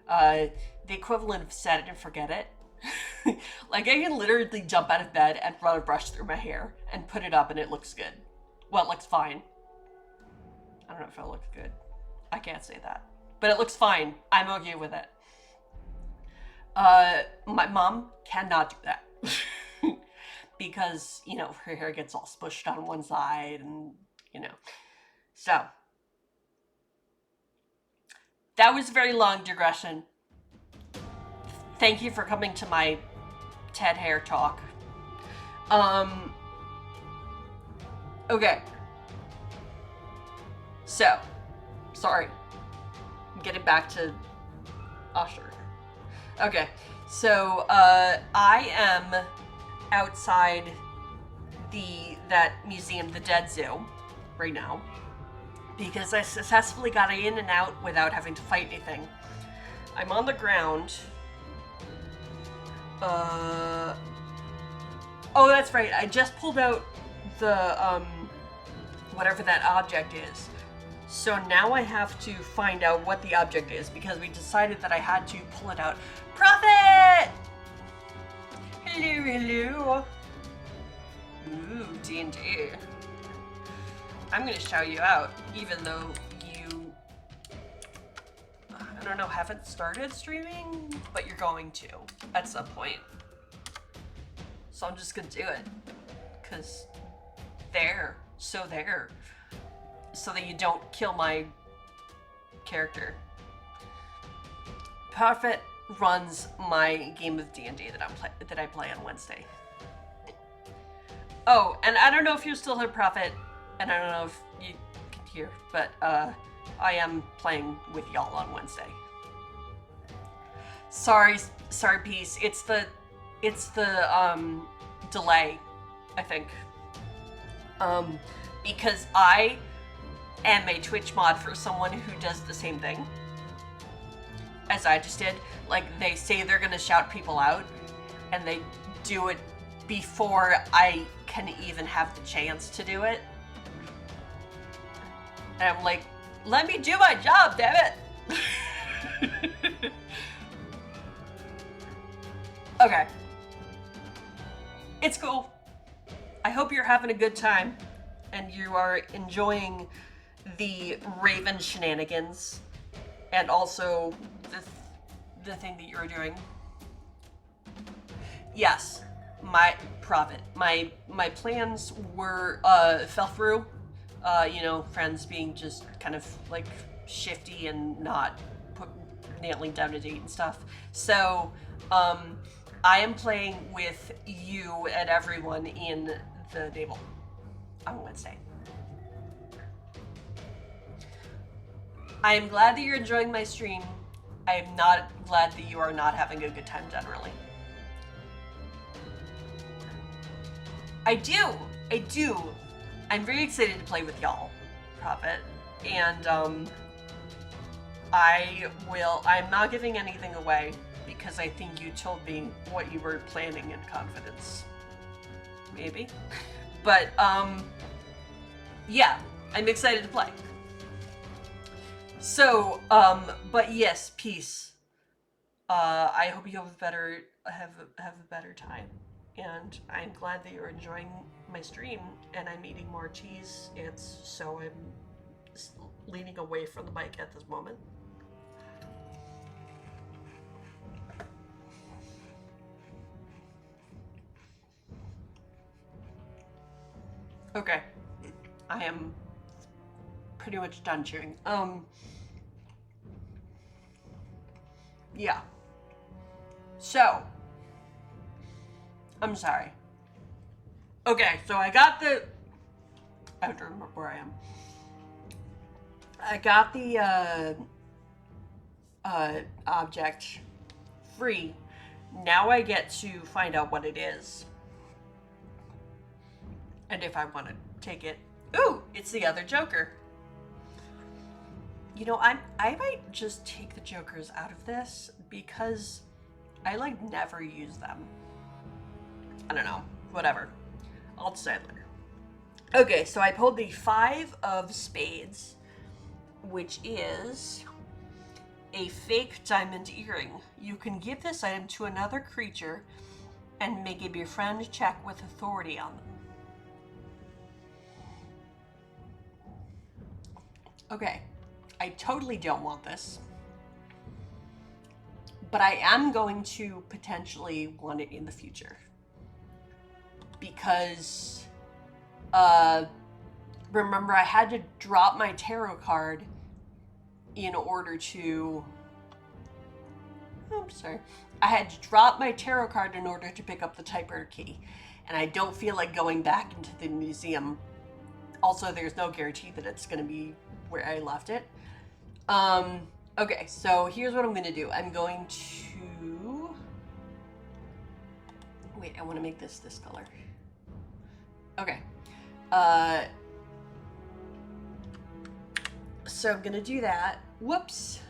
the equivalent of set it and forget it. Like, I can literally jump out of bed and run a brush through my hair and put it up and it looks good. Well, it looks fine. I don't know if it looks good. I can't say that. But it looks fine. I'm okay with it. My mom cannot do that. Because, you know, her hair gets all smushed on one side and, you know. So, that was a very long digression. Thank you for coming to my Ted hair talk. Okay. So, sorry. I'm getting back to Usher. Okay, so I am outside that museum, the Dead Zoo, right now, because I successfully got in and out without having to fight anything. I'm on the ground. Oh, that's right. I just pulled out the whatever that object is. So now I have to find out what the object is because we decided that I had to pull it out. Prophet! Hello, hello. Ooh, D&D. I'm gonna shout you out, even though you, I don't know, haven't started streaming, but you're going to at some point. So I'm just gonna do it, cause so that you don't kill my character. Prophet runs my game of D&D that I play on Wednesday. Oh, and I don't know if you're still here, Prophet, and I don't know if you can hear, but I am playing with y'all on Wednesday. Sorry, Peace. It's the delay, I think. Because I am a Twitch mod for someone who does the same thing as I just did. Like, they say they're gonna shout people out, and they do it before I can even have the chance to do it. And I'm like, let me do my job, damn it! Okay. It's cool. I hope you're having a good time, and you are enjoying the Raven shenanigans, and also the thing that you're doing. Yes, my Prophet. My plans were fell through. You know, friends being just kind of like shifty and not nailing down a date and stuff. So, I am playing with you and everyone in the table on Wednesday. I am glad that you're enjoying my stream. I am not glad that you are not having a good time generally. I do. I'm very excited to play with y'all, Prophet. And I'm not giving anything away because I think you told me what you were planning in confidence. Maybe. But yeah, I'm excited to play. So, but yes, Peace. I hope you have a better time, and I'm glad that you're enjoying my stream. And I'm eating more cheese, and so I'm leaning away from the mic at this moment. Okay, I am pretty much done chewing. Yeah. So, I'm sorry. Okay, so I have to remember where I am. I got the, object free. Now I get to find out what it is. And if I want to take it. Ooh, it's the other Joker. You know, I might just take the jokers out of this because I like never use them. I don't know. Whatever. I'll decide later. Okay, so I pulled the 5 of spades, which is a fake diamond earring. You can give this item to another creature and make a befriend check with authority on them. Okay, I totally don't want this, but I am going to potentially want it in the future because remember I had to drop my tarot card in order to I'm sorry. I had to drop my tarot card in order to pick up the typewriter key, and I don't feel like going back into the museum. Also, there's no guarantee that it's going to be where I left it. Okay, so here's what I'm going to do. I'm going to... Wait, I want to make this color. Okay. So I'm going to do that. Whoops.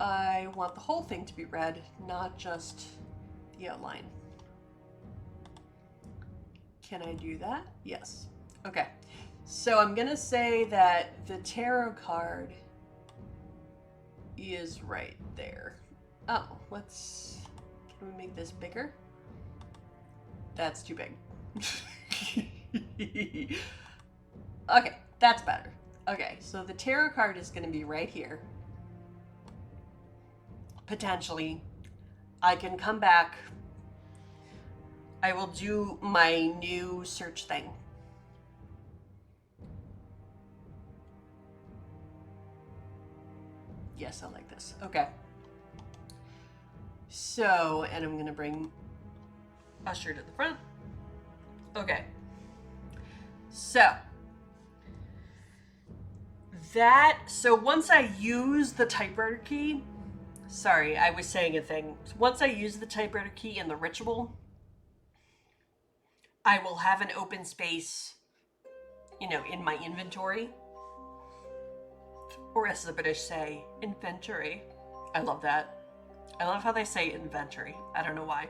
I want the whole thing to be red, not just the outline. Can I do that? Yes. Okay. So I'm going to say that the tarot card is right there. Oh, can we make this bigger? That's too big. Okay, that's better. Okay, so the tarot card is going to be right here. Potentially. I can come back. I will do my new search thing. Yes, I like this. Okay. So, and I'm going to bring Usher to the front. Okay. So once I use the typewriter key, sorry, I was saying a thing. Once I use the typewriter key in the ritual, I will have an open space, in my inventory. Or as the British say, inventory. I love that. I love how they say inventory. I don't know why.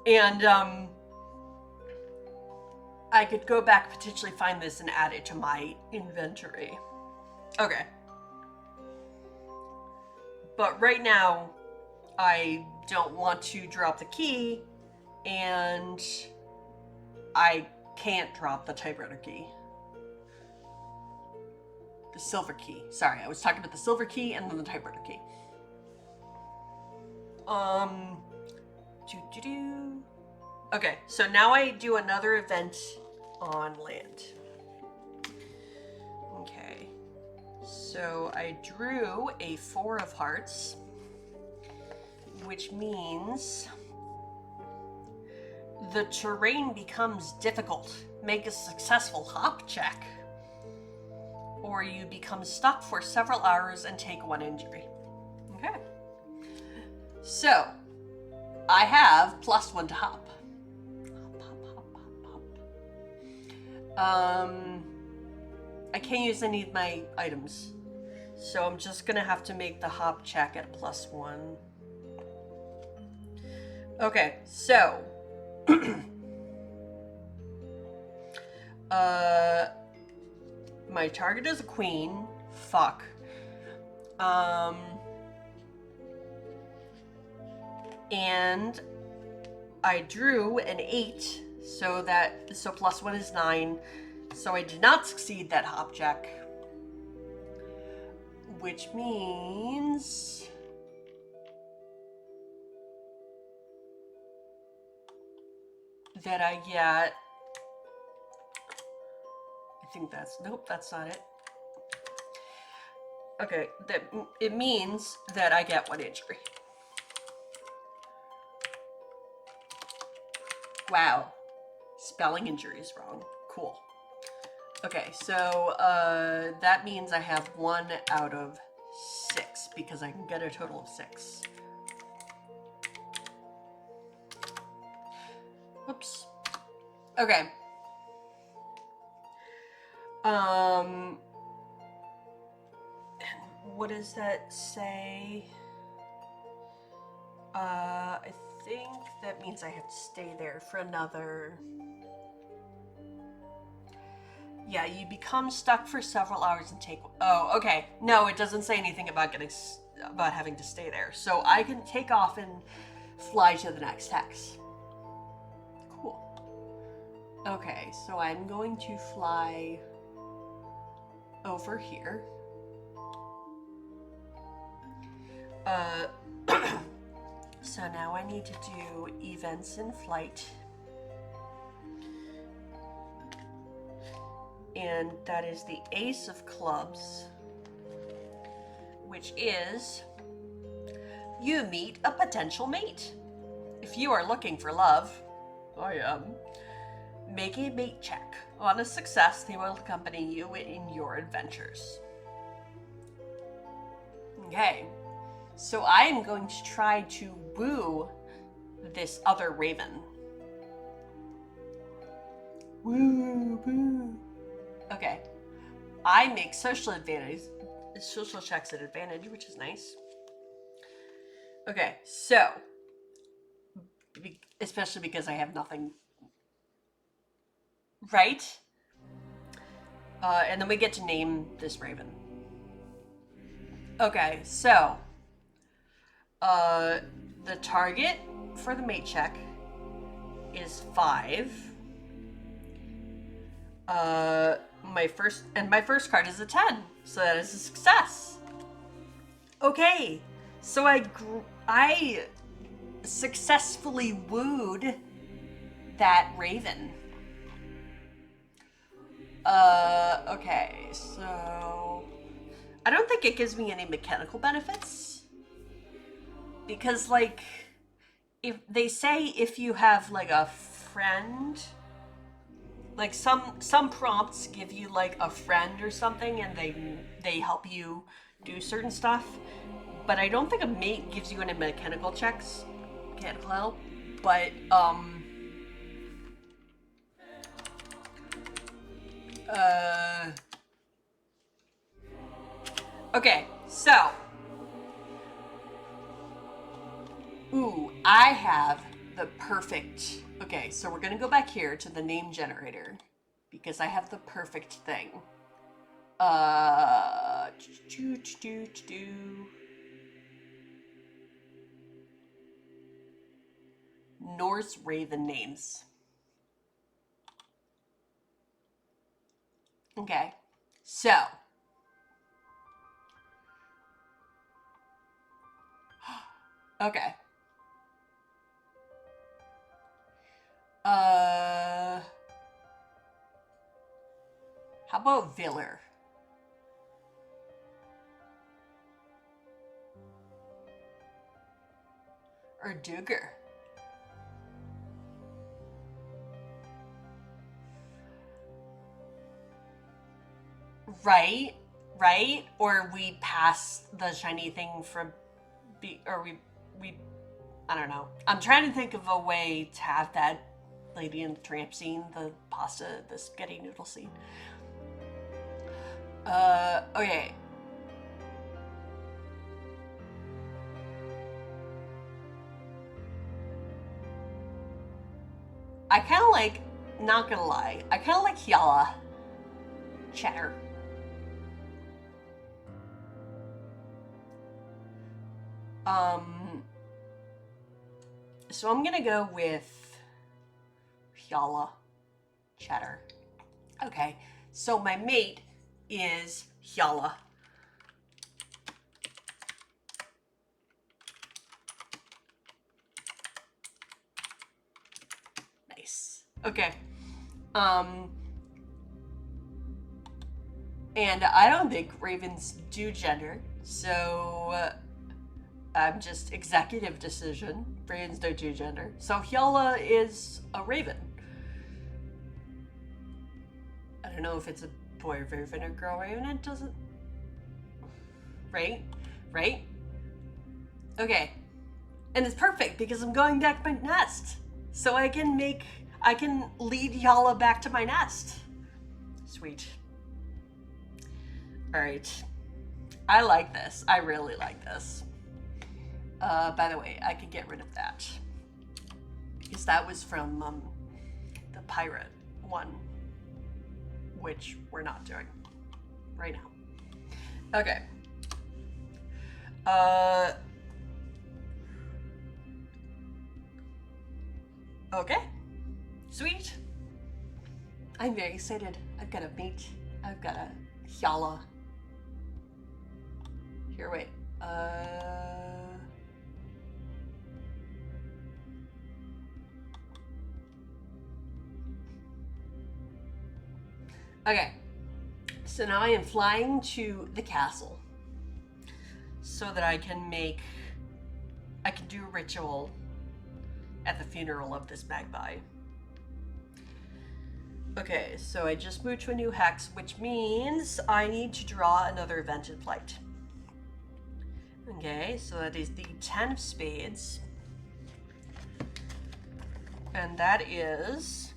And I could go back, potentially find this and add it to my inventory. Okay. But right now, I don't want to drop the key, and I can't drop the typewriter key. The silver key. Sorry, I was talking about the silver key and then the typewriter key. Okay, so now I do another event on land. Okay, so I drew a 4 of hearts, which means the terrain becomes difficult. Make a successful hop check, or you become stuck for several hours and take 1 injury. Okay. So, I have +1 to hop. I can't use any of my items, so I'm just gonna have to make the hop check at +1. Okay, so my target is a queen. Fuck. And I drew an 8, so +1 is 9. So I did not succeed that hop check, which means that I get, nope, that's not it. Okay, it means that I get 1 injury. Wow, spelling injury is wrong. Cool. Okay, so that means I have 1 out of 6 because I can get a total of 6. Whoops. Okay. what does that say? I think that means I have to stay there for another... Yeah, you become stuck for several hours and take... Oh, okay. No, it doesn't say anything about about having to stay there. So I can take off and fly to the next hex. Cool. Okay, so I'm going to fly over here. So now I need to do events in flight. And that is the Ace of Clubs, which is you meet a potential mate. If you are looking for love, I am, make a mate check. On a success, they will accompany you in your adventures. Okay, so I am going to try to woo this other raven. Woo, woo. Okay, I make social checks at advantage, which is nice. Okay, so, especially because I have nothing, right? And then we get to name this raven. Okay, so, the target for the mate check is 5. My first card is a 10, so that is a success. Okay, so I successfully wooed that raven. Okay, so I don't think it gives me any mechanical benefits, because like if they say if you have like a friend, like some prompts give you like a friend or something and they help you do certain stuff, but I don't think a mate gives you any mechanical help, but okay, so I have the perfect... Okay, so we're gonna go back here to the name generator because I have the perfect thing. Norse Raven names. Okay, so okay. How about Viller? Or Duger? Right? Or we pass the shiny thing from we I don't know. I'm trying to think of a way to have that Lady in the Tramp scene, the spaghetti noodle scene. Okay. I kind of like, not gonna lie, I kind of like Hyala Cheddar. So I'm gonna go with Hyala Cheddar. Okay, so my mate is Hyala. Nice. Okay. And I don't think ravens do gender, so I'm just executive decision. Ravens don't do gender. So Hyala is a raven. I don't know if it's a boy raven or girl raven. It doesn't... Right? Okay. And it's perfect because I'm going back to my nest. So I can lead Hyala back to my nest. Sweet. Alright. I like this. I really like this. By the way, I could get rid of that. Because that was from the pirate one. Which we're not doing right now. Okay. Okay. Sweet. I'm very excited. I've got a meat. I've got a hyala. Here, wait. Okay. So now I am flying to the castle so that I can do a ritual at the funeral of this magpie. Okay, so I just moved to a new hex, which means I need to draw another event in flight. Okay, so that is the 10 of spades. And that is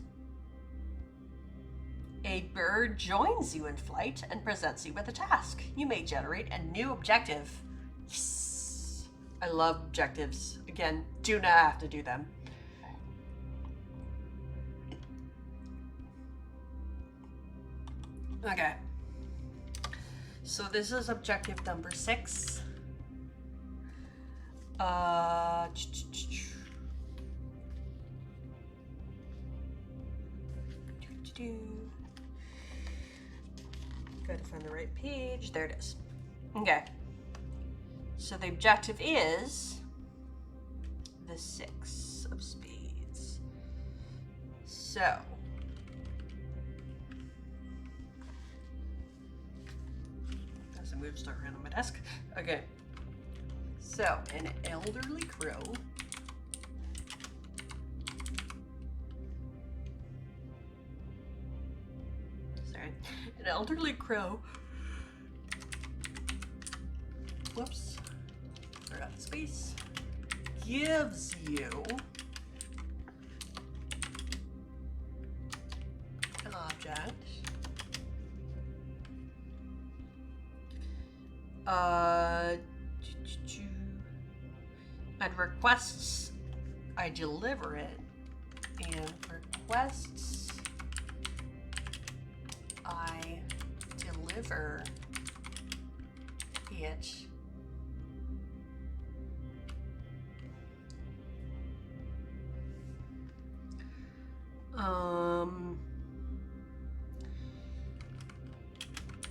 a bird joins you in flight and presents you with a task. You may generate a new objective. Yes! I love objectives. Again, do not have to do them. Okay. So this is objective number 6. Gotta find the right page. There it is. Okay. So the objective is the 6 of spades. So as I move stuff around on my desk. Okay. So an elderly crow an elderly crow. Whoops. Forgot the space. Gives you an object. And requests I deliver it, and requests I deliver it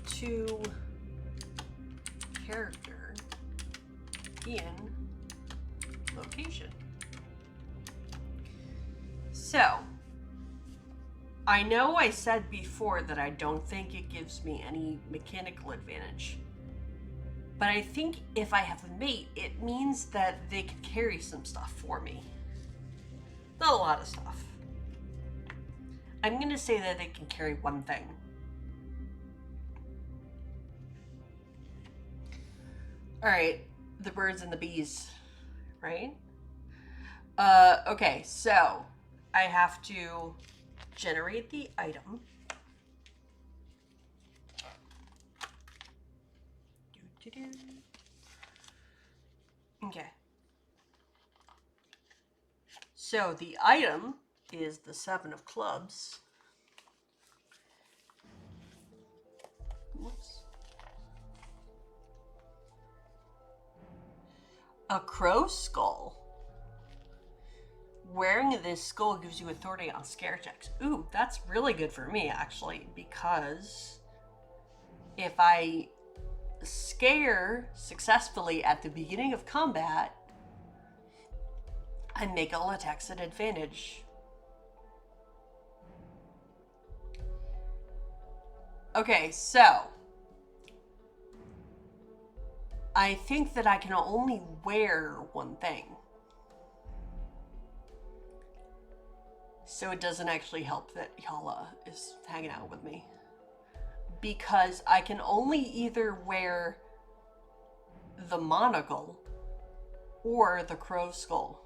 to character in location. So I know I said before that I don't think it gives me any mechanical advantage, but I think if I have a mate, it means that they can carry some stuff for me. Not a lot of stuff. I'm gonna say that they can carry one thing. All right, the birds and the bees, right? Okay, so I have to generate the item. Okay. So the item is the 7 of clubs. Whoops. A crow skull. Wearing this skull gives you authority on scare checks. Ooh, that's really good for me, actually, because if I scare successfully at the beginning of combat, I make all attacks at advantage. Okay, so I think that I can only wear one thing. So it doesn't actually help that Yala is hanging out with me. Because I can only either wear the monocle or the crow skull.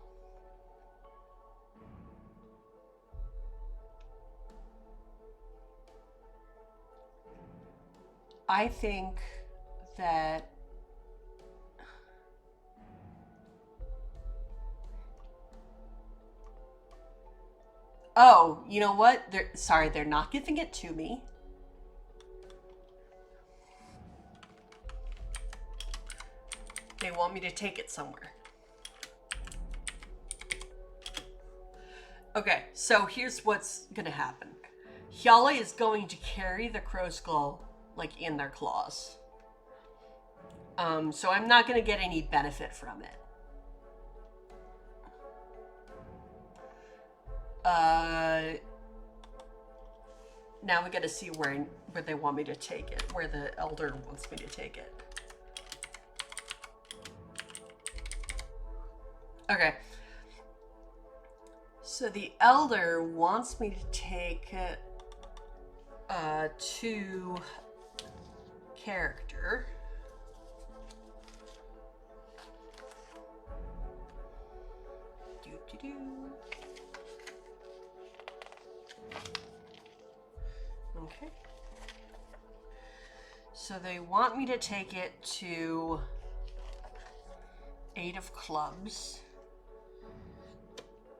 I think that Oh, you know what? They're not giving it to me. They want me to take it somewhere. Okay, so here's what's gonna happen. Hyala is going to carry the crow skull, like, in their claws. So I'm not gonna get any benefit from it. Now we gotta see where they want me to take it, where the elder wants me to take it. Okay. So the elder wants me to take it to character. Okay. So they want me to take it to 8 of clubs.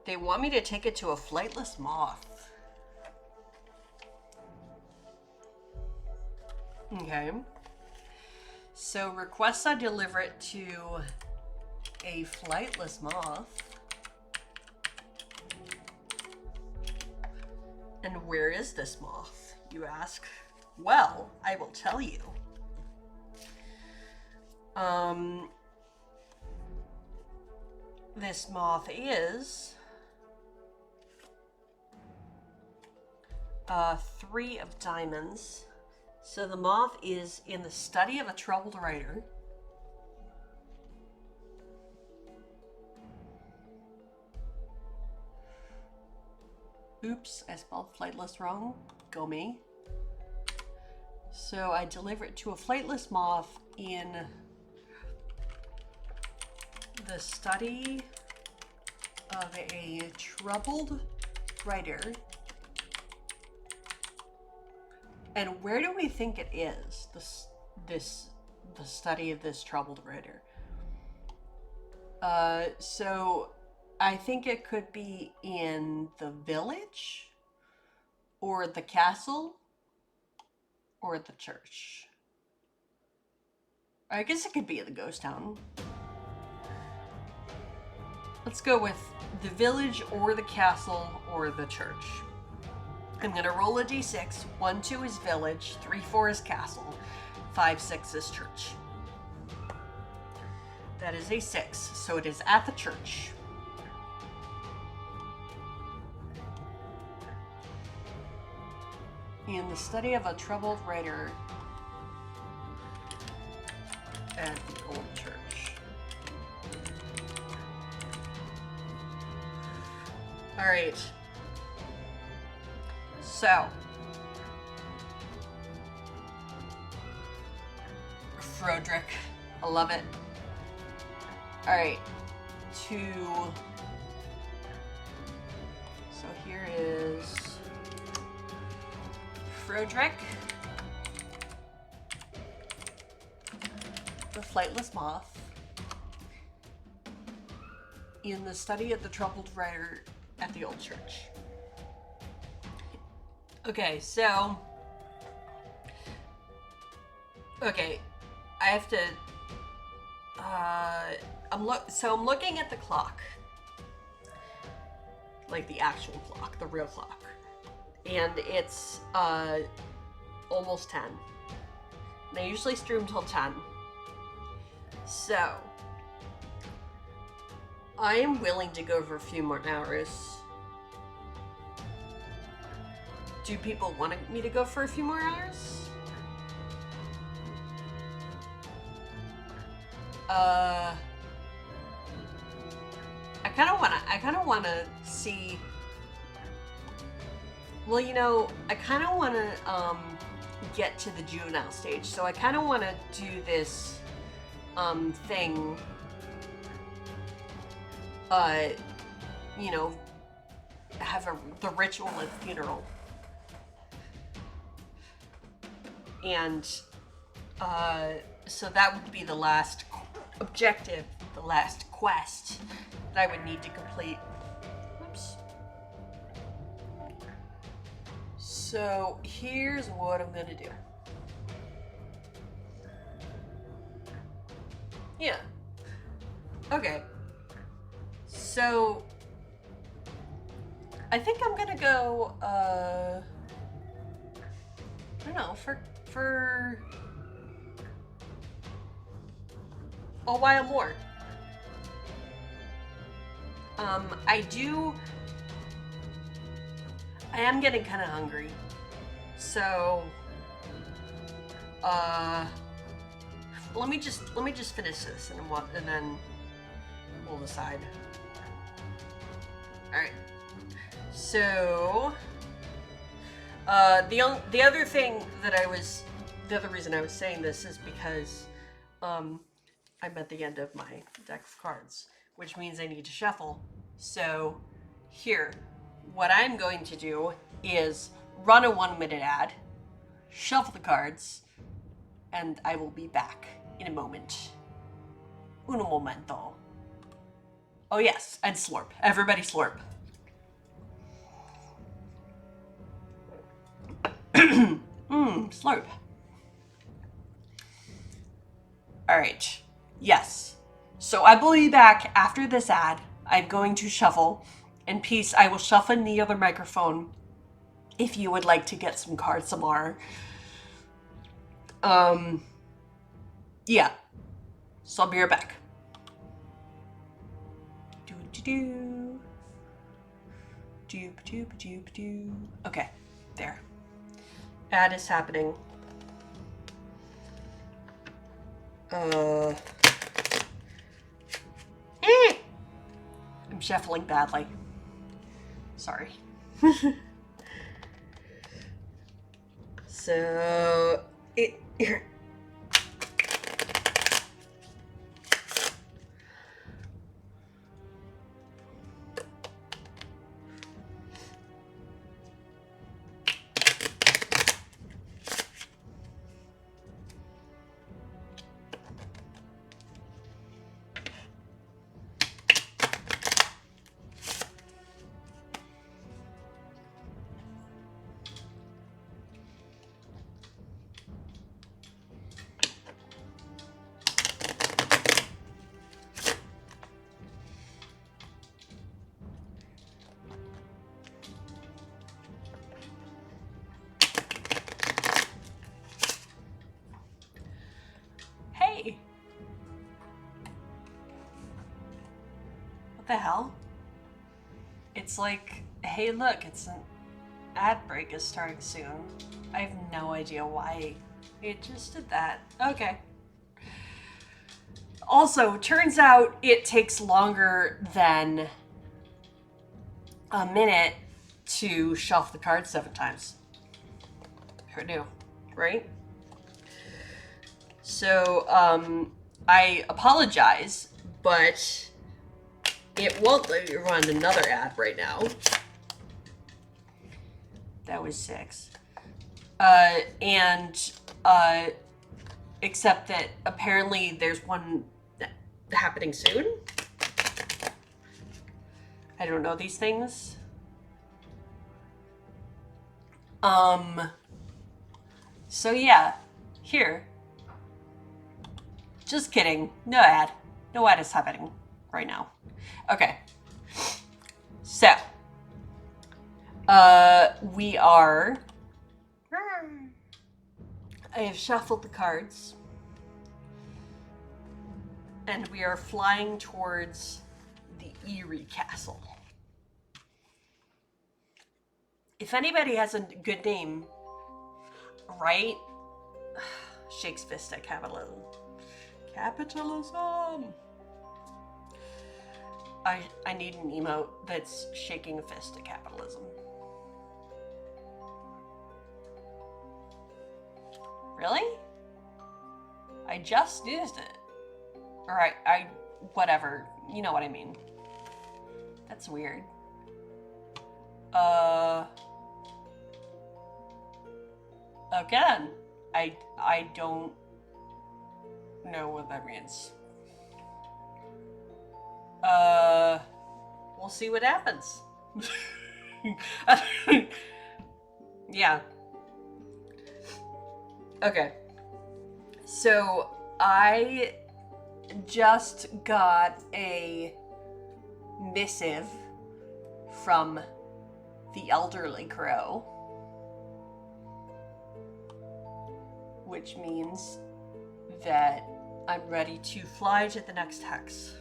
They want me to take it to a flightless moth. Okay. So request I deliver it to a flightless moth. And where is this moth, you ask? Well, I will tell you. This moth is 3 of diamonds. So the moth is in the study of a troubled writer. Oops, I spelled flightless wrong. Go me. So I deliver it to a flightless moth in the study of a troubled writer. And where do we think it is? The study of this troubled writer. So I think it could be in the village, or the castle, or the church. I guess it could be at the ghost town. Let's go with the village, or the castle, or the church. I'm gonna roll a d6. 1, 2 is village, 3, 4 is castle, 5, 6 is church. That is a 6, so it is at the church. In the study of a troubled writer at the old church. All right. So, Frodrick, I love it. All right, so here is Frodrick, the flightless moth, in the study of the troubled writer at the old church. Okay, so I have to. I'm looking at the clock, like the actual clock, the real clock, and it's almost 10. And I usually stream till 10, so I am willing to go for a few more hours. Do people want me to go for a few more hours? I kind of wanna see. Well, you know, I kind of wanna get to the juvenile stage, so I kind of wanna do this thing. You know, have the ritual at the funeral. And so that would be the last objective, the last quest that I would need to complete. Oops. So here's what I'm gonna do. Yeah. Okay. So I think I'm gonna go I don't know, for a while more. I am getting kind of hungry. So let me just finish this and then we'll decide. All right. So the other reason I was saying this is because I'm at the end of my deck of cards, which means I need to shuffle. So here, what I'm going to do is run a 1-minute ad, shuffle the cards, and I will be back in a moment. Un momento. Oh yes, and slurp. Everybody slurp. Slurp. All right. Yes. So I will be back after this ad. I'm going to shuffle. In peace, I will shuffle in the other microphone if you would like to get some cards some more. Yeah. So I'll be right back. Okay, there. Ad is happening. I'm shuffling badly. Sorry. So here. Hey. What the hell? It's like, hey, look, it's an ad break is starting soon. I have no idea why it just did that. Okay. Also, turns out it takes longer than a minute to shuffle the cards 7 times. Who knew, right? So, I apologize, but it won't let you run another ad right now. That was 6. Except that apparently there's one happening soon. I don't know these things. So yeah, here. Just kidding. No ad. No ad is happening right now. Okay. So, we are... I have shuffled the cards. And we are flying towards the Eerie Castle. If anybody has a good name, right? Shakes fist at capitalism. Capitalism! I need an emote that's shaking a fist at capitalism. Really? I just used it. Or I whatever. You know what I mean. That's weird. Again, I don't know what that means. We'll see what happens. Yeah. Okay. So I just got a missive from the elderly crow, which means that I'm ready to fly to the next hex.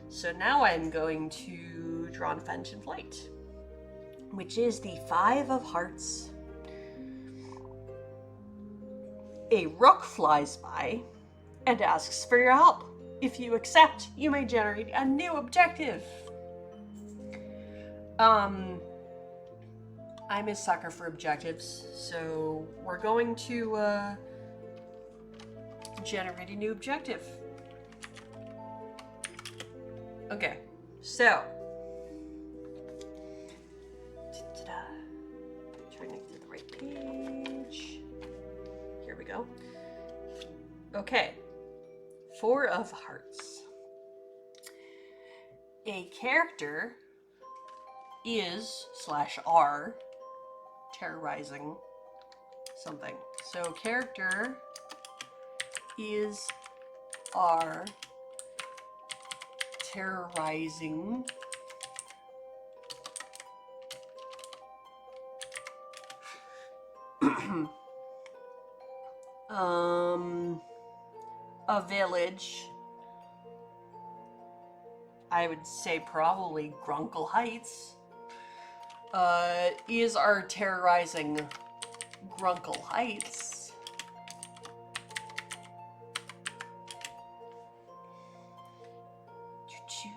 So now I'm going to draw an offensive flight, which is the 5 of hearts. A rook flies by and asks for your help. If you accept, you may generate a new objective. I'm a sucker for objectives, so we're going to generate a new objective. Okay, so turning to the right page. Here we go. Okay, 4 of hearts. A character is /r terrorizing something. So character is r terrorizing a village. I would say probably Grunkle Heights. Is our terrorizing Grunkle Heights.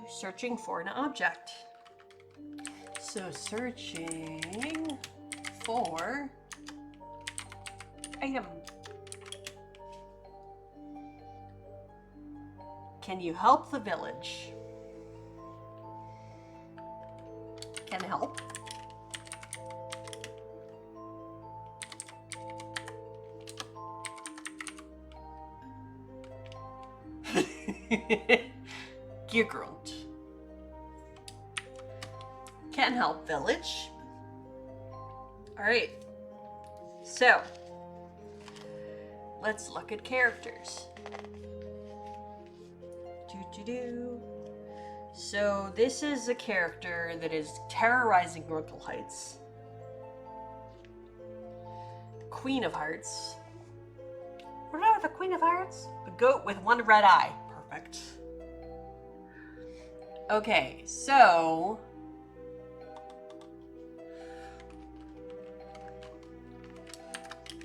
Searching for an object. So searching for item. Can you help the village? Can help. Gigrunt. Can help village. Alright. So, let's look at characters. So this is a character that is terrorizing Grunkle Heights. Queen of Hearts. What about the Queen of Hearts? A goat with 1 red eye. Perfect. Okay, so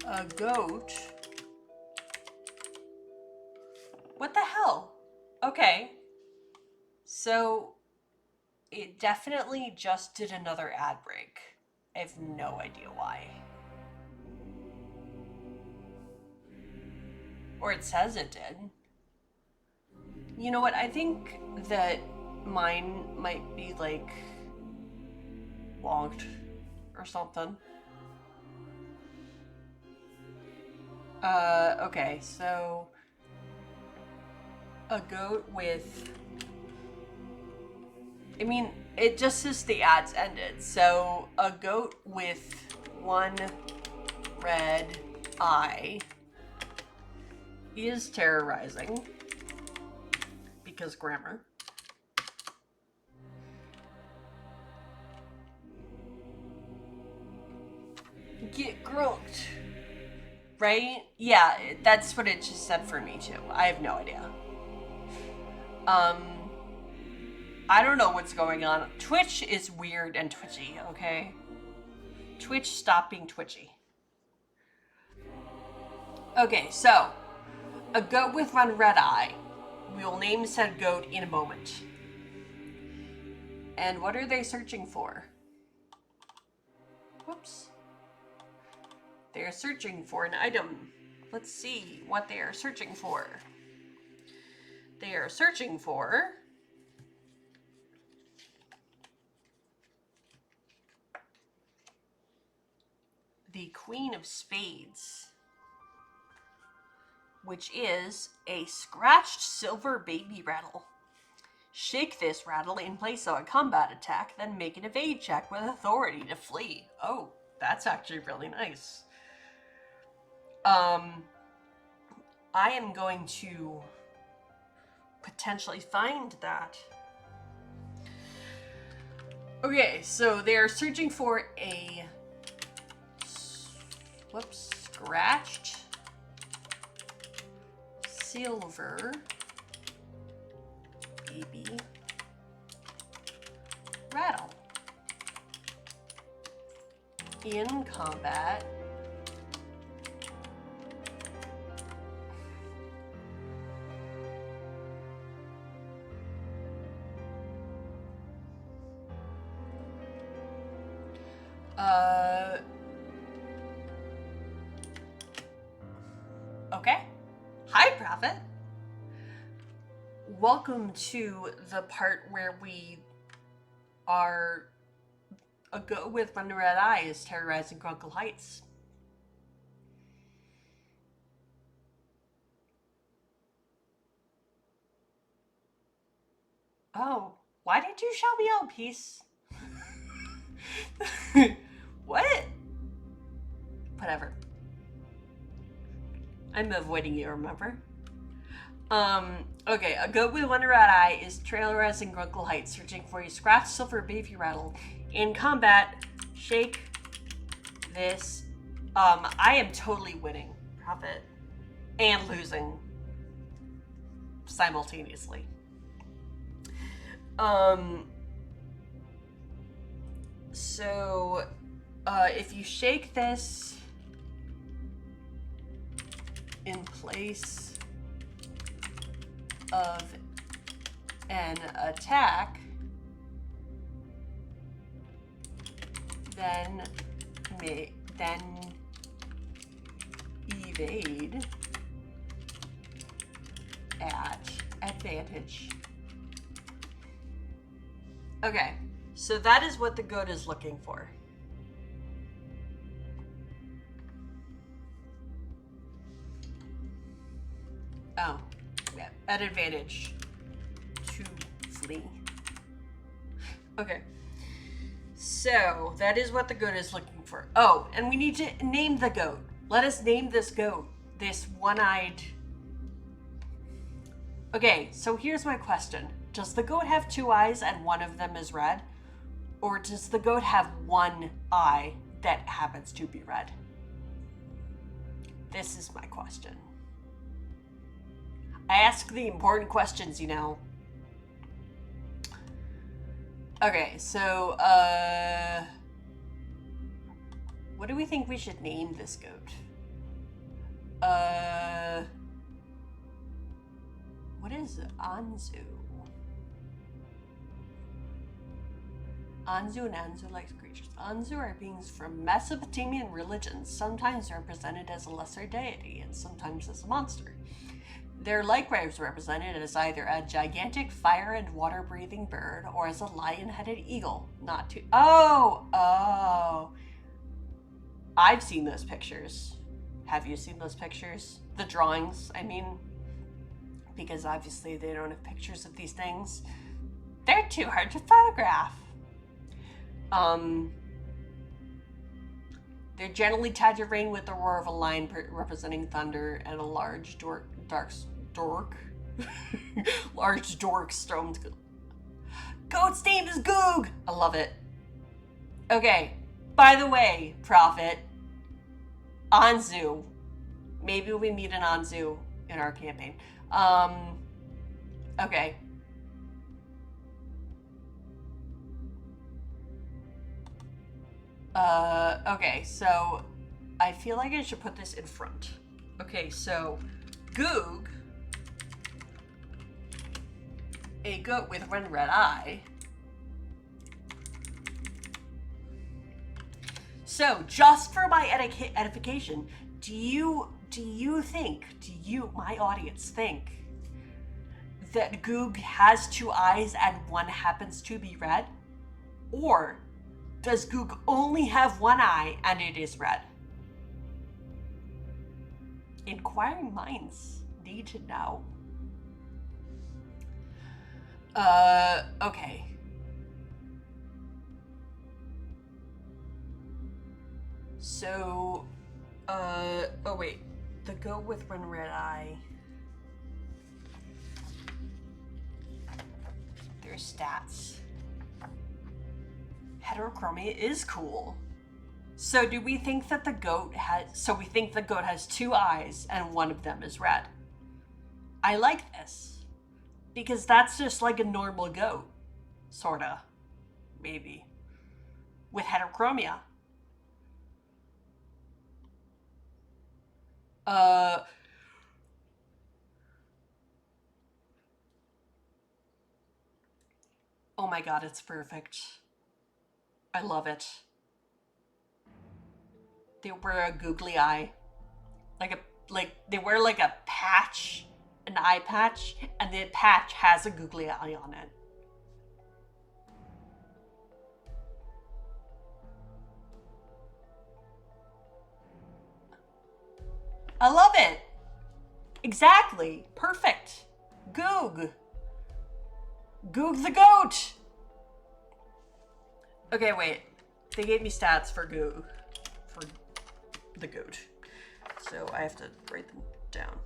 a goat. What the hell? Okay. So it definitely just did another ad break. I have no idea why. Or it says it did. You know what? I think that mine might be like logged or something. Okay, so a goat with, I mean, it just says the ads ended. So a goat with 1 red eye is terrorizing because grammar. Get grunked. Right? Yeah, that's what it just said for me too. I have no idea. I don't know what's going on. Twitch is weird and twitchy, okay? Twitch, stop being twitchy. Okay, so a goat with 1 red eye. We will name said goat in a moment. And what are they searching for? Whoops. They're searching for an item. Let's see what they are searching for. They are searching for the Queen of Spades, which is a scratched silver baby rattle. Shake this rattle in place of a combat attack, then make an evade check with authority to flee. Oh, that's actually really nice. I am going to potentially find that. Okay, so they are searching for a scratched silver baby rattle in combat. Okay. Hi, Prophet. Welcome to the part where we are a goat with one red eye is terrorizing Grunkle Heights. Oh, why did you shout me out, Peace? What? Whatever. I'm avoiding you, remember? Okay, a goat with one red eye is terrorizing Grunkle Heights, searching for a scratched silver baby rattle. In combat, shake this. I am totally winning, Prophet, and losing simultaneously. So, if you shake this in place of an attack, then evade at advantage. Okay, so that is what the goat is looking for. Oh, yeah, at advantage to flee. Okay, so that is what the goat is looking for. Oh, and we need to name the goat. Let us name this goat, this one-eyed. Okay, so here's my question. Does the goat have two eyes and one of them is red? Or does the goat have one eye that happens to be red? This is my question. I ask the important questions, you know. Okay, so, what do we think we should name this goat? What is Anzu? Anzu and Anzu-like creatures. Anzu are beings from Mesopotamian religions, sometimes represented as a lesser deity and sometimes as a monster. They're likewise represented as either a gigantic fire and water breathing bird or as a lion-headed eagle. Not too. Oh. I've seen those pictures. Have you seen those pictures? The drawings, I mean. Because obviously they don't have pictures of these things. They're too hard to photograph. They're generally tied to rain with the roar of a lion representing thunder and a large large dork stormed. Goat's name is Goog! I love it. Okay, by the way, Prophet, Anzu. Maybe we meet an Anzu in our campaign. Okay. Okay, so I feel like I should put this in front. Okay, so Goog, a goat with one red eye. So, just for my edification, do you, my audience, think that Goog has two eyes and one happens to be red? Or does Goog only have one eye and it is red? Inquiring minds need to know. Okay. So, oh wait. The goat with one red eye. Their stats. Heterochromia is cool. So do we think that the goat we think the goat has 2 eyes and one of them is red. I like this. Because that's just like a normal goat. Sorta. Maybe. With heterochromia. Oh my god, it's perfect. I love it. They wear a googly eye. They wear like a patch, an eye patch, and the patch has a googly eye on it. I love it. Exactly. Perfect. Goog. Goog the goat. Okay, wait. They gave me stats for Goog. For the goat. So I have to write them down.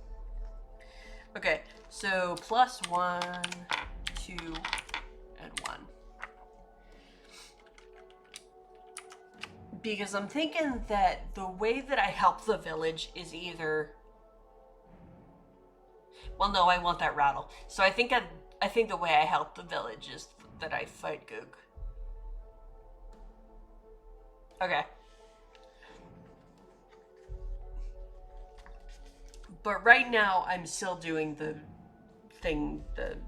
Okay, so +1, 2, and 1. Because I'm thinking that the way that I help the village is either... Well, no, I want that rattle. So I think the way I help the village is that I fight Goog. Okay. But right now, I'm still doing the thing that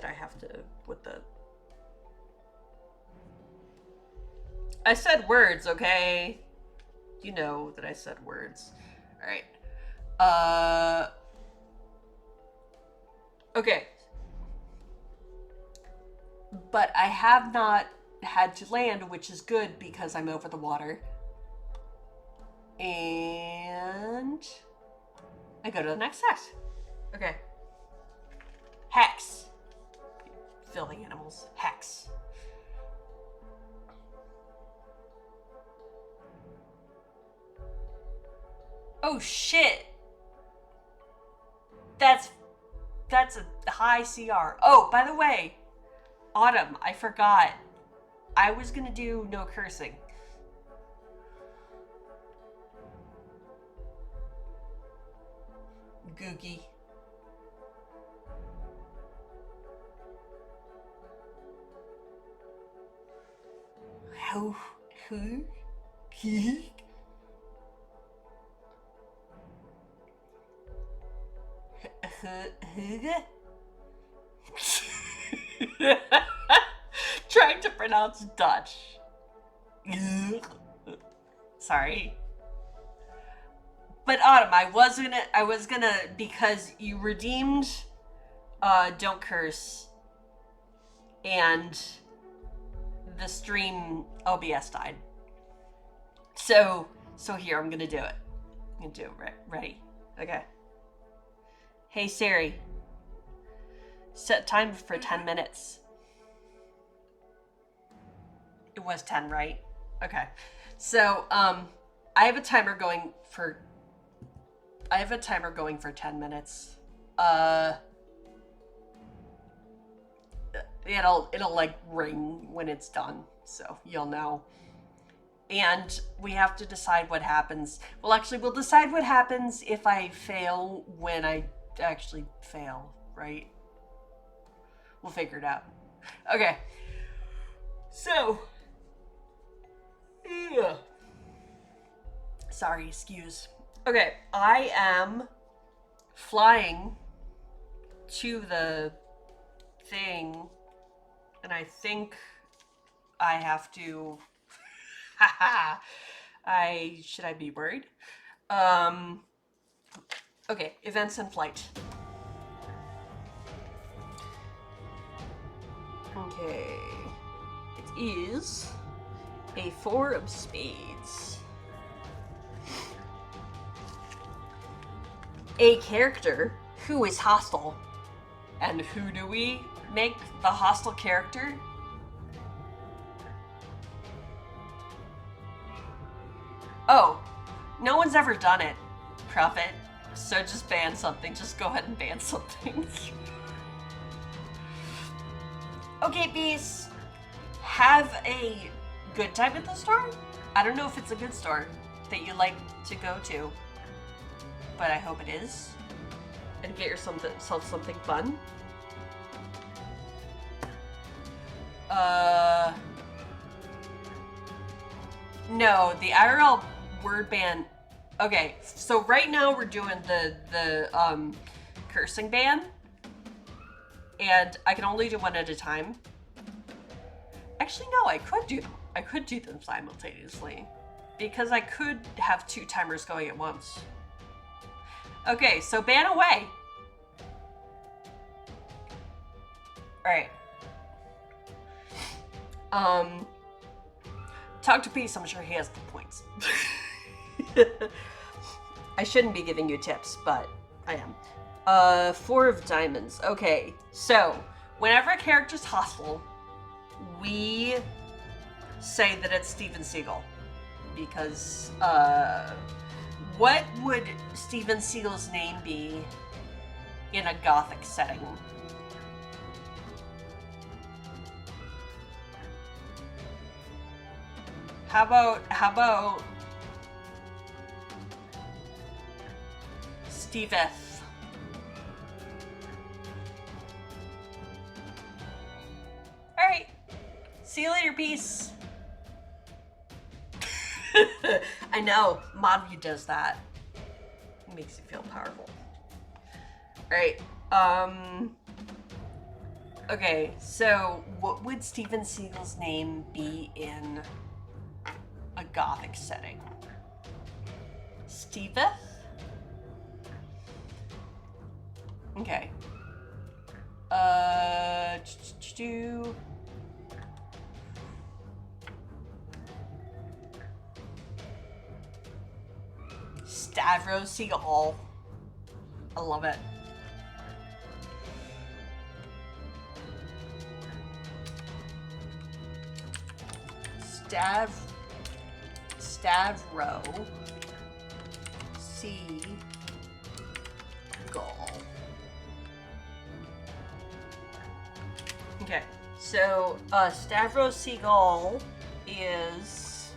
I have to with the... I said words, okay? You know that I said words. Alright. Okay. But I have not had to land, which is good because I'm over the water. And... I go to the next text. Okay. Hex. Filthy animals. Hex. Oh shit. That's a high CR. Oh, by the way, Autumn, I forgot. I was gonna do no cursing. Googie. Who? Trying to pronounce Dutch. Sorry. But Autumn, I was gonna because you redeemed Don't Curse and the stream OBS died. So here, I'm gonna do it. I'm gonna do it. Ready? Okay. Hey Siri. Set time for 10 minutes. It was 10, right? Okay. So, I have a timer going for 10 minutes. It'll like ring when it's done, so you'll know. And we have to decide what happens. Well, actually, we'll decide what happens if I fail when I actually fail, right? We'll figure it out. Okay. So, yeah. Sorry, excuse. Okay, I am flying to the thing, and I think I have to... Should I be worried? Okay, events and flight. Okay, it is a 4 of spades. A character who is hostile. And who do we make the hostile character. Oh, no one's ever done it, Prophet. So just ban something. Just go ahead and ban something. Okay, Beast. Have a good time at the store? I don't know if it's a good store that you like to go to, but I hope it is. And get yourself something fun. No, the IRL word ban. Okay, so right now we're doing the cursing ban, and I can only do one at a time. Actually, no, I could do them simultaneously, because I could have 2 timers going at once. Okay, so ban away. Alright. Talk to Peace, I'm sure he has the points. I shouldn't be giving you tips, but I am. 4 of diamonds. Okay, so whenever a character's hostile, we say that it's Steven Seagal. Because, what would Steven Seagal's name be in a Gothic setting? How about Steveth? Alright. See you later, Peace. I know, MacLeod does that. It makes you feel powerful. Alright, okay, so what would Steven Seagal's name be in a Gothic setting? Steveth? Okay. Stavros Seagal. I love it. Stavro Seagal. Okay, so Stavros Seagal is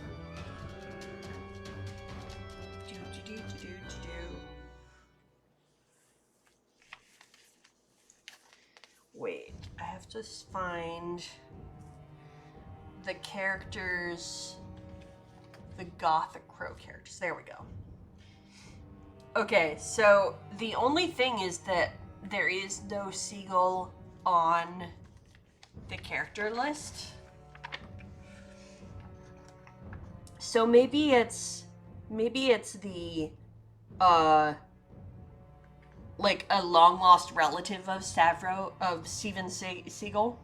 wait, I have to find the characters, the Gothic Crow characters. There we go. Okay, so the only thing is that there is no seagull on the character list. So maybe it's the like a long lost relative of Steven Seagal.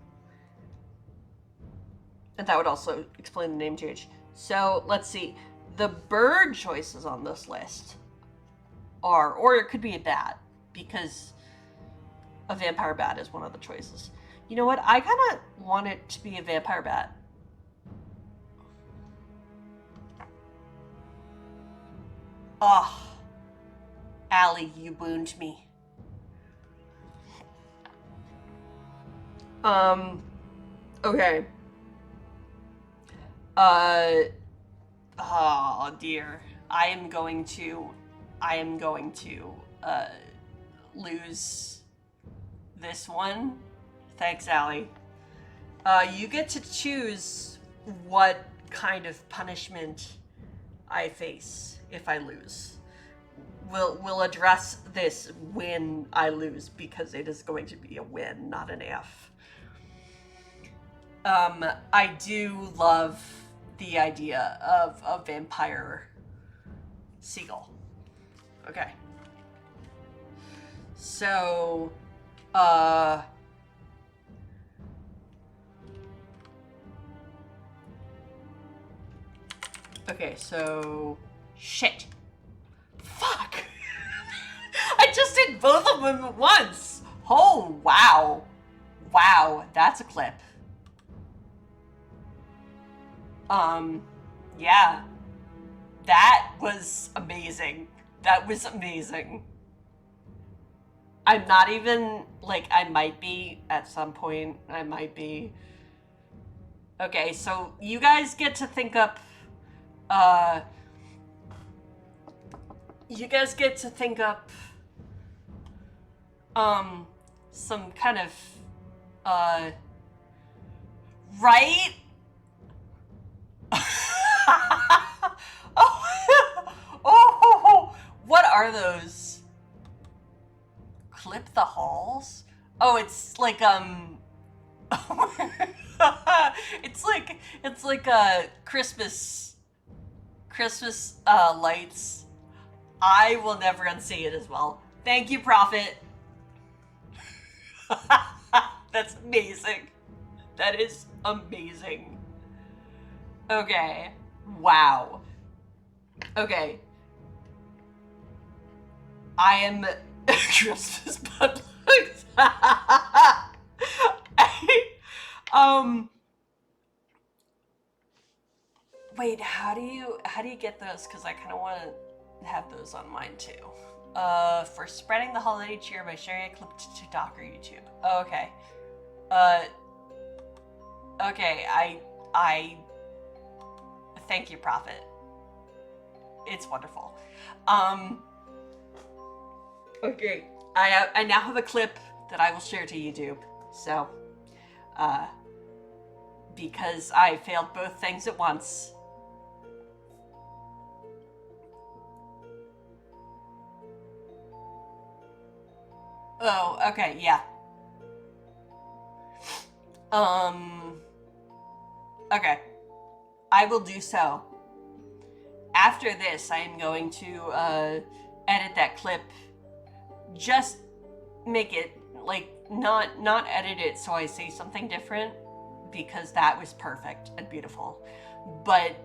And that would also explain the name change. So let's see. The bird choices on this list are, or it could be a bat, because a vampire bat is one of the choices. You know what? I kind of want it to be a vampire bat. Oh, Allie, you wound me. Okay. Oh dear. I am going to lose this one. Thanks, Allie. You get to choose what kind of punishment I face if I lose. We'll address this when I lose, because it is going to be a win, not an F. I do love the idea of a vampire seagull. Okay. So, okay, so, shit. Fuck! I just did both of them at once! Oh, wow. Wow, that's a clip. Yeah. That was amazing. That was amazing. I'm not even, like, I might be at some point. I might be. Okay, so you guys get to think up, uh, you guys get to think up, some kind of, uh, right? Oh, oh, what are those? Clip the halls? Oh, it's like it's like Christmas lights. I will never unsee it as well. Thank you, Prophet. That's amazing. That is amazing. Okay. Wow. Okay. I am Christmas butt plugs. Wait, how do you get those? Because I kind of want to have those on mine too. For spreading the holiday cheer by sharing a clip to TikTok or YouTube. Oh, okay. Okay. I thank you, Prophet. It's wonderful. Okay. I now have a clip that I will share to YouTube. So, because I failed both things at once. Oh, okay, yeah. Okay. I will do so. After this, I am going to, edit that clip. Just make it, like, not edit it so I say something different, because that was perfect and beautiful. But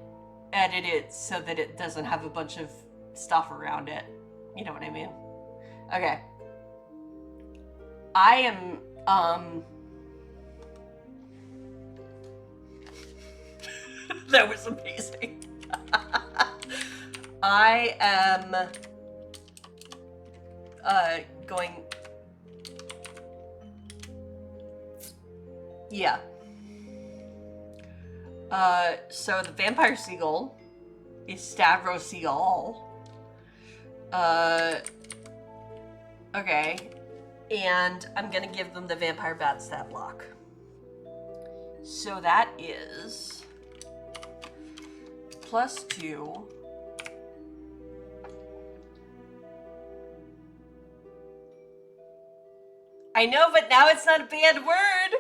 edit it so that it doesn't have a bunch of stuff around it. You know what I mean? Okay. I am, that was amazing. I am, going, yeah. So the vampire seagull is Stavros Seagull. Okay. And I'm gonna give them the vampire bat stat block. So that is +2. I know, but now it's not a banned word.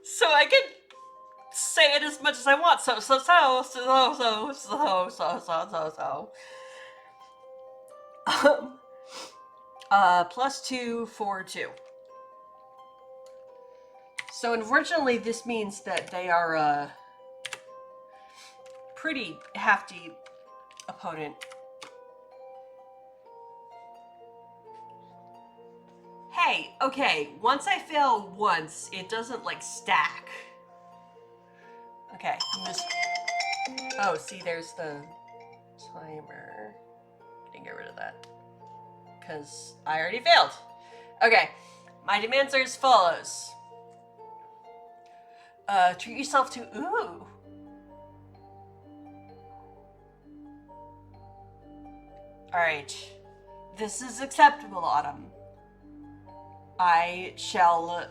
So I can say it as much as I want. So. +2 for 2. So unfortunately, this means that they are a pretty hefty opponent. Hey, okay, once I fail once, it doesn't, like, stack. Okay, I'm just... Oh, see, there's the timer. I can get rid of that. Because I already failed. Okay, my demands are as follows. Treat yourself to... Ooh. Alright. This is acceptable, Autumn. I shall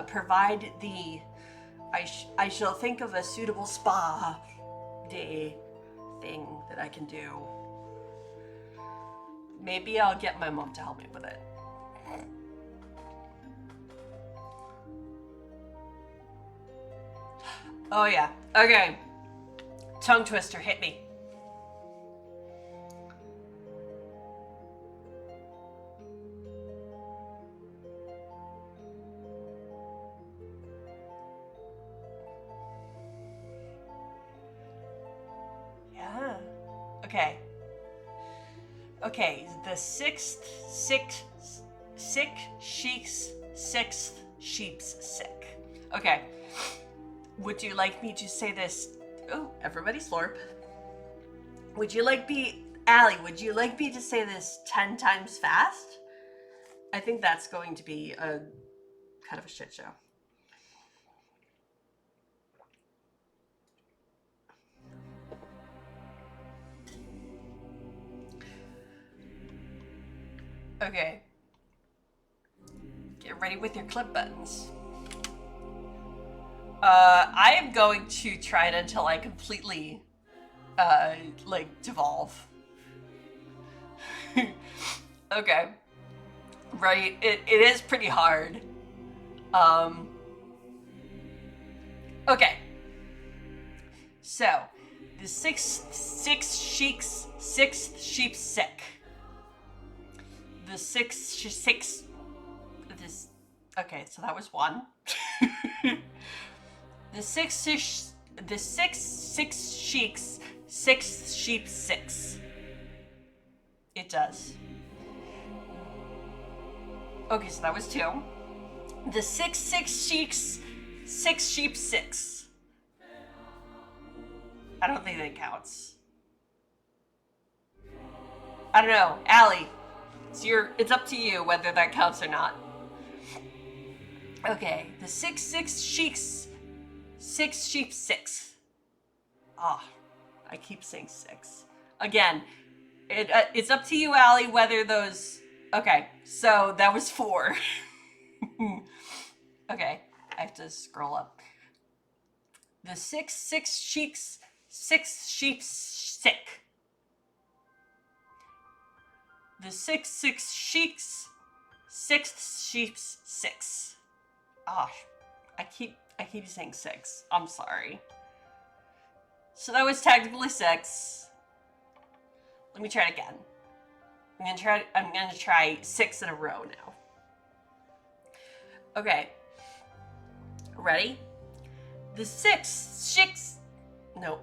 provide the... I shall think of a suitable spa day thing that I can do. Maybe I'll get my mom to help me with it. Oh yeah. Okay. Tongue twister, hit me. Yeah. Okay. Okay, the sixth sheep's sick. Okay. Would you like me to say this? Oh, everybody slurp. Would you like me, Allie, would you like me to say this 10 times fast? I think that's going to be a kind of a shit show. Okay. Get ready with your clip buttons. I am going to try it until I completely, like, devolve. Okay. Right, it is pretty hard. Okay. So, the sixth sheep sick. The this, okay, so that was one. The sixth sheep six. It does. Okay, so that was two. The six sheep six. I don't think that counts. I don't know, Allie. It's up to you whether that counts or not. Okay, the six sheep six. Ah, I keep saying six. Again, it's up to you, Allie, whether those. Okay, so that was four. Okay, I have to scroll up. The six sheep sick. The sixth sheep six. Ah, I keep saying six. I'm sorry. So that was technically six. Let me try it again. I'm gonna try 6 in a row now. Okay. Ready? The no.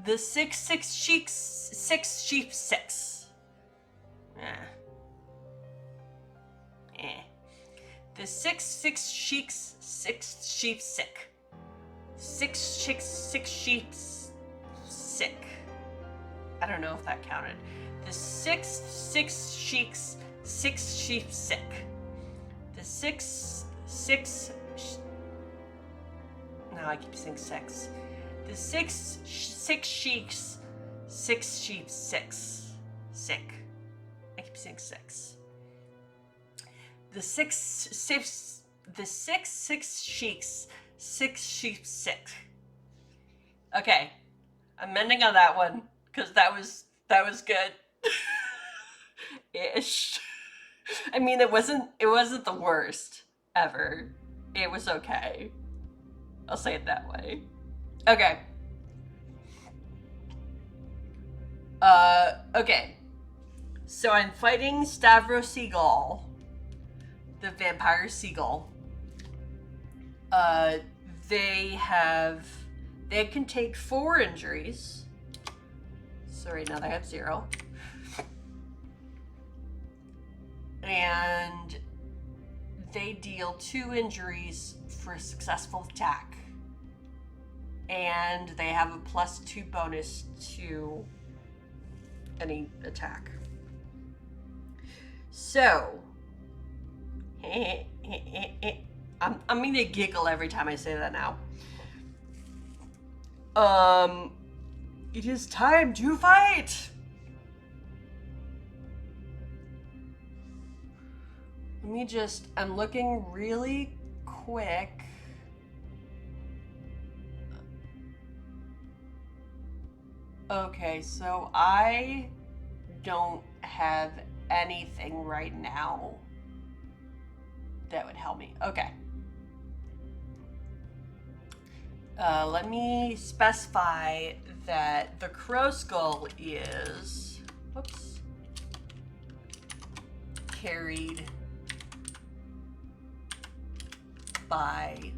The six sheep six. The six sheep sick. Six sheep sick. I don't know if that counted. The six sheep sick. The six. No, I keep saying six. The six sheep sick. I keep saying six. The six sheep sick. Okay, I'm ending on that one because that was good. Ish. I mean, it wasn't the worst ever. It was okay. I'll say it that way. Okay. Okay. So I'm fighting Stavros Seagull, the vampire seagull. They can take 4 injuries. So right now they have 0. And they deal 2 injuries for a successful attack. And they have a +2 bonus to any attack. So, I'm gonna giggle every time I say that now. It is time to fight! I'm looking really quick. Okay, so I don't have anything right now that would help me. Okay. Let me specify that the crow skull is, whoops, carried by,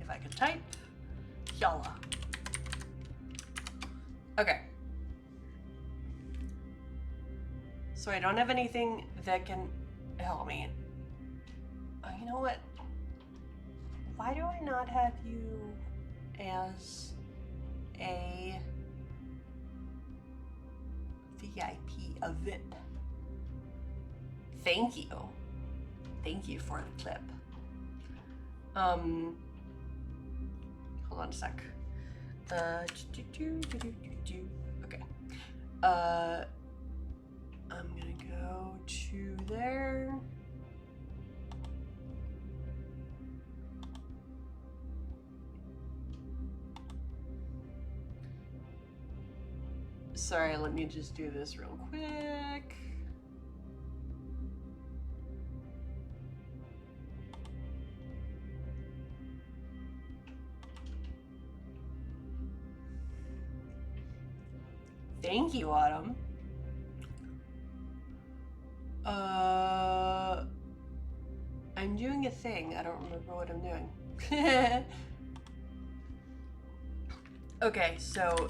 if I could type, Yalla. Okay. So I don't have anything that can help me. You know what? Why do I not have you as a VIP, a VIP? Thank you. Thank you for the clip. Hold on a sec. Okay. I'm gonna go to there. Sorry, let me just do this real quick. Thank you, Autumn. I'm doing a thing. I don't remember what I'm doing. Okay, so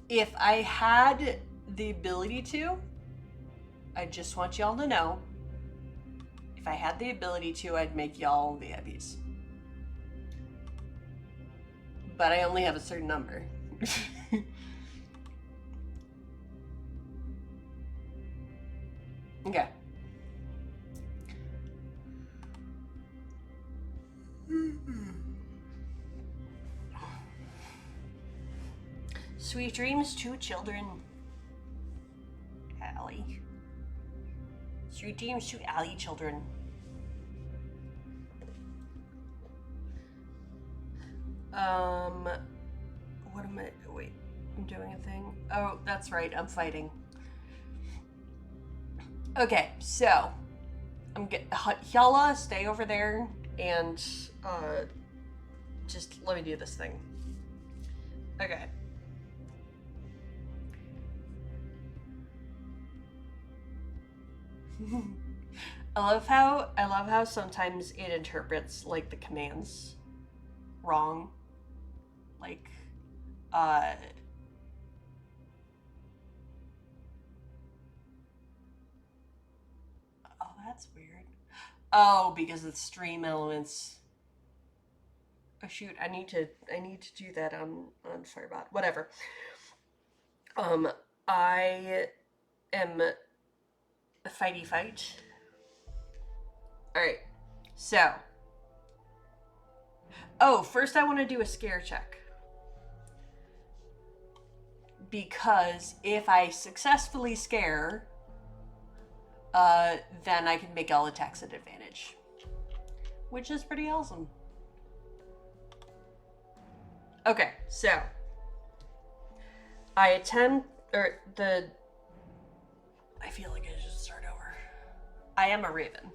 if I had the ability to, I just want y'all to know, if I had the ability to, I'd make y'all VIPs. But I only have a certain number. Okay. Sweet dreams to children. Allie. Sweet dreams to Allie children. What am I, wait, I'm doing a thing. Oh, that's right, I'm fighting. Okay, so, y'all stay over there and, just let me do this thing. Okay. I love how sometimes it interprets like the commands wrong. Like, oh, that's weird. Oh, because it's stream elements. Oh shoot, I need to do that on Firebot. Whatever. I am a fighty fight. Alright. So. Oh, first I want to do a scare check. Because if I successfully scare, then I can make all attacks at advantage. Which is pretty awesome. Okay, so I feel like I should start over. I am a raven.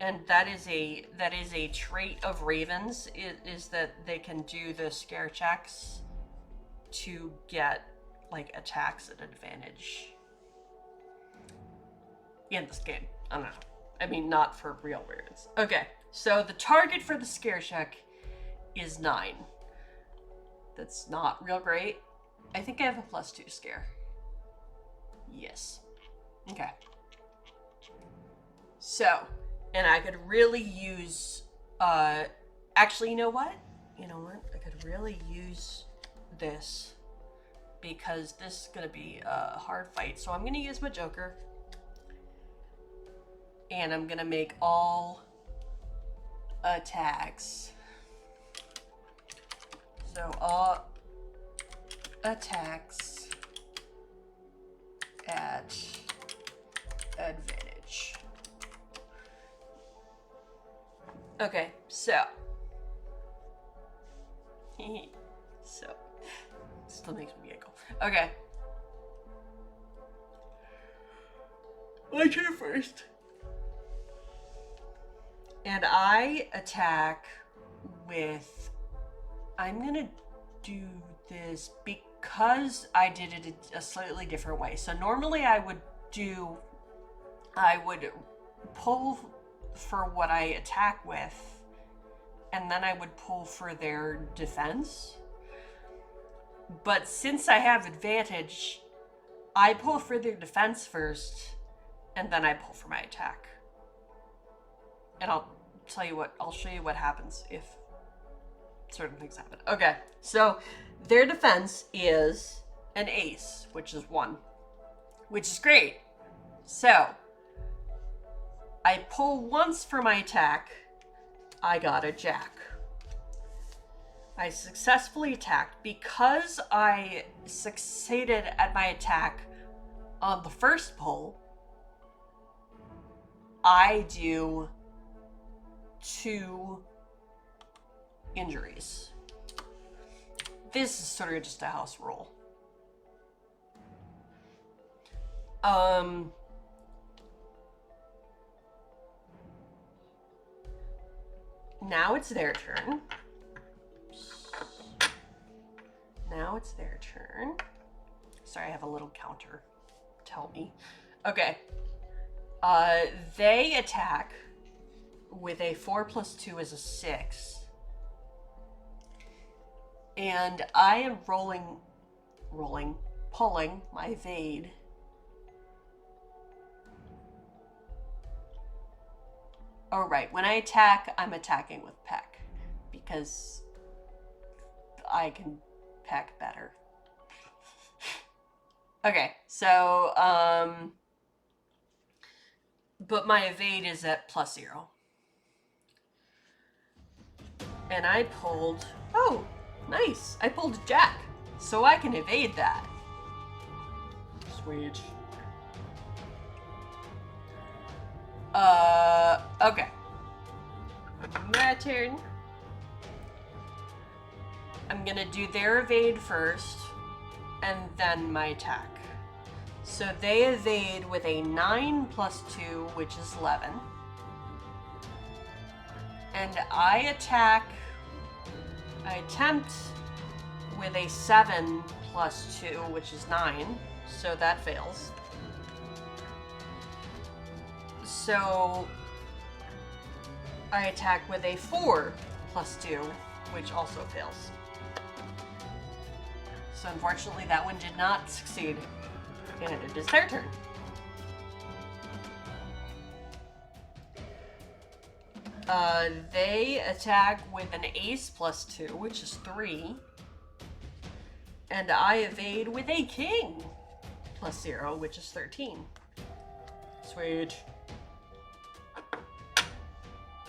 And that is a trait of ravens, is that they can do the scare checks to get like attacks at advantage in this game. I don't know. I mean, not for real ravens. Okay, so the target for the scare check is 9. That's not real great. I think I have a +2 scare. Yes. Okay. So, and I could really use, actually, you know what? I could really use this because this is going to be a hard fight. So I'm going to use my Joker. And I'm going to make all attacks. So all attacks at advantage. Okay, so. So. Still makes me giggle. Okay. My turn first. And I attack with. I'm gonna do this because I did it a slightly different way. So normally I would pull for what I attack with, and then I would pull for their defense. But since I have advantage, I pull for their defense first, and then I pull for my attack. And I'll show you what happens if certain things happen. Okay, so their defense is an ace, which is 1, which is great. So I pull once for my attack. I got a jack. I successfully attacked. Because I succeeded at my attack on the first pull, I do 2 injuries. This is sort of just a house rule. Now it's their turn. Sorry, I have a little counter. Tell me. Okay. They attack with a 4 + 2 is a 6. And I am pulling my evade. Oh, right. When I attack, I'm attacking with peck. Because I can peck better. Okay, so, but my evade is at +0. And I pulled, oh, nice. I pulled a jack, so I can evade that. Sweet. Okay. My turn. I'm gonna do their evade first, and then my attack. So they evade with a 9 + 2, which is 11. And I attempt with a 7 + 2, which is 9. So that fails. So I attack with a 4 + 2, which also fails. So unfortunately that one did not succeed. And it is their turn. They attack with an ace + 2, which is 3. And I evade with a king +0, which is 13. Sweet.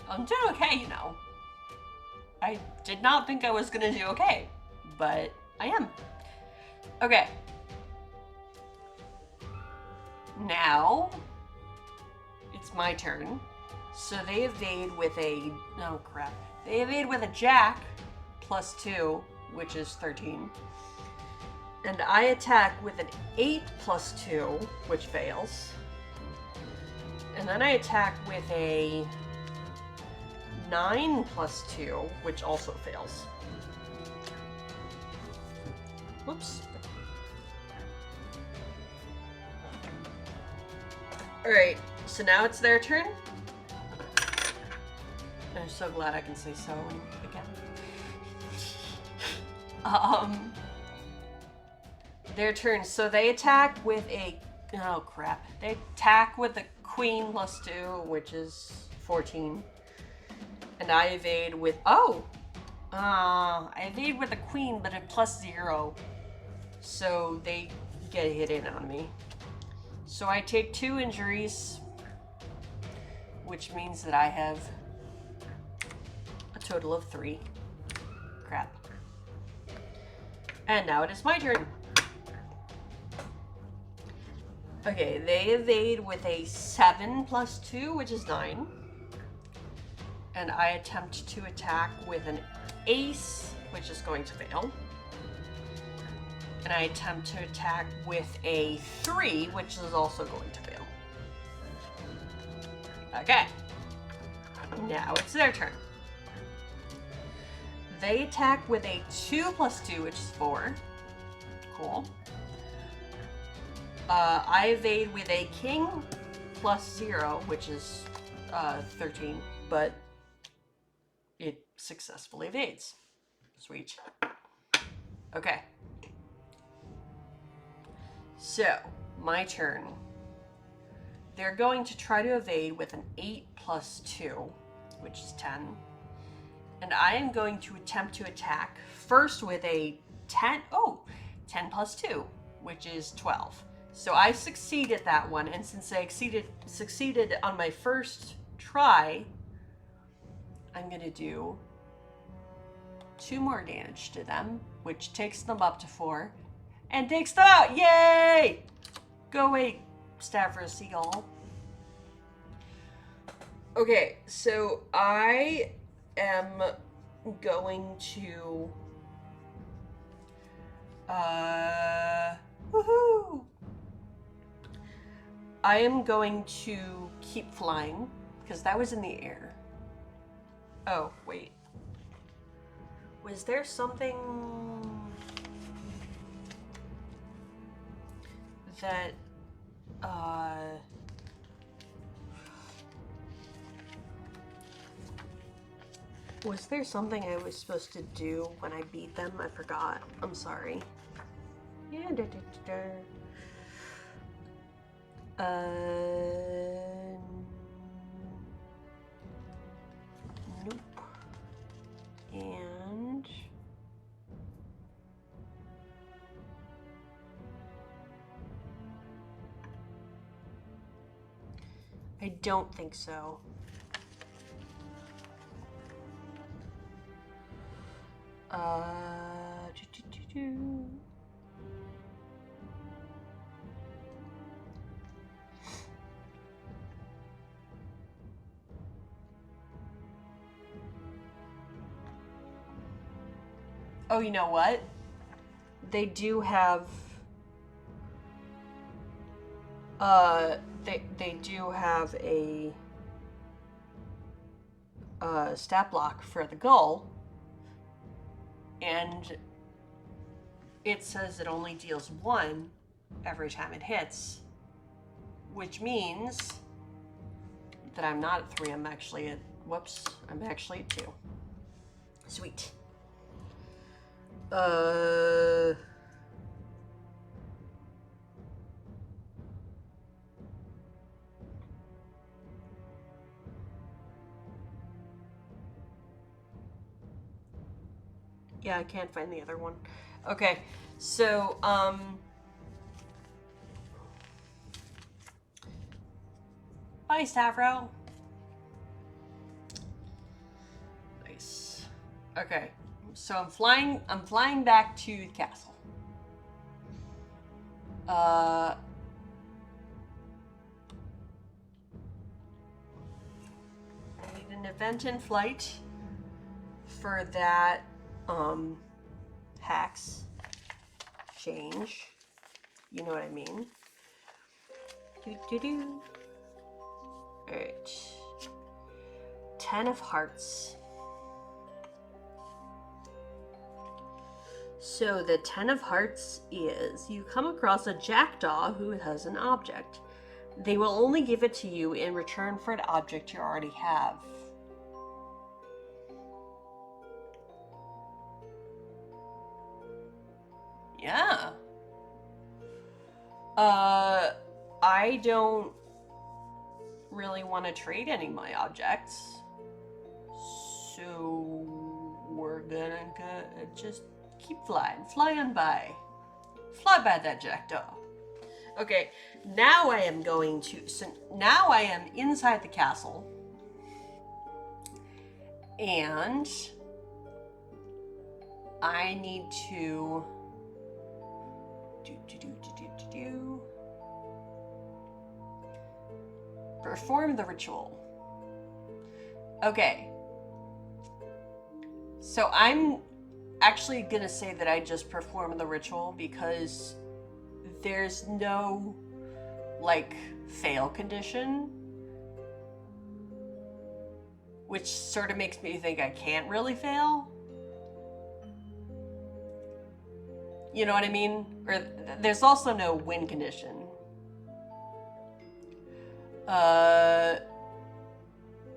I'm doing okay, you know. I did not think I was gonna do okay, but I am. Okay. Now, it's my turn. So they evade with a, oh crap. They evade with a jack +2, which is 13. And I attack with an 8 + 2, which fails. And then I attack with a 9 + 2, which also fails. Whoops. Alright, so now it's their turn. I'm so glad I can say so again. Their turn. So they attack with a, oh crap. They attack with a queen +2, which is 14. And I evade with, I evade with a queen, but at +0. So they get hit in on me. So I take 2 injuries, which means that I have a total of 3. Crap. And now it is my turn. Okay, they evade with a 7 + 2, which is 9. And I attempt to attack with an ace, which is going to fail. And I attempt to attack with a 3, which is also going to fail. Okay. Now it's their turn. They attack with a 2 + 2, which is 4. Cool. I evade with a king +0, which is 13, but it successfully evades. Sweet. Okay. So, my turn. They're going to try to evade with an 8 plus 2, which is 10. And I am going to attempt to attack first with a 10 plus 2, which is 12. So I succeeded that one, and since I succeeded on my first try, I'm going to do 2 more damage to them, which takes them up to 4, and takes them out. Yay! Go away, Stavros Seagull. Okay, so I am going to woohoo! I am going to keep flying because that was in the air. Oh, wait. Was there something that was there something I was supposed to do when I beat them? I forgot. I'm sorry. Yeah, nope. And I don't think so. Oh, you know what? They do have they do have a stat block for the gull, and it says it only deals 1 every time it hits, which means that I'm not at 3. I'm actually at I'm actually at 2. Sweet. Yeah, I can't find the other one. Okay, so, bye, Stavro. Nice. Okay, so I'm flying back to the castle. I need an event in flight for that, hacks change. You know what I mean? Alright. 10 of hearts. So the 10 of hearts is you come across a jackdaw who has an object. They will only give it to you in return for an object you already have. Yeah. I don't really want to trade any of my objects. So we're gonna just keep flying. Fly on by. Fly by that jackdaw. Okay, now I am going to... So now I am inside the castle. And I need to... perform the ritual. Okay. So I'm actually gonna say that I just perform the ritual because there's no, like, fail condition. Which sort of makes me think I can't really fail. You know what I mean? Or there's also no win condition.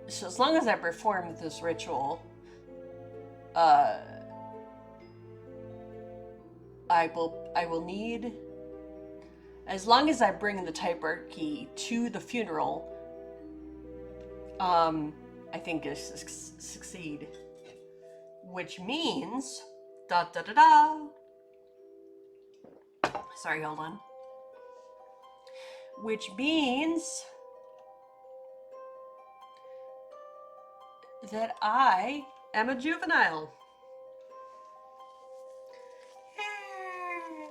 So as long as I perform this ritual, I will need As long as I bring the typewriter to the funeral, I think I succeed. Which means, da da da da. Sorry, hold on. Which means that I am a juvenile. Yay!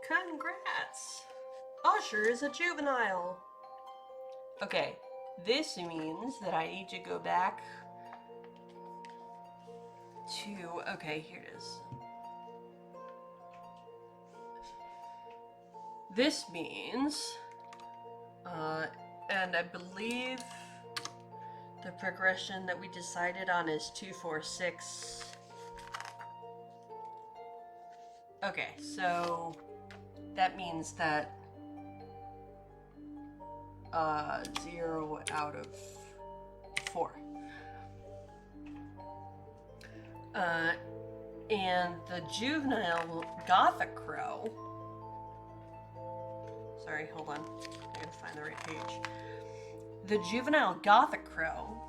Congrats! Usher is a juvenile. Okay, this means that I need to go back to, okay, here it is. This means, and I believe the progression that we decided on is 2, 4, 6. Okay, so that means that 0 out of 4. And the juvenile Gothic crow. Sorry, hold on. I gotta find the right page. The juvenile Gothic crow.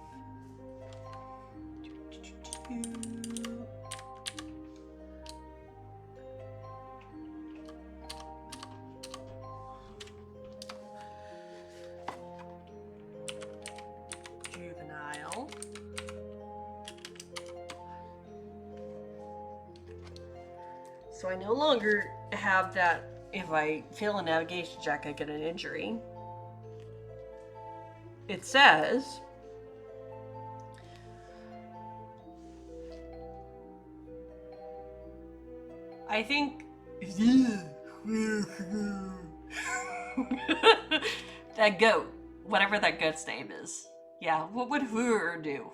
Juvenile. So I no longer have that. If I fail a navigation check, I get an injury. It says, I think that goat, whatever that goat's name is. Yeah, what would Hur do?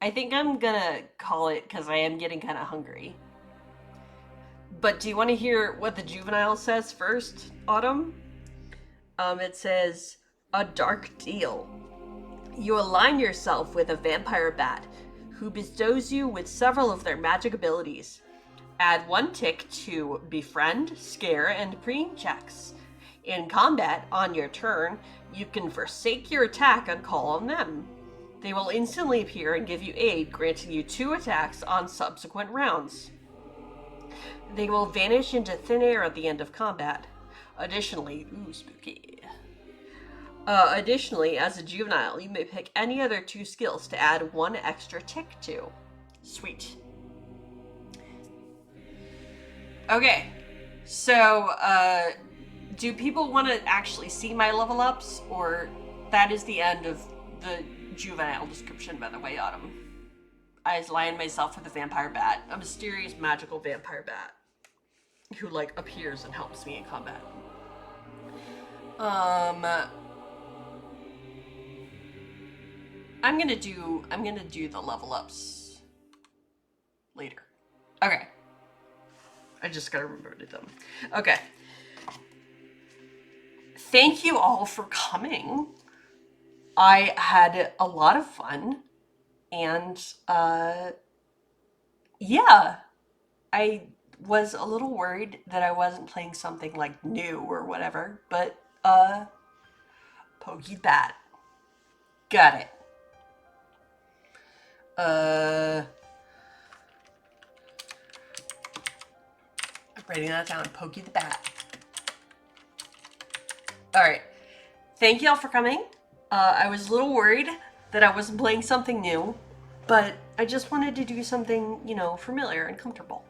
I think I'm gonna call it because I am getting kind of hungry. But do you want to hear what the juvenile says first, Autumn? It says, a dark deal. You align yourself with a vampire bat who bestows you with several of their magic abilities. Add 1 tick to befriend, scare, and preem checks. In combat, on your turn, you can forsake your attack and call on them. They will instantly appear and give you aid, granting you 2 attacks on subsequent rounds. They will vanish into thin air at the end of combat. Additionally, ooh, spooky. Additionally, as a juvenile, you may pick any other 2 skills to add 1 extra tick to. Sweet. Okay, so, do people want to actually see my level ups, or that is the end of the juvenile description, by the way, Autumn? I align myself with a vampire bat, a mysterious magical vampire bat, who, like, appears and helps me in combat. I'm gonna do the level ups later. Okay. I just gotta remember to do them. Okay. Thank you all for coming. I had a lot of fun, and yeah, I was a little worried that I wasn't playing something like new or whatever, but Pokey Bat. Got it. I'm writing that down. Pokey the Bat. Alright. Thank y'all for coming. I was a little worried that I wasn't playing something new, but I just wanted to do something, you know, familiar and comfortable.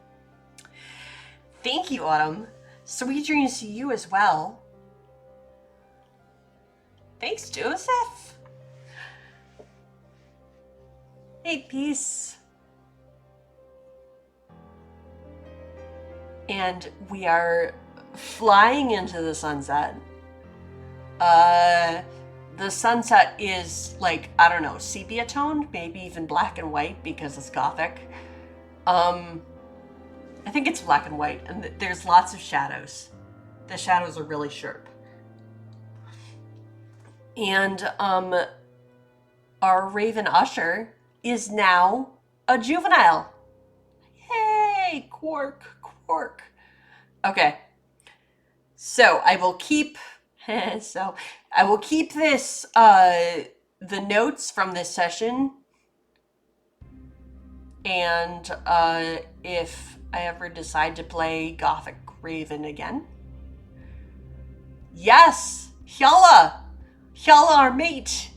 Thank you, Autumn. Sweet dreams to you as well. Thanks, Joseph. Hey, peace. And we are flying into the sunset. The sunset is like, I don't know, sepia toned, maybe even black and white because it's Gothic. I think it's black and white, and there's lots of shadows. The shadows are really sharp. And our Raven Usher is now a juvenile. Hey, Quark. Okay. So I will keep this the notes from this session, and if I ever decide to play Gothic Raven again. Yes! Hyala, our mate!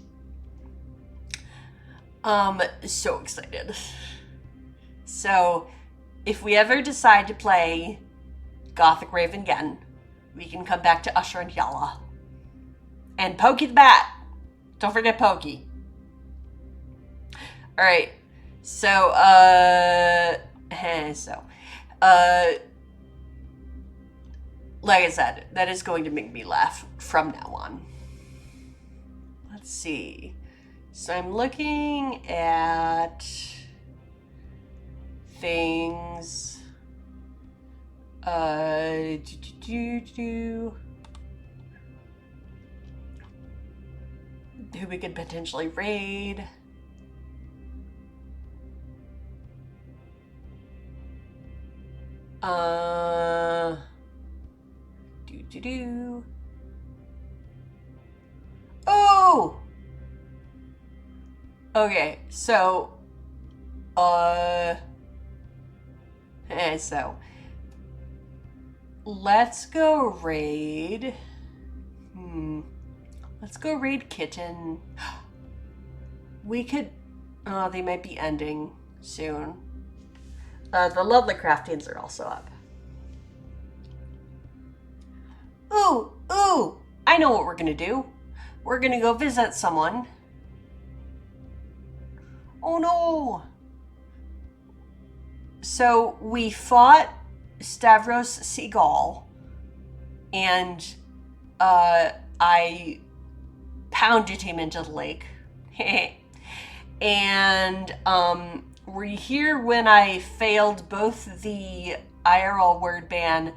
So excited. So, if we ever decide to play Gothic Raven again, we can come back to Usher and Hyala. And Pokey the Bat! Don't forget Pokey. Alright. So, like I said, that is going to make me laugh from now on. Let's see. So I'm looking at things. Who we could potentially raid. Oh! Okay, so, let's go raid. Let's go raid Kitten. We could, they might be ending soon. The Lovely Craftings are also up. Ooh, I know what we're gonna do. We're gonna go visit someone. Oh no! So we fought Stavros Seagal, and I pounded him into the lake. And were you here when I failed both the IRL word ban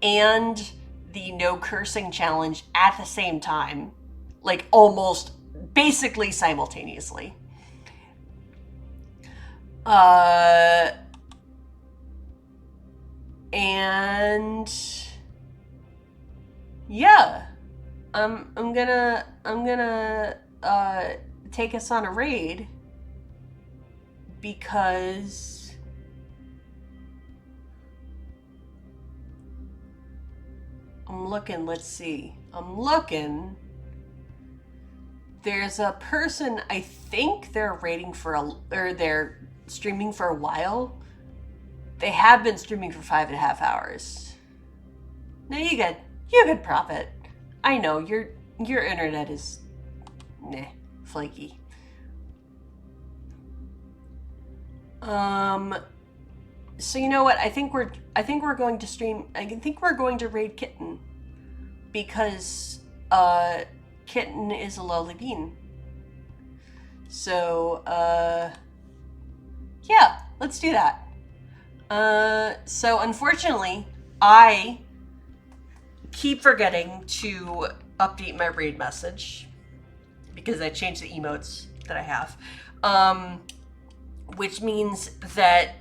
and the no cursing challenge at the same time? Like almost basically simultaneously. And yeah, I'm gonna take us on a raid because I'm looking. Let's see. There's a person, I think they're raiding or they're streaming for a while. They have been streaming for 5.5 hours. No, you good profit. I know your internet is flaky. So you know what? I think we're going to stream. I think we're going to raid Kitten because Kitten is a lowly bean. So yeah, let's do that. So unfortunately, I keep forgetting to update my raid message because I changed the emotes that I have, which means that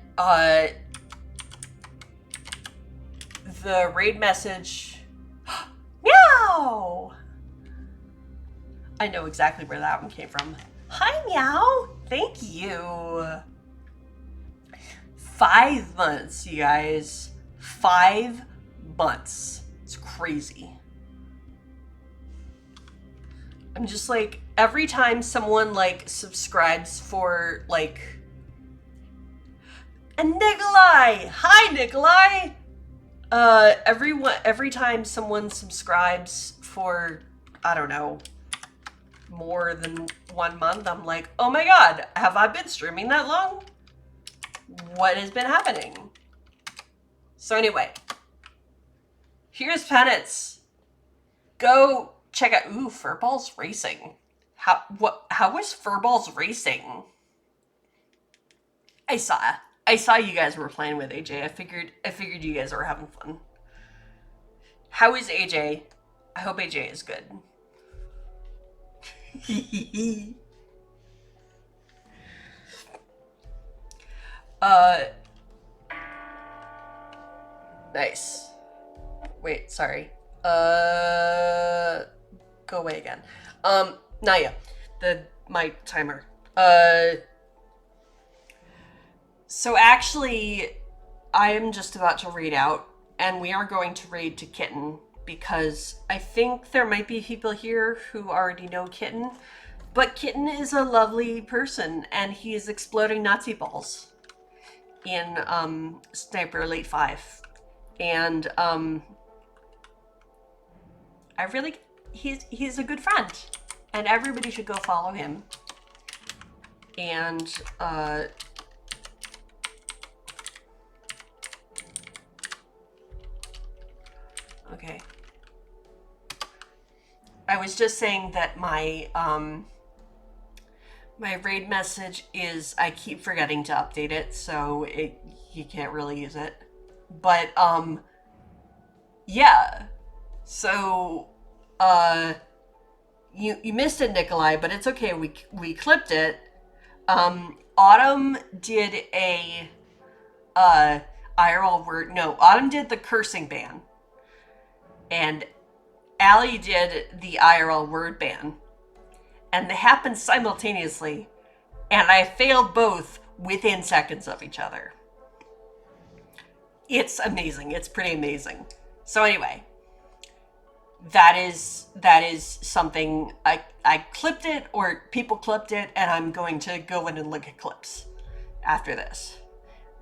the raid message. Meow! I know exactly where that one came from. Hi, Meow! Thank you. 5 months, you guys. 5 months. It's crazy. I'm just like, every time someone like subscribes for like, and Nikolai! Hi, Nikolai! Every time someone subscribes for, I don't know, more than 1 month, I'm like, oh my god, have I been streaming that long? What has been happening? So anyway, here's penance. Go check out, Furballs Racing. How was Furballs Racing? I saw you guys were playing with AJ. I figured you guys were having fun. How is AJ? I hope AJ is good. Uh, nice. Wait, sorry. Go away again. Naya, my timer. So actually, I am just about to read out, and we are going to read to Kitten because I think there might be people here who already know Kitten, but Kitten is a lovely person, and he is exploding Nazi balls in Sniper Elite 5. And I really, he's a good friend, and everybody should go follow him. And okay. I was just saying that my my raid message is, I keep forgetting to update it, so you can't really use it. But yeah. So you missed it, Nikolai, but it's okay. We clipped it. Autumn did a IRL word. No, Autumn did the cursing ban, and Allie did the IRL word ban, and they happened simultaneously, and I failed both within seconds of each other. It's amazing. It's pretty amazing. So anyway, that is something I clipped it, or people clipped it, and I'm going to go in and look at clips after this.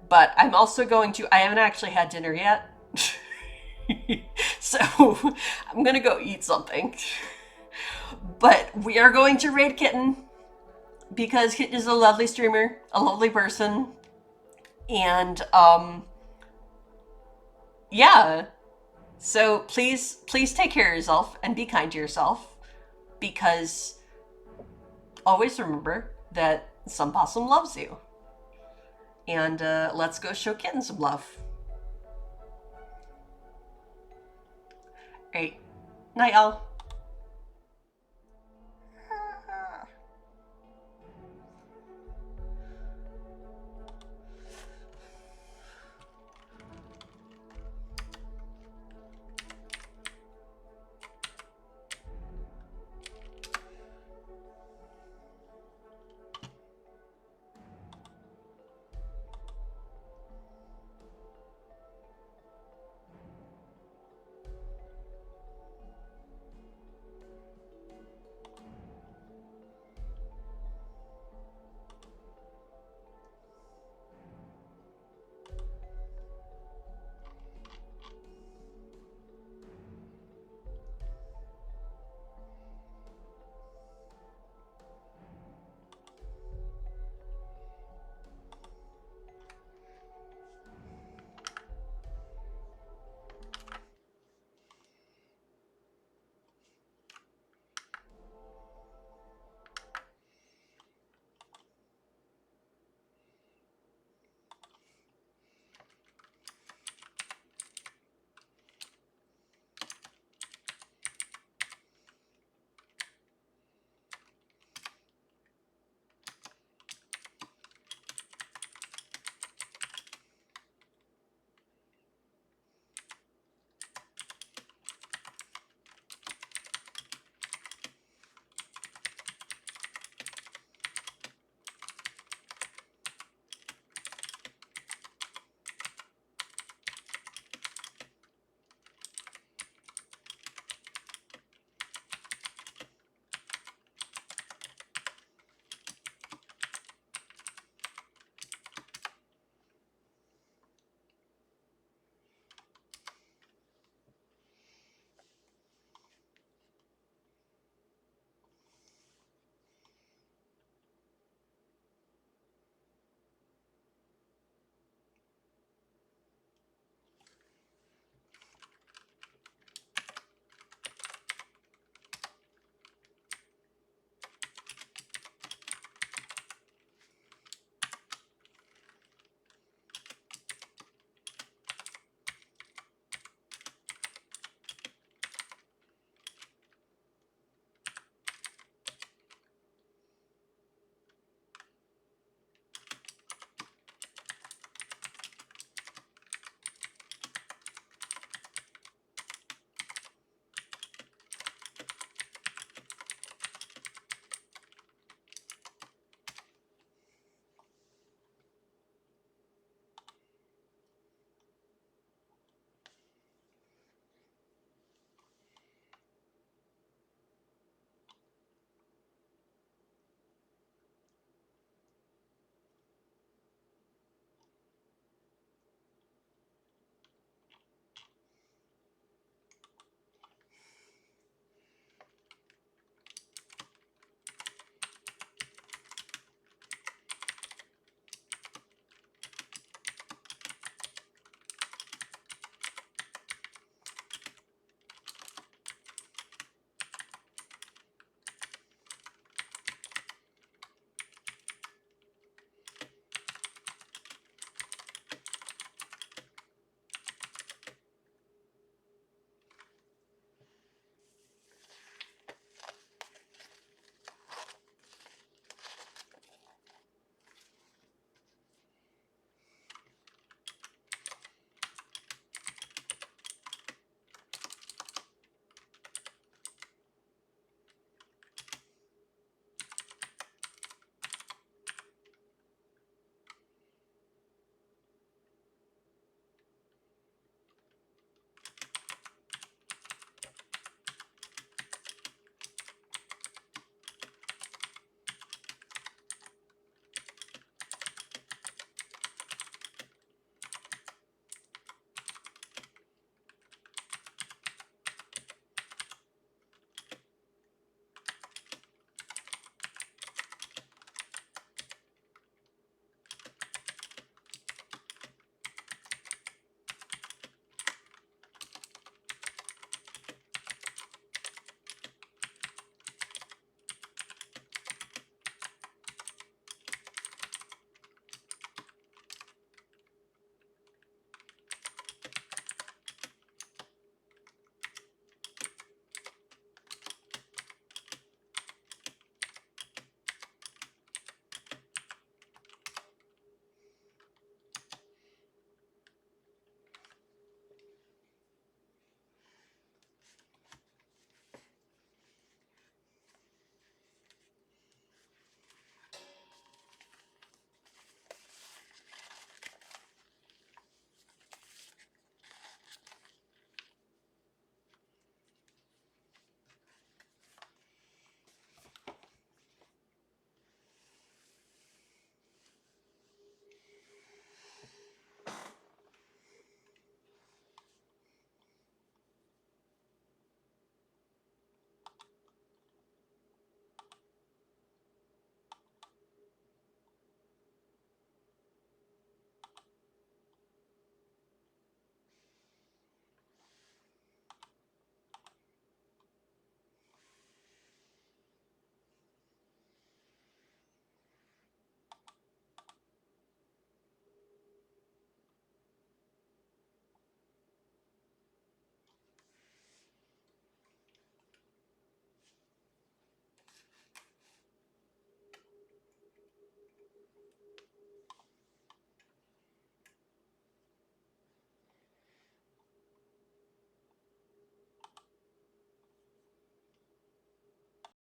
But I'm also going to, I haven't actually had dinner yet. So I'm gonna go eat something. But we are going to raid Kitten because Kitten is a lovely streamer, a lovely person, and yeah. So please take care of yourself and be kind to yourself, because always remember that some possum loves you. And let's go show Kitten some love. All right. Night, y'all.